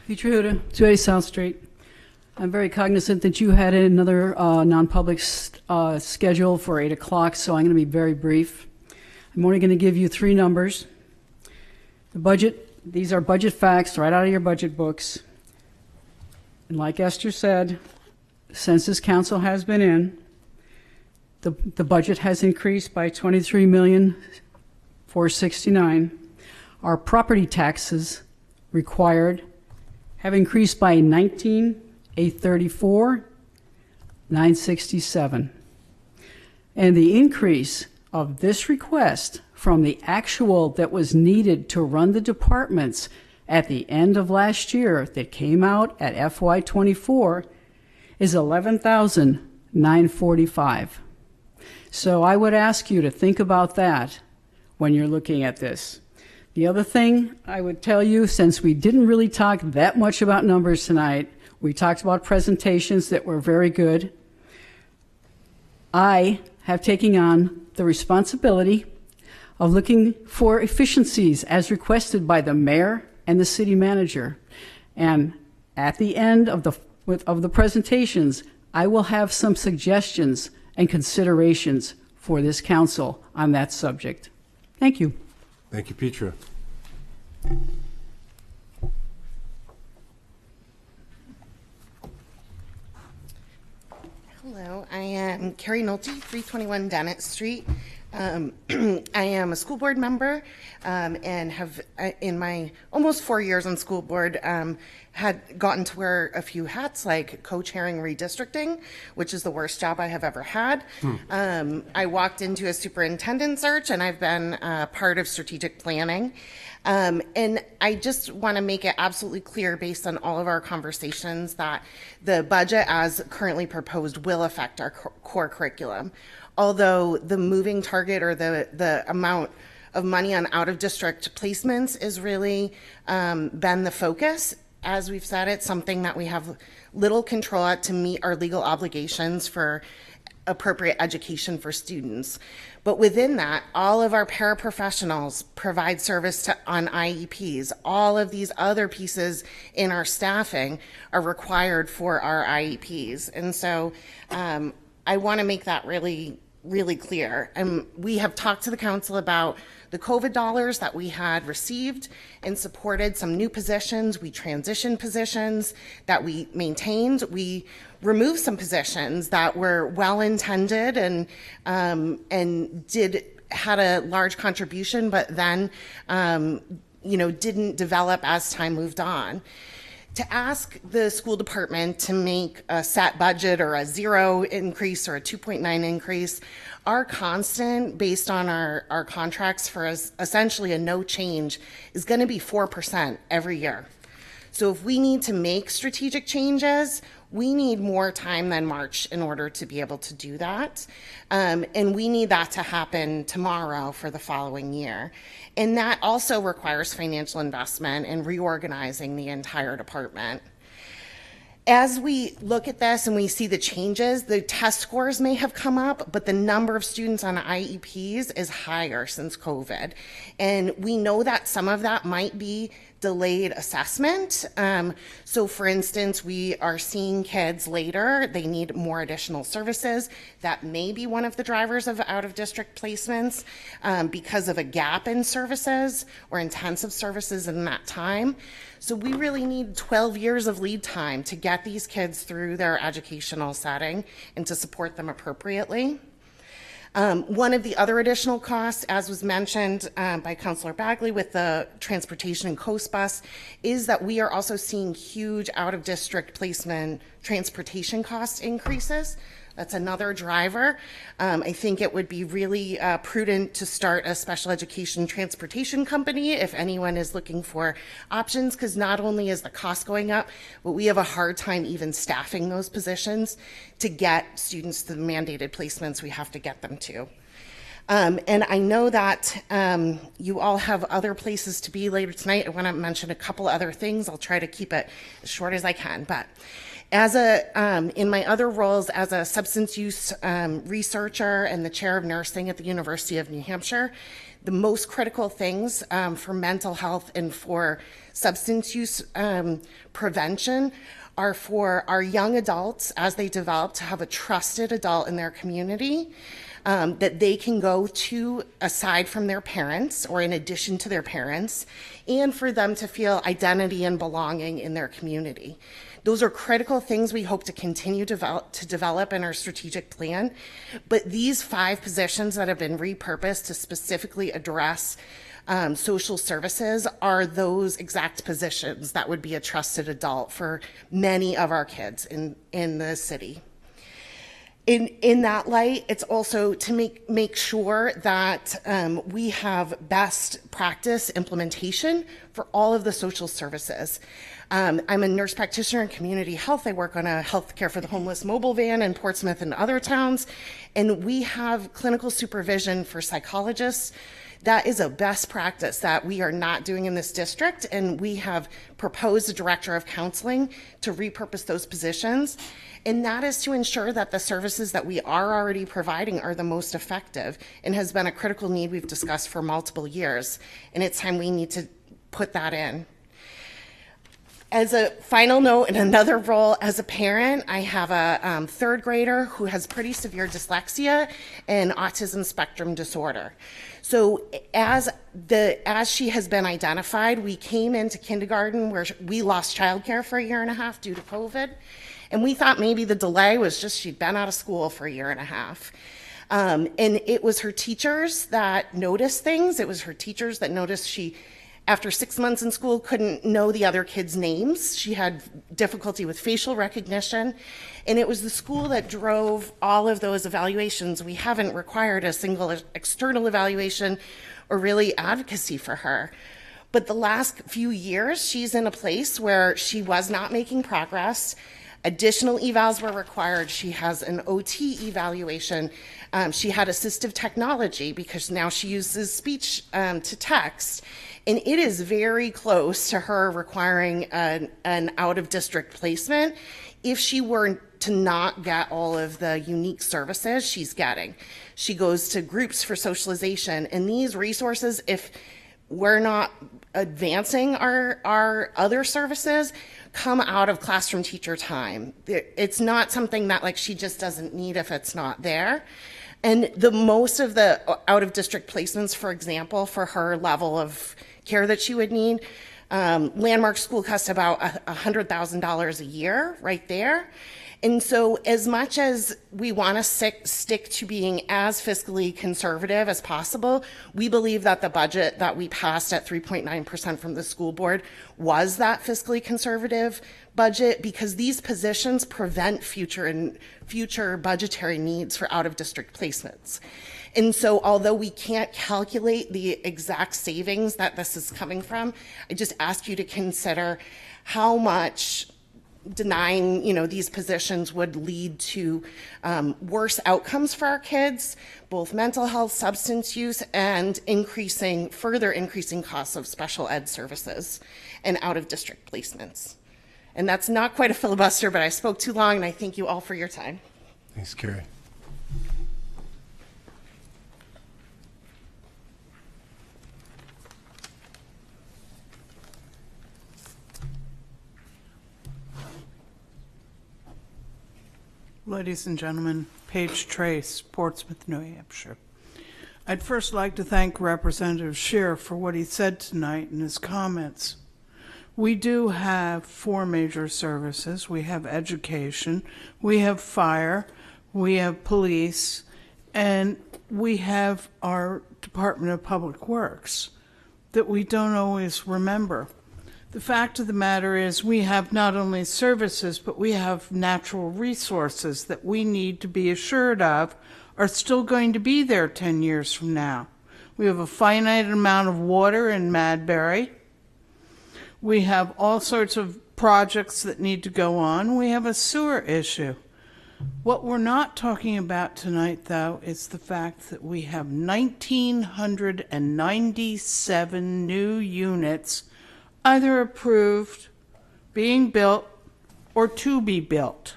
Peter Huda, 280 South Street. I'm very cognizant that you had another non-public schedule for 8 o'clock, so I'm going to be very brief. I'm only going to give you 3 numbers. The budget, these are budget facts right out of your budget books. And like Esther said, since this council has been in, the budget has increased by $23,469,000. Our property taxes required have increased by $19,834,967. And the increase of this request from the actual that was needed to run the departments at the end of last year that came out at FY24 is $11,945. So I would ask you to think about that when you're looking at this. The other thing I would tell you, since we didn't really talk that much about numbers tonight, we talked about presentations that were very good. I have taken on the responsibility of looking for efficiencies as requested by the mayor and the city manager. And at the end of the presentations, I will have some suggestions and considerations for this council on that subject. Thank you. Thank you, Petra. Hello, I am Carrie Nolte, 321 Dennett Street. I am a school board member and have, in my almost 4 years on school board, had gotten to wear a few hats like co-chairing redistricting, which is the worst job I have ever had. I walked into a superintendent search and I've been part of strategic planning. And I just want to make it absolutely clear based on all of our conversations that the budget as currently proposed will affect our core curriculum. Although the moving target or the amount of money on out-of-district placements is really been the focus. As we've said, it's something that we have little control at to meet our legal obligations for appropriate education for students. But within that, all of our paraprofessionals provide service on IEPs. All of these other pieces in our staffing are required for our IEPs. And so I want to make that really really clear. We have talked to the council about the COVID dollars that we had received and supported some new positions. We transitioned positions that we maintained. We removed some positions that were well-intended and had a large contribution, but then didn't develop as time moved on. To ask the school department to make a set budget or a 0 increase or a 2.9 increase, our constant based on our contracts for essentially a no change is going to be 4% every year. So if we need to make strategic changes, we need more time than March in order to be able to do that. And we need that to happen tomorrow for the following year. And that also requires financial investment and reorganizing the entire department. As we look at this and we see the changes, the test scores may have come up, but the number of students on IEPs is higher since COVID. And we know that some of that might be delayed assessment. So for instance, we are seeing kids later, they need more additional services. That may be one of the drivers of out-of-district placements because of a gap in services or intensive services in that time. So we really need 12 years of lead time to get these kids through their educational setting and to support them appropriately. One of the other additional costs, as was mentioned by Councillor Bagley with the transportation and Coast Bus, is that we are also seeing huge out-of-district placement transportation cost increases. That's another driver. I think it would be really prudent to start a special education transportation company if anyone is looking for options, because not only is the cost going up, but we have a hard time even staffing those positions to get students to the mandated placements we have to get them to. And I know that you all have other places to be later tonight. I want to mention a couple other things. I'll try to keep it as short as I can, but as in my other roles as a substance use researcher and the chair of nursing at the University of New Hampshire, the most critical things for mental health and for substance use prevention are for our young adults as they develop to have a trusted adult in their community that they can go to aside from their parents or in addition to their parents, and for them to feel identity and belonging in their community. Those are critical things we hope to continue to develop in our strategic plan. But these 5 positions that have been repurposed to specifically address social services are those exact positions that would be a trusted adult for many of our kids in the city. In that light, it's also to make sure that we have best practice implementation for all of the social services. I'm a nurse practitioner in community health. I work on a healthcare for the homeless mobile van in Portsmouth and other towns, and we have clinical supervision for psychologists. That is a best practice that we are not doing in this district, and we have proposed a director of counseling to repurpose those positions. And that is to ensure that the services that we are already providing are the most effective and has been a critical need we've discussed for multiple years. And it's time we need to put that in. As a final note, in another role as a parent, I have a 3rd grader who has pretty severe dyslexia and autism spectrum disorder. So as she has been identified, we came into kindergarten where we lost childcare for a year and a half due to COVID. And we thought maybe the delay was just she'd been out of school for a year and a half. And it was her teachers that noticed things. It was her teachers that noticed she, after 6 months in school, couldn't know the other kids' names. She had difficulty with facial recognition. And it was the school that drove all of those evaluations. We haven't required a single external evaluation or really advocacy for her. But the last few years, she's in a place where she was not making progress. Additional evals were required. She has an OT evaluation. She had assistive technology because now she uses speech to text. And it is very close to her requiring an out-of-district placement if she were to not get all of the unique services she's getting. She goes to groups for socialization. And these resources, if we're not advancing our other services, come out of classroom teacher time. It's not something that like she just doesn't need if it's not there. And the most of the out-of-district placements, for example, for her level of care that she would need, Landmark School costs about $100,000 a year right there. And so as much as we want to stick to being as fiscally conservative as possible, we believe that the budget that we passed at 3.9% from the school board was that fiscally conservative budget, because these positions prevent future budgetary needs for out-of-district placements. And so although we can't calculate the exact savings that this is coming from, I just ask you to consider how much denying, these positions would lead to worse outcomes for our kids, both mental health, substance use, and further increasing costs of special ed services and out-of-district placements. And that's not quite a filibuster, but I spoke too long, and I thank you all for your time. Thanks, Carrie. Ladies and gentlemen, Paige Trace, Portsmouth, New Hampshire. I'd first like to thank Representative Scheer for what he said tonight in his comments. We do have 4 major services. We have education, we have fire, we have police, and we have our Department of Public Works that we don't always remember. The fact of the matter is we have not only services, but we have natural resources that we need to be assured of are still going to be there 10 years from now. We have a finite amount of water in Madbury. We have all sorts of projects that need to go on. We have a sewer issue. What we're not talking about tonight, though, is the fact that we have 1,997 new units either approved, being built, or to be built.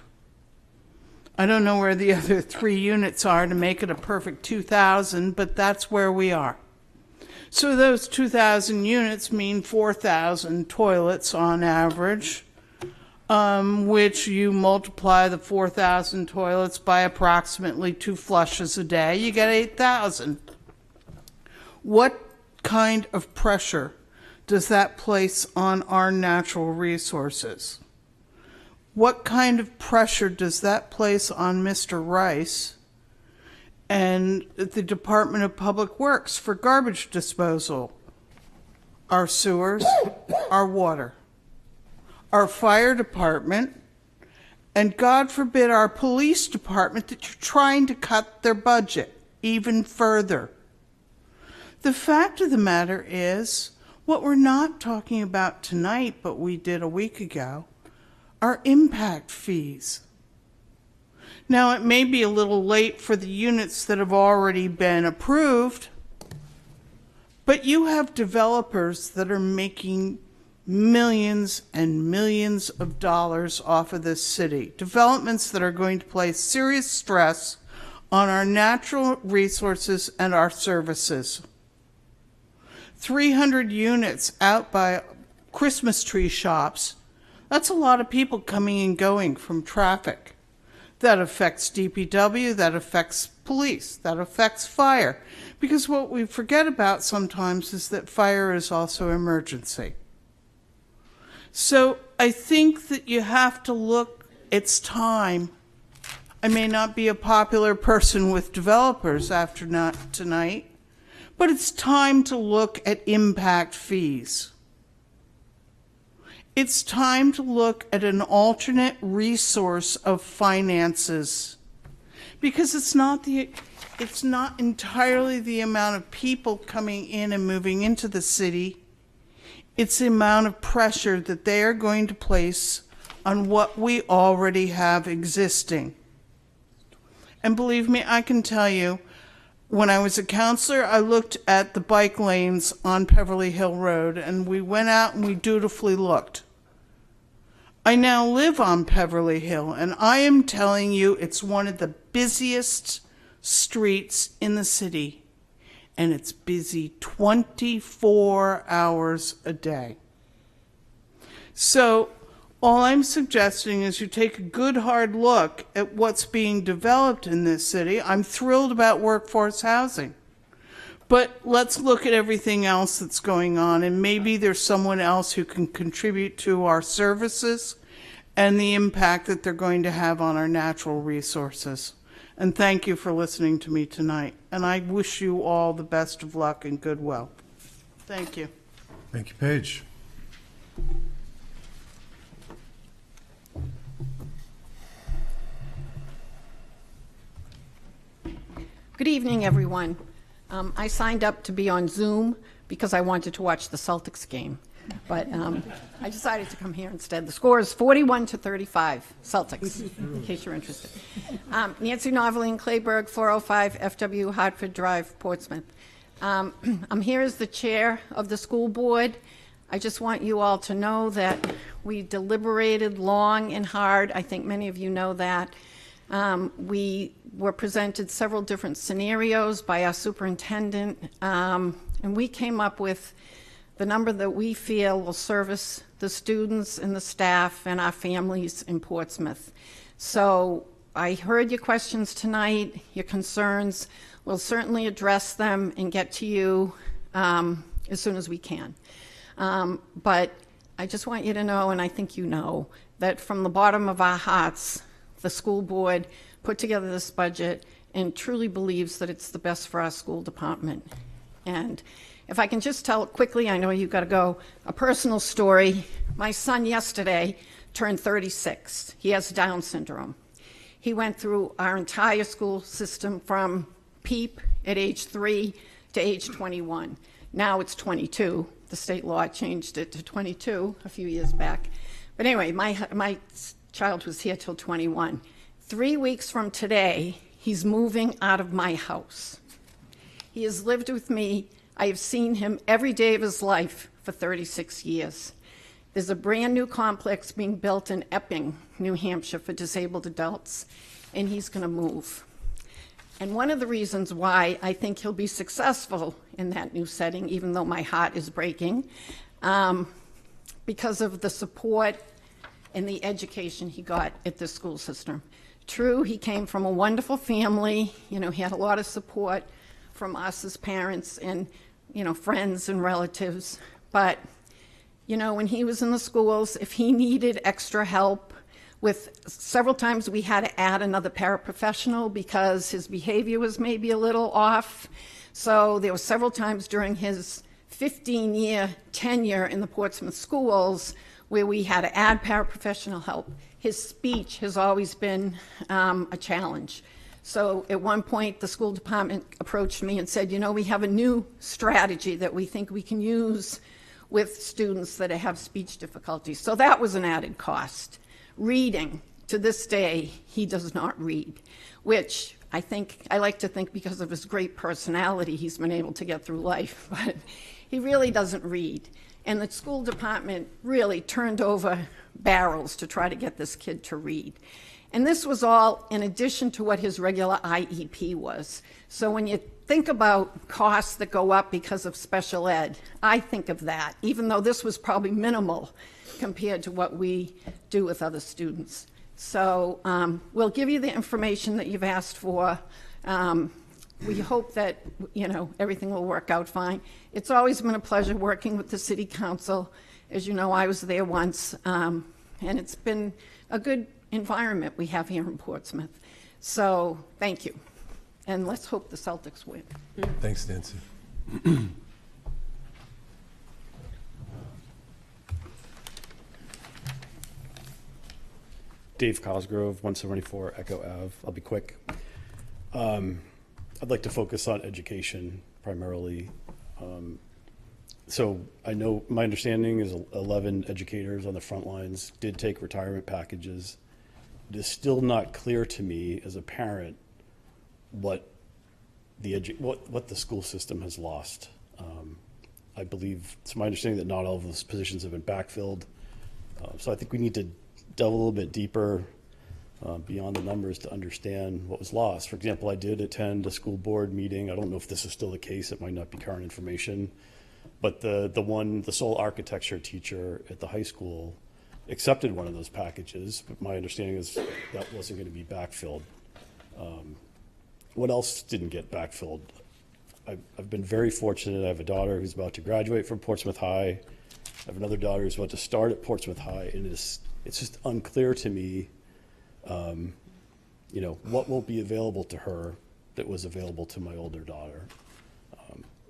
I don't know where the other 3 units are to make it a perfect 2,000, but that's where we are. So those 2,000 units mean 4,000 toilets on average, which you multiply the 4,000 toilets by approximately 2 flushes a day, you get 8,000. What kind of pressure does that place on our natural resources? What kind of pressure does that place on Mr. Rice and the Department of Public Works for garbage disposal? Our sewers, our water, our fire department, and God forbid our police department that you're trying to cut their budget even further. The fact of the matter is, what we're not talking about tonight, but we did a week ago, are impact fees. Now, it may be a little late for the units that have already been approved, but you have developers that are making millions and millions of dollars off of this city. Developments that are going to place serious stress on our natural resources and our services. 300 units out by Christmas tree shops. That's a lot of people coming and going from traffic. That affects DPW, that affects police, that affects fire. Because what we forget about sometimes is that fire is also emergency. So I think that you have to look, it's time. I may not be a popular person with developers after tonight, but it's time to look at impact fees. It's time to look at an alternate resource of finances, because it's not entirely the amount of people coming in and moving into the city. It's the amount of pressure that they are going to place on what we already have existing. And believe me, I can tell you, when I was a counselor, I looked at the bike lanes on Beverly Hill Road, and we went out and we dutifully looked. I now live on Beverly Hill, and I am telling you, it's one of the busiest streets in the city, and it's busy 24 hours a day. So All I'm suggesting is you take a good hard look at what's being developed in this city. I'm thrilled about workforce housing. But let's look at everything else that's going on, and maybe there's someone else who can contribute to our services and the impact that they're going to have on our natural resources. And thank you for listening to me tonight. And I wish you all the best of luck and goodwill. Thank you. Thank you, Paige. Good evening, everyone. I signed up to be on Zoom because I wanted to watch the Celtics game, but I decided to come here instead. The score is 41-35, Celtics, in case you're interested. Nancy Noveline, Clayburgh, 405 FW Hartford Drive, Portsmouth. I'm here as the chair of the school board. I just want you all to know that we deliberated long and hard. I think many of you know that. We were presented several different scenarios by our superintendent, and we came up with the number that we feel will service the students and the staff and our families in Portsmouth. So I heard your questions tonight, your concerns. We'll certainly address them and get to you as soon as we can. But I just want you to know, and I think you know, that from the bottom of our hearts, the school board put together this budget and truly believes that it's the best for our school department. And if I can just tell quickly, I know you've got to go, a personal story. My son yesterday turned 36. He has Down syndrome. He went through our entire school system from PEEP at age 3 to age 21. Now it's 22. The state law changed it to 22 a few years back. But anyway, my child was here till 21. 3 weeks from today, he's moving out of my house. He has lived with me. I have seen him every day of his life for 36 years. There's a brand new complex being built in Epping, New Hampshire for disabled adults, and he's going to move. And one of the reasons why I think he'll be successful in that new setting, even though my heart is breaking, because of the support and the education he got at the school system. True, he came from a wonderful family. You know, he had a lot of support from us as parents and, you know, friends and relatives. But, you know, when he was in the schools, if he needed extra help with, several times we had to add another paraprofessional because his behavior was maybe a little off. So there were several times during his 15-year tenure in the Portsmouth schools where we had to add paraprofessional help. His speech has always been a challenge. So at one point, the school department approached me and said, you know, we have a new strategy that we think we can use with students that have speech difficulties. So that was an added cost. Reading, to this day, he does not read, which I like to think because of his great personality, he's been able to get through life, but he really doesn't read. And the school department really turned over barrels to try to get this kid to read. And this was all in addition to what his regular IEP was. So when you think about costs that go up because of special ed, I think of that, even though this was probably minimal compared to what we do with other students. So we'll give you the information that you've asked for. We hope that, you know, everything will work out fine. It's always been a pleasure working with the city council. As you know, I was there once, and it's been a good environment we have here in Portsmouth. So thank you. And let's hope the Celtics win. Thanks, Nancy. Dave Cosgrove, 174 Echo Ave. I'll be quick. I'd like to focus on education primarily. So I know my understanding is 11 educators on the front lines did take retirement packages. It is still not clear to me as a parent what the school system has lost. I believe it's my understanding that not all of those positions have been backfilled. So I think we need to delve a little bit deeper beyond the numbers to understand what was lost. For example, I did attend a school board meeting. I don't know if this is still the case. It might not be current information. But the sole architecture teacher at the high school accepted one of those packages, but my understanding is that wasn't going to be backfilled. What else didn't get backfilled? I've been very fortunate. I have a daughter who's about to graduate from Portsmouth High. I have another daughter who's about to start at Portsmouth High, and it's just unclear to me, what will be available to her that was available to my older daughter.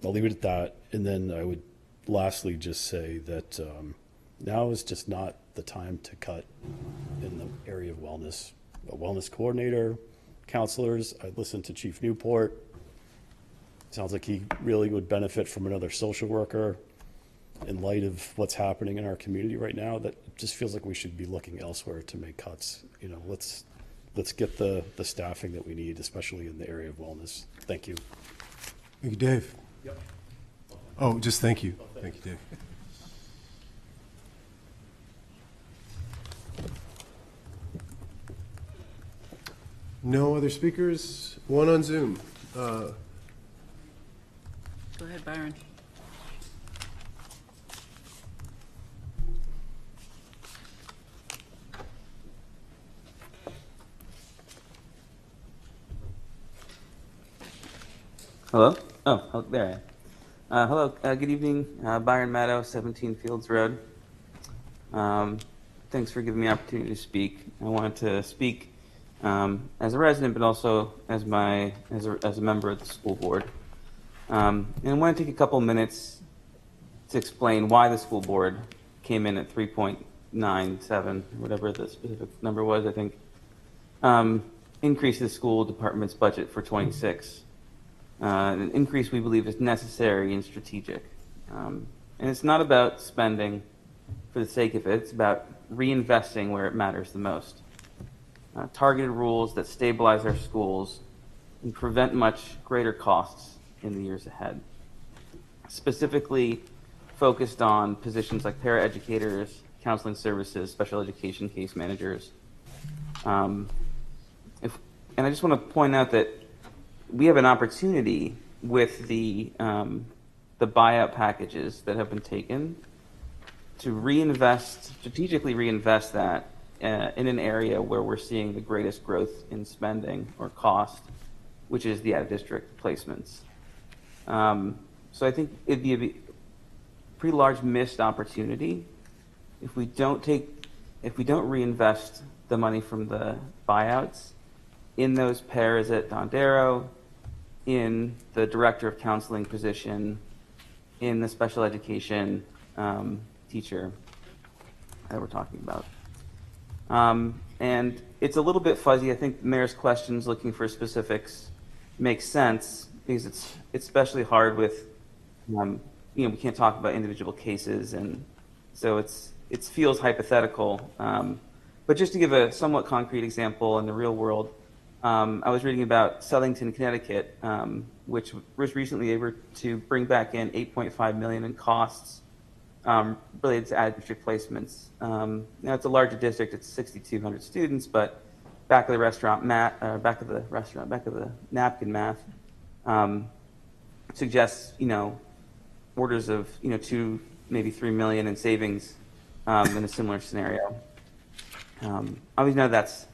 I'll leave it at that, and then I would lastly just say that now is just not the time to cut in the area of wellness. A wellness coordinator, counselors. I listened to Chief Newport. Sounds like he really would benefit from another social worker. In light of what's happening in our community right now, that just feels like we should be looking elsewhere to make cuts. Let's get the staffing that we need, especially in the area of wellness. Thank you. Thank you, Dave. Yep. Oh, just thank you. Thank you, Dave. No other speakers? One on Zoom. Go ahead, Byron. Hello? Oh, there I am. Hello, good evening. Byron Maddow, 17 Fields Road. Thanks for giving me the opportunity to speak. I wanted to speak as a resident, but also as a member of the school board. And I want to take a couple minutes to explain why the school board came in at 3.97, whatever the specific number was, I think, increase the school department's budget for 26. An increase we believe is necessary and strategic. And it's not about spending for the sake of it, it's about reinvesting where it matters the most. Targeted rules that stabilize our schools and prevent much greater costs in the years ahead. Specifically focused on positions like paraeducators, counseling services, special education case managers. And I just want to point out that we have an opportunity with the buyout packages that have been taken to strategically reinvest that in an area where we're seeing the greatest growth in spending or cost, which is the out-of-district placements. So I think it'd be a pretty large missed opportunity if we don't reinvest the money from the buyouts in those pairs at Dondero, in the director of counseling position, in the special education teacher that we're talking about. And it's a little bit fuzzy. I think the mayor's questions looking for specifics makes sense because it's especially hard with, we can't talk about individual cases, and so it feels hypothetical. But just to give a somewhat concrete example in the real world, I was reading about Southington, Connecticut, which was recently able to bring back in $8.5 million in costs related to out-of-district placements. Now it's a larger district; it's 6,200 students, but back of the napkin math suggests orders of 2, maybe 3 million in savings in a similar scenario. Obviously, now that's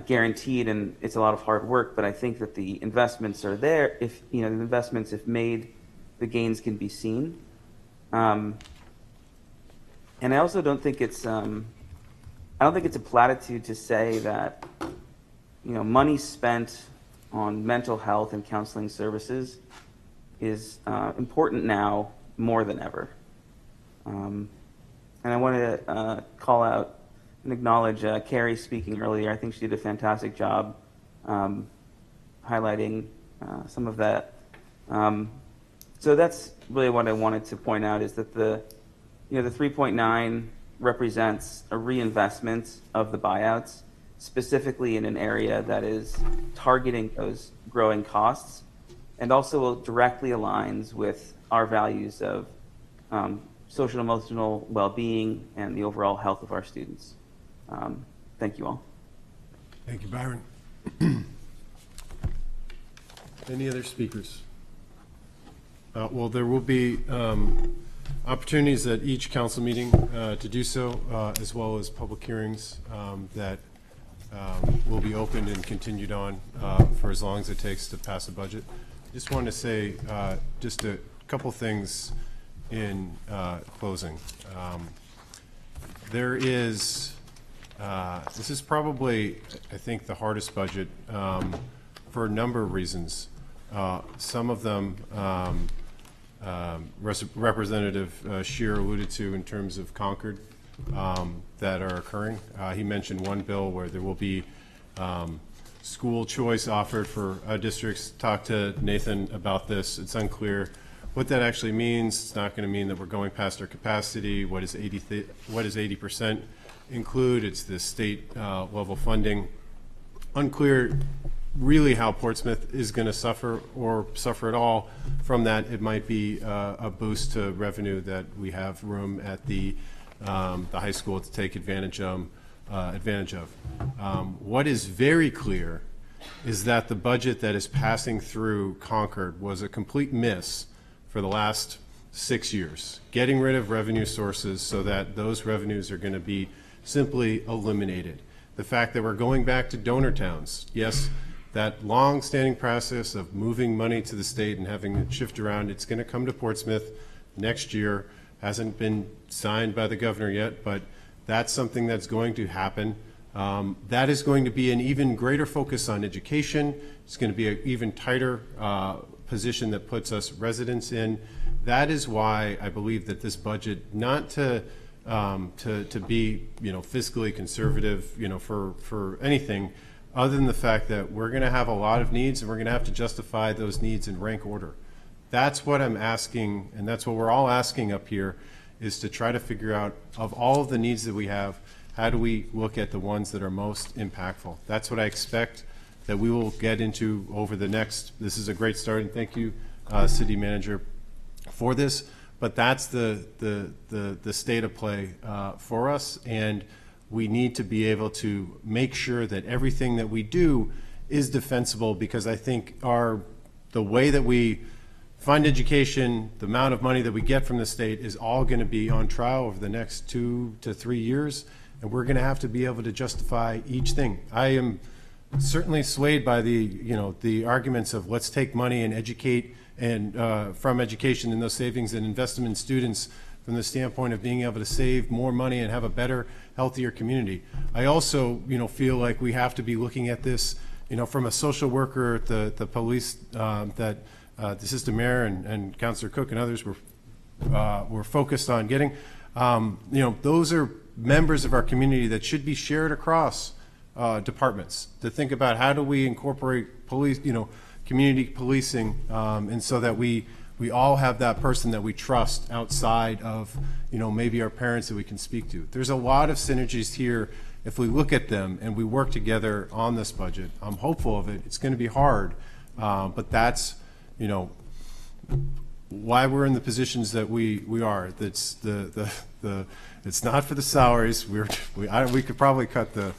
guaranteed, and it's a lot of hard work. But I think that the investments are there. If the investments, if made, the gains can be seen. And I also don't think it's a platitude to say that money spent on mental health and counseling services is important now more than ever. And I want to call out and acknowledge Carrie speaking earlier. I think she did a fantastic job highlighting some of that. So that's really what I wanted to point out, is that the 3.9 represents a reinvestment of the buyouts, specifically in an area that is targeting those growing costs, and also directly aligns with our values of social and emotional well-being and the overall health of our students. Thank you all. Thank you, Byron. Any other speakers? Well, there will be opportunities at each council meeting to do so, as well as public hearings that will be opened and continued on for as long as it takes to pass a budget. Just wanted to say just a couple things in closing. There is, this is probably, I think, the hardest budget for a number of reasons. Some of them Representative Scheer alluded to in terms of Concord that are occurring. He mentioned one bill where there will be school choice offered for districts. Talked to Nathan about this. It's unclear what that actually means. It's not going to mean that we're going past our capacity. What does 80% include? It's the state level funding. Unclear really how Portsmouth is going to suffer or suffer at all from that. It might be a boost to revenue that we have room at the high school to take advantage of. What is very clear is that the budget that is passing through Concord was a complete miss for the last 6 years, getting rid of revenue sources so that those revenues are going to be simply eliminated. The fact that we're going back to donor towns, yes, that long-standing process of moving money to the state and having it shift around, it's going to come to Portsmouth next year. Hasn't been signed by the governor yet, but that's something that's going to happen. That is going to be an even greater focus on education. It's going to be an even tighter position that puts us residents in. That is why I believe that this budget, not to be, fiscally conservative, for anything, other than the fact that we're going to have a lot of needs and we're going to have to justify those needs in rank order. That's what I'm asking, and that's what we're all asking up here, is to try to figure out, of all of the needs that we have, how do we look at the ones that are most impactful? That's what I expect that we will get into over the next, this is a great start, and thank you, City Manager, for this, but that's the state of play for us, and we need to be able to make sure that everything that we do is defensible, because I think the way that we fund education, the amount of money that we get from the state is all going to be on trial over the next 2 to 3 years, and we're going to have to be able to justify each thing. I am certainly swayed by the arguments of let's take money and educate and from education and those savings and invest them in students from the standpoint of being able to save more money and have a better, healthier community. I also, feel like we have to be looking at this, from a social worker, the police that the Assistant Mayor and Councilor Cook and others were focused on getting. Those are members of our community that should be shared across departments to think about how do we incorporate police, community policing, and so that we all have that person that we trust outside of, maybe our parents that we can speak to. There's a lot of synergies here if we look at them and we work together on this budget. I'm hopeful of it. It's going to be hard, but that's, why we're in the positions that we are. That's it's not for the salaries. We could probably cut the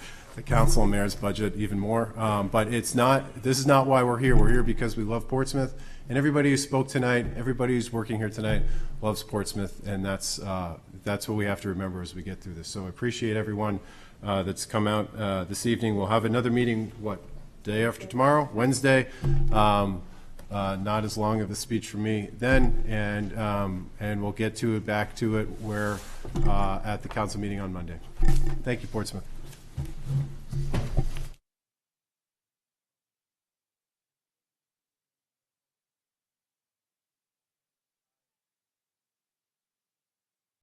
council and mayor's budget even more, but it's not. This is not why we're here. We're here because we love Portsmouth, and everybody who spoke tonight, everybody who's working here tonight, loves Portsmouth, and that's what we have to remember as we get through this. So I appreciate everyone that's come out this evening. We'll have another meeting. Day after tomorrow, Wednesday. Not as long of a speech from me then, and we'll get back to it where at the council meeting on Monday. Thank you, Portsmouth.